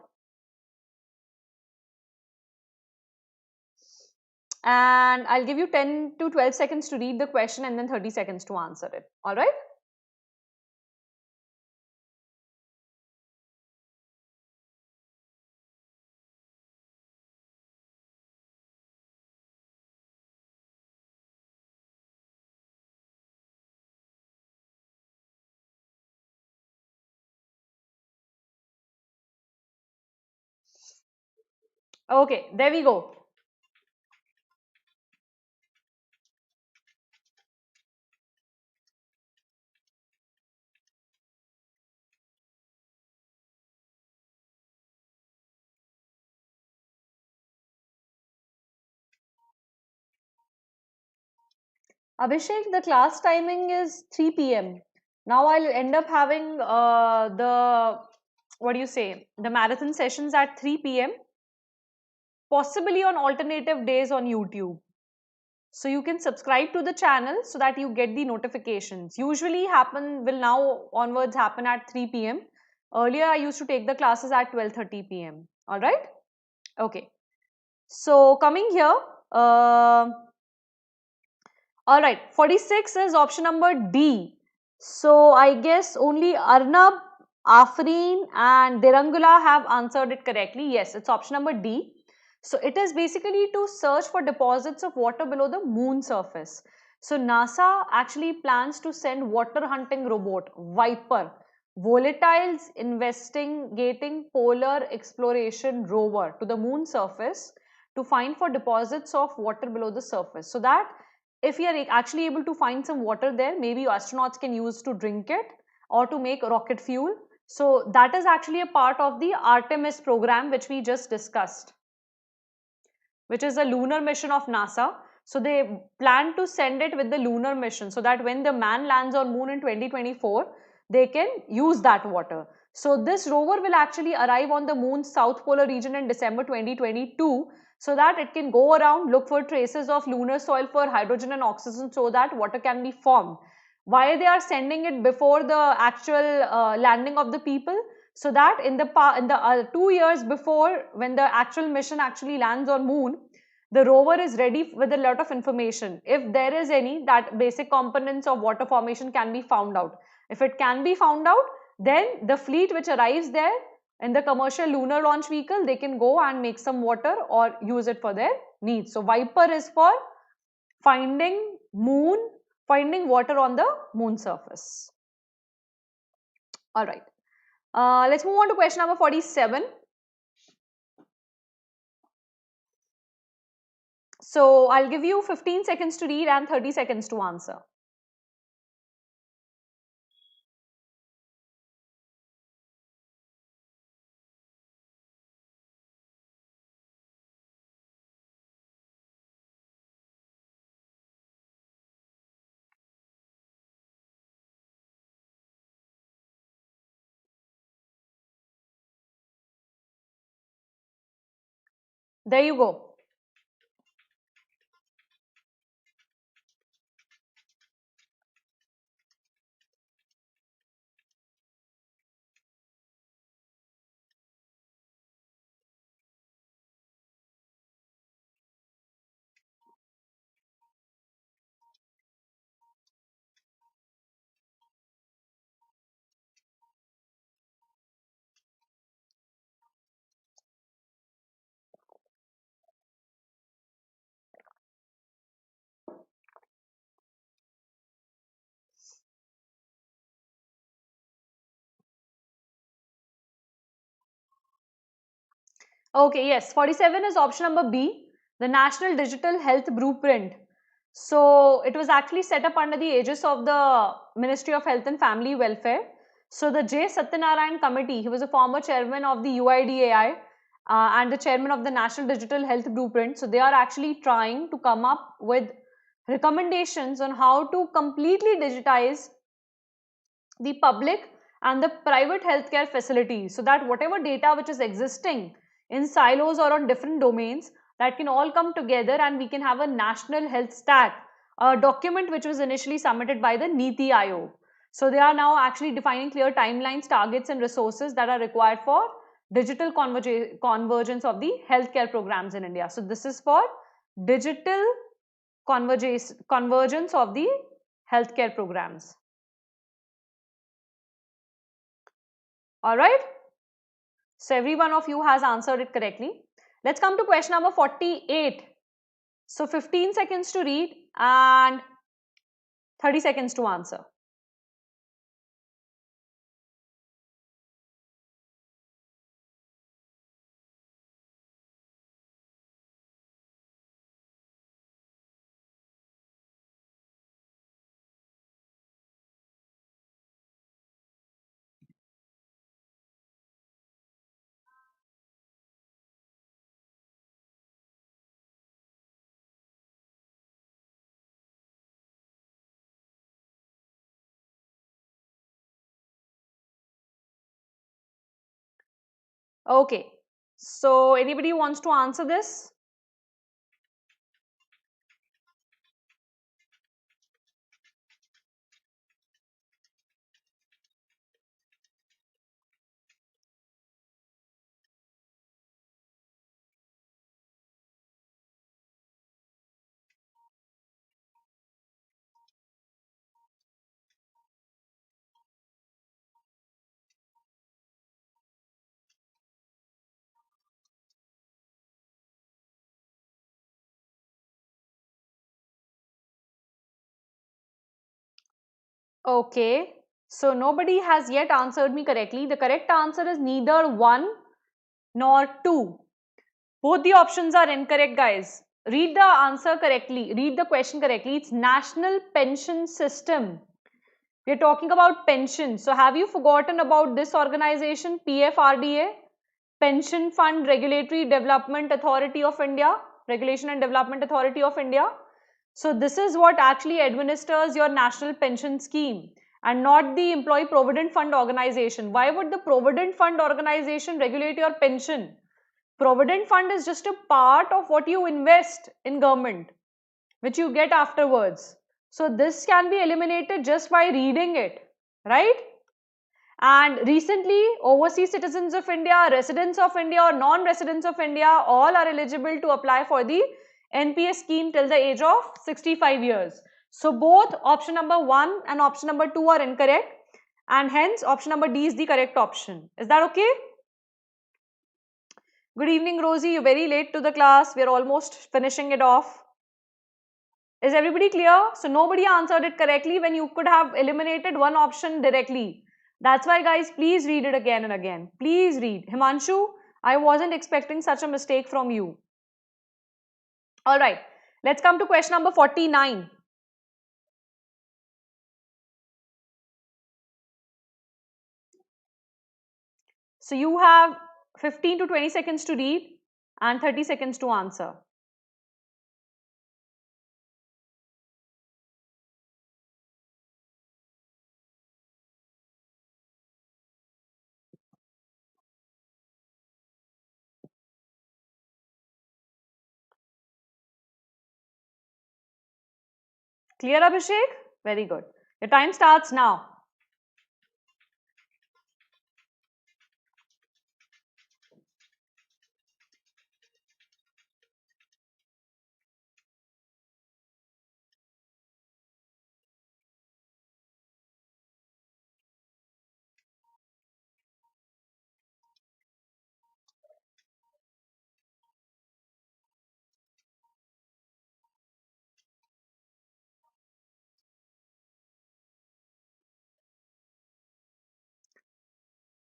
And I'll give you 10 to 12 seconds to read the question and then 30 seconds to answer it. All right? Okay, there we go. Abhishek, the class timing is 3 p.m. Now I'll end up having what do you say, the marathon sessions at 3 p.m. possibly on alternative days on YouTube. So you can subscribe to the channel so that you get the notifications. Usually will now onwards happen at 3 p.m. Earlier I used to take the classes at 12:30 p.m. All right? Okay. So coming here, all right, 46 is option number D. So I guess only Arnab, Afreen and Dirangula have answered it correctly. Yes, it's option number D. So it is basically to search for deposits of water below the moon surface. So NASA actually plans to send water hunting robot Viper, volatiles investigating polar exploration rover to the moon surface to find for deposits of water below the surface. So that if we are actually able to find some water there, maybe astronauts can use to drink it or to make rocket fuel. So that is actually a part of the Artemis program which we just discussed, which is a lunar mission of NASA. So they plan to send it with the lunar mission so that when the man lands on moon in 2024, they can use that water. So this rover will actually arrive on the moon's south polar region in December 2022 so that it can go around, look for traces of lunar soil for hydrogen and oxygen so that water can be formed. Why they are sending it before the actual landing of the people? So that in the 2 years before, when the actual mission actually lands on moon, the rover is ready with a lot of information. If there is any, that basic components of water formation can be found out. If it can be found out, then the fleet which arrives there in the commercial lunar launch vehicle, they can go and make some water or use it for their needs. So Viper is for finding water on the moon surface. All right. Let's move on to question number 47. So I'll give you 15 seconds to read and 30 seconds to answer. There you go. Okay, yes, 47 is option number B, the National Digital Health Blueprint. So it was actually set up under the aegis of the Ministry of Health and Family Welfare. So the J. Satyanarayan Committee, he was a former chairman of the UIDAI and the chairman of the National Digital Health Blueprint. So they are actually trying to come up with recommendations on how to completely digitize the public and the private healthcare facilities, so that whatever data which is existing in silos or on different domains, that can all come together and we can have a national health stack, a document which was initially submitted by the Niti Aayog. So they are now actually defining clear timelines, targets and resources that are required for digital convergence of the healthcare programs in India. So this is for digital convergence of the healthcare programs. All right. So every one of you has answered it correctly. Let's come to question number 48. So 15 seconds to read and 30 seconds to answer. Okay. So anybody wants to answer this? Okay. So nobody has yet answered me correctly. The correct answer is neither 1 nor 2. Both the options are incorrect, guys. Read the answer correctly. Read the question correctly. It's National Pension System. We are talking about pension. So have you forgotten about this organization, PFRDA? Pension Fund Regulatory Development Authority of India, Regulation and Development Authority of India. So this is what actually administers your national pension scheme and not the Employee Provident Fund organization. Why would the Provident Fund organization regulate your pension? Provident Fund is just a part of what you invest in government, which you get afterwards. So this can be eliminated just by reading it, right? And recently, overseas citizens of India, residents of India or non-residents of India, all are eligible to apply for the NPS scheme till the age of 65 years. So both option number 1 and option number 2 are incorrect, and hence option number D is the correct option. Is that okay? Good evening, Rosie. You're very late to the class. We're almost finishing it off. Is everybody clear? So nobody answered it correctly when you could have eliminated one option directly. That's why, guys, please read it again and again. Please read. Himanshu, I wasn't expecting such a mistake from you. All right, let's come to question number 49. So you have 15 to 20 seconds to read and 30 seconds to answer. Clear, Abhishek? Very good. Your time starts now.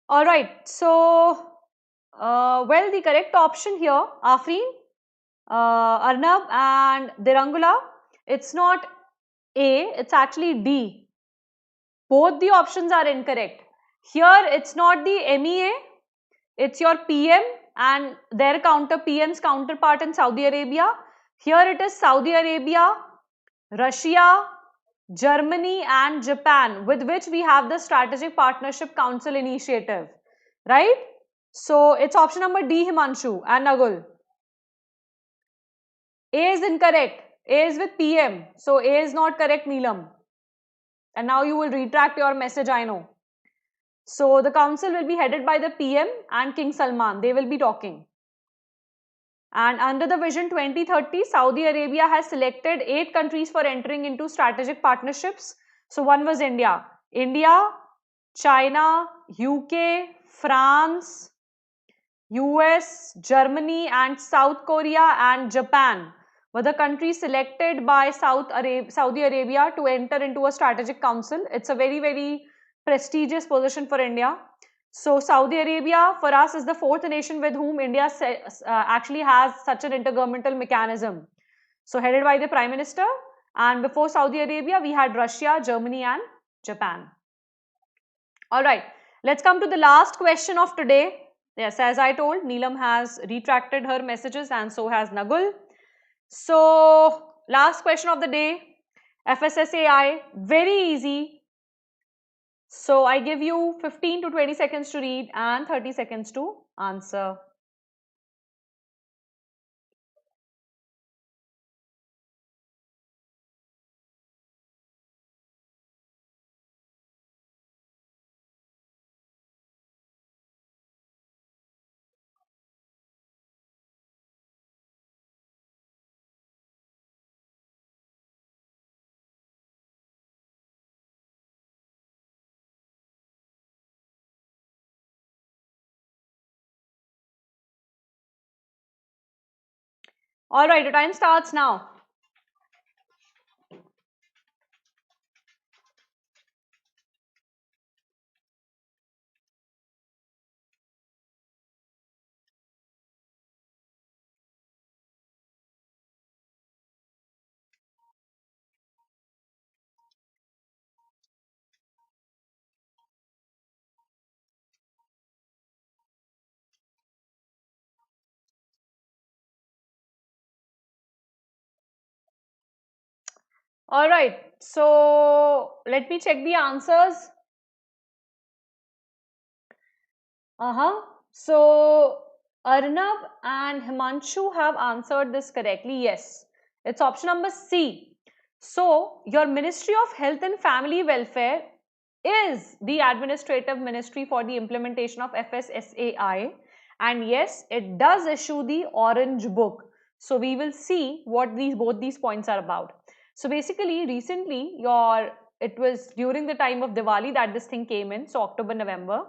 All right, so, well, the correct option here, Afreen, Arnab and Dirangula, it's not A, it's actually D. Both the options are incorrect. Here, it's not the MEA, it's your PM and their PM's counterpart in Saudi Arabia. Here it is Saudi Arabia, Russia, Germany and Japan, with which we have the Strategic Partnership Council initiative, right? So it's option number D, Himanshu and Nagul. A is incorrect. A is with PM. So A is not correct, Neelam. And now you will retract your message, I know. So the council will be headed by the PM and King Salman. They will be talking. And under the Vision 2030, Saudi Arabia has selected 8 countries for entering into strategic partnerships. So one was India. India, China, UK, France, US, Germany and South Korea and Japan were the countries selected by Saudi Arabia to enter into a strategic council. It's a very, very prestigious position for India. So Saudi Arabia for us is the 4th nation with whom India actually has such an intergovernmental mechanism. So headed by the Prime Minister, and before Saudi Arabia we had Russia, Germany and Japan. Alright, let's come to the last question of today. Yes, as I told, Neelam has retracted her messages and so has Nagul. So last question of the day, FSSAI, very easy. So I give you 15 to 20 seconds to read and 30 seconds to answer. Alright, your time starts now. Alright, so let me check the answers. So Arnab and Himanshu have answered this correctly. Yes, it's option number C. So your Ministry of Health and Family Welfare is the administrative ministry for the implementation of FSSAI, and yes, it does issue the orange book. So we will see what both these points are about. So basically recently it was during the time of Diwali that this thing came in, so October, November.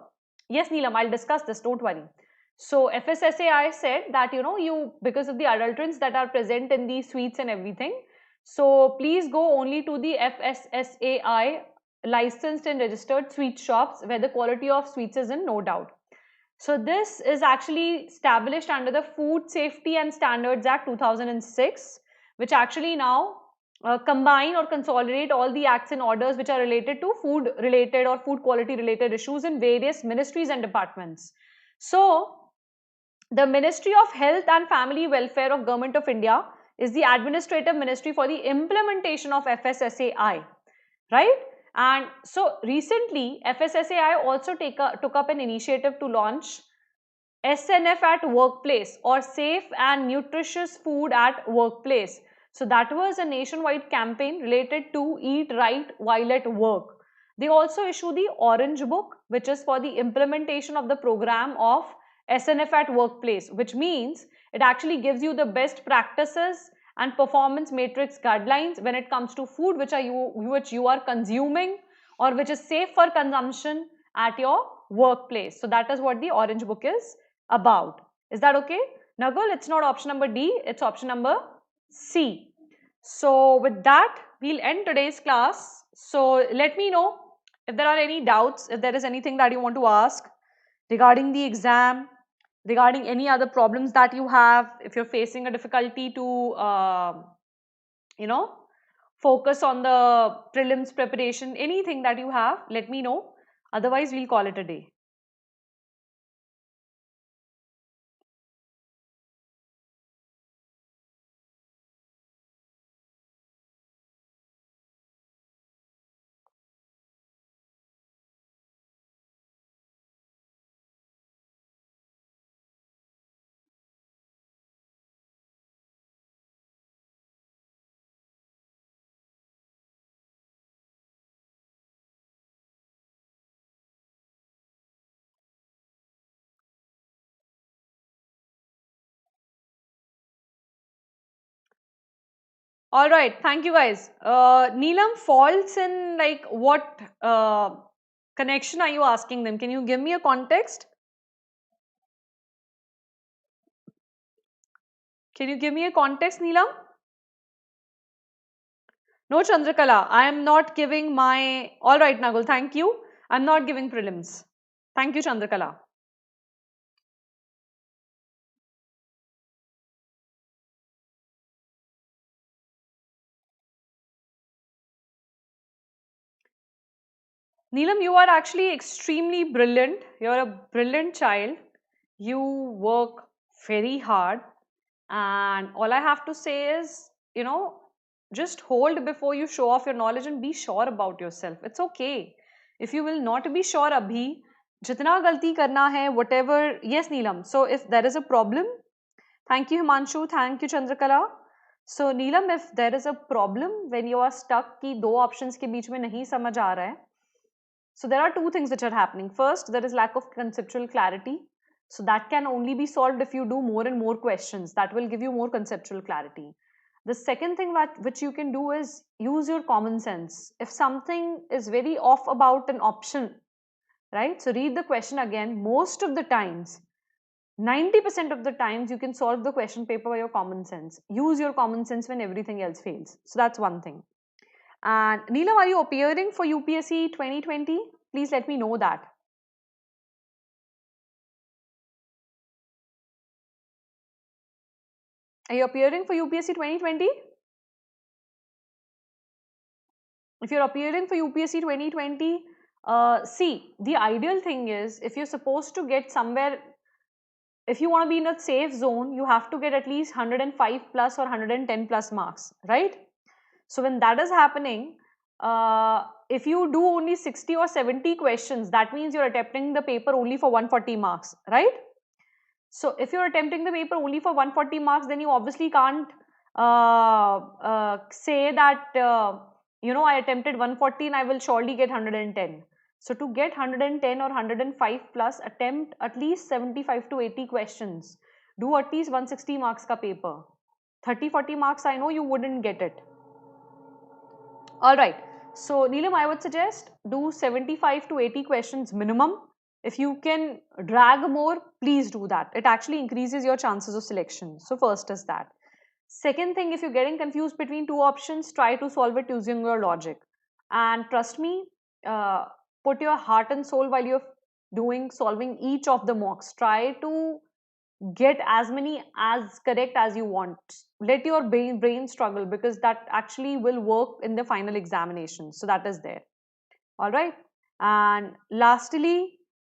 Yes, Neelam, I'll discuss this, don't worry. So FSSAI said that, because of the adulterants that are present in these sweets and everything, So please go only to the FSSAI licensed and registered sweet shops where the quality of sweets is in no doubt. So this is actually established under the Food Safety and Standards Act 2006, which actually now combine or consolidate all the acts and orders which are related to food related or food quality related issues in various ministries and departments. So the Ministry of Health and Family Welfare of Government of India is the administrative ministry for the implementation of FSSAI, right? And so recently FSSAI also took up an initiative to launch SNF at workplace, or safe and nutritious food at workplace. So that was a nationwide campaign related to eat right while at work. They also issue the Orange Book, which is for the implementation of the program of SNF at workplace, which means it actually gives you the best practices and performance matrix guidelines when it comes to food which you are consuming or which is safe for consumption at your workplace. So that is what the Orange Book is about. Is that okay? Nagul, it's not option number D, it's option number C. So with that, we'll end today's class. So let me know if there are any doubts, if there is anything that you want to ask regarding the exam, regarding any other problems that you have, if you're facing a difficulty to, focus on the prelims preparation, anything that you have, let me know. Otherwise, we'll call it a day. All right, thank you guys. Neelam, faults in like what connection are you asking them? Can you give me a context? Can you give me a context, Neelam? No, Chandrakala, I am not giving my. All right, Nagul, thank you. I'm not giving prelims. Thank you, Chandrakala. Neelam, you are actually extremely brilliant. You're a brilliant child. You work very hard. And all I have to say is, just hold before you show off your knowledge and be sure about yourself. It's okay. If you will not be sure abhi, jitna galti karna hai, whatever. Yes, Neelam. So if there is a problem, thank you, Himanshu. Thank you, Chandrakala. So Neelam, if there is a problem when you are stuck कि दो options के बीच में नहीं समझ आ रहा है, so there are two things which are happening. First, there is lack of conceptual clarity. So that can only be solved if you do more and more questions. That will give you more conceptual clarity. The second thing which you can do is use your common sense. If something is very off about an option, right? So read the question again. Most of the times, 90% of the times you can solve the question paper by your common sense. Use your common sense when everything else fails. So that's one thing. And Neelam, are you appearing for UPSC 2020? Please let me know that. Are you appearing for UPSC 2020? If you're appearing for UPSC 2020, see, the ideal thing is if you're supposed to get somewhere, if you want to be in a safe zone, you have to get at least 105 plus or 110 plus marks, right? So when that is happening, if you do only 60 or 70 questions, that means you're attempting the paper only for 140 marks, right? So if you're attempting the paper only for 140 marks, then you obviously can't say that, I attempted 140 and I will surely get 110. So to get 110 or 105 plus, attempt at least 75 to 80 questions. Do at least 160 marks ka paper. 30-40 marks, I know you wouldn't get it. All right. So Neelam, I would suggest do 75 to 80 questions minimum. If you can drag more, please do that. It actually increases your chances of selection. So first is that. Second thing, if you're getting confused between two options, try to solve it using your logic. And trust me, uh, put your heart and soul while you're doing solving each of the mocks. Try to get as many as correct as you want. Let your brain struggle, because that actually will work in the final examination. So that is there. All right. And lastly,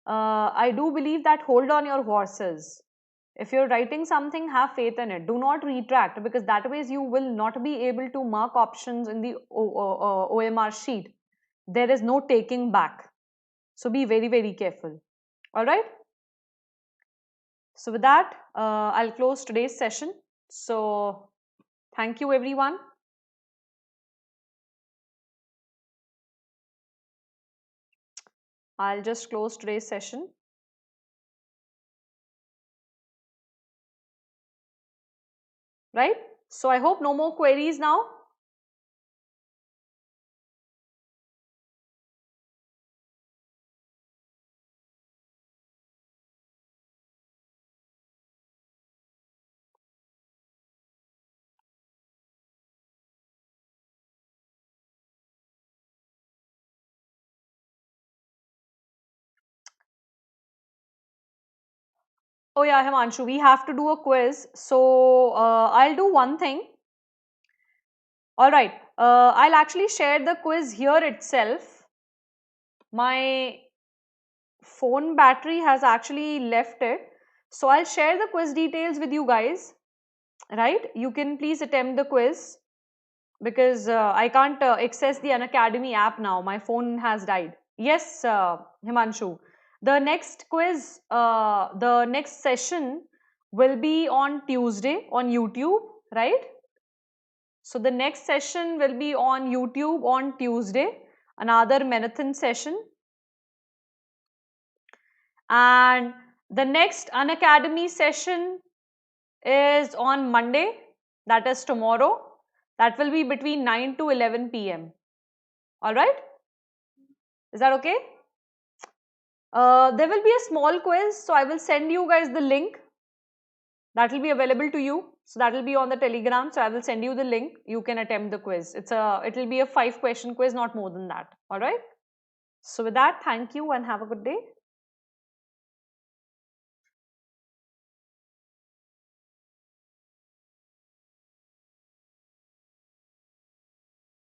I do believe that hold on your horses. If you're writing something, have faith in it. Do not retract, because that ways you will not be able to mark options in the OMR sheet. There is no taking back. So be very, very careful. All right. So with that, I'll close today's session. So thank you, everyone. I'll just close today's session. Right. So I hope no more queries now. Oh yeah, Himanshu, we have to do a quiz. So I'll do one thing. All right, I'll actually share the quiz here itself. My phone battery has actually left it. So I'll share the quiz details with you guys. Right? You can please attempt the quiz, because I can't access the Unacademy app now. My phone has died. Yes, Himanshu. The next quiz, the next session will be on Tuesday on YouTube, right? So the next session will be on YouTube on Tuesday, another marathon session. And the next Unacademy session is on Monday, that is tomorrow. That will be between 9 to 11 p.m. All right? Is that okay? There will be a small quiz, so I will send you guys the link. That will be available to you. So that will be on the Telegram. So I will send you the link. You can attempt the quiz. It will be a 5-question quiz, not more than that. All right. So with that, thank you and have a good day.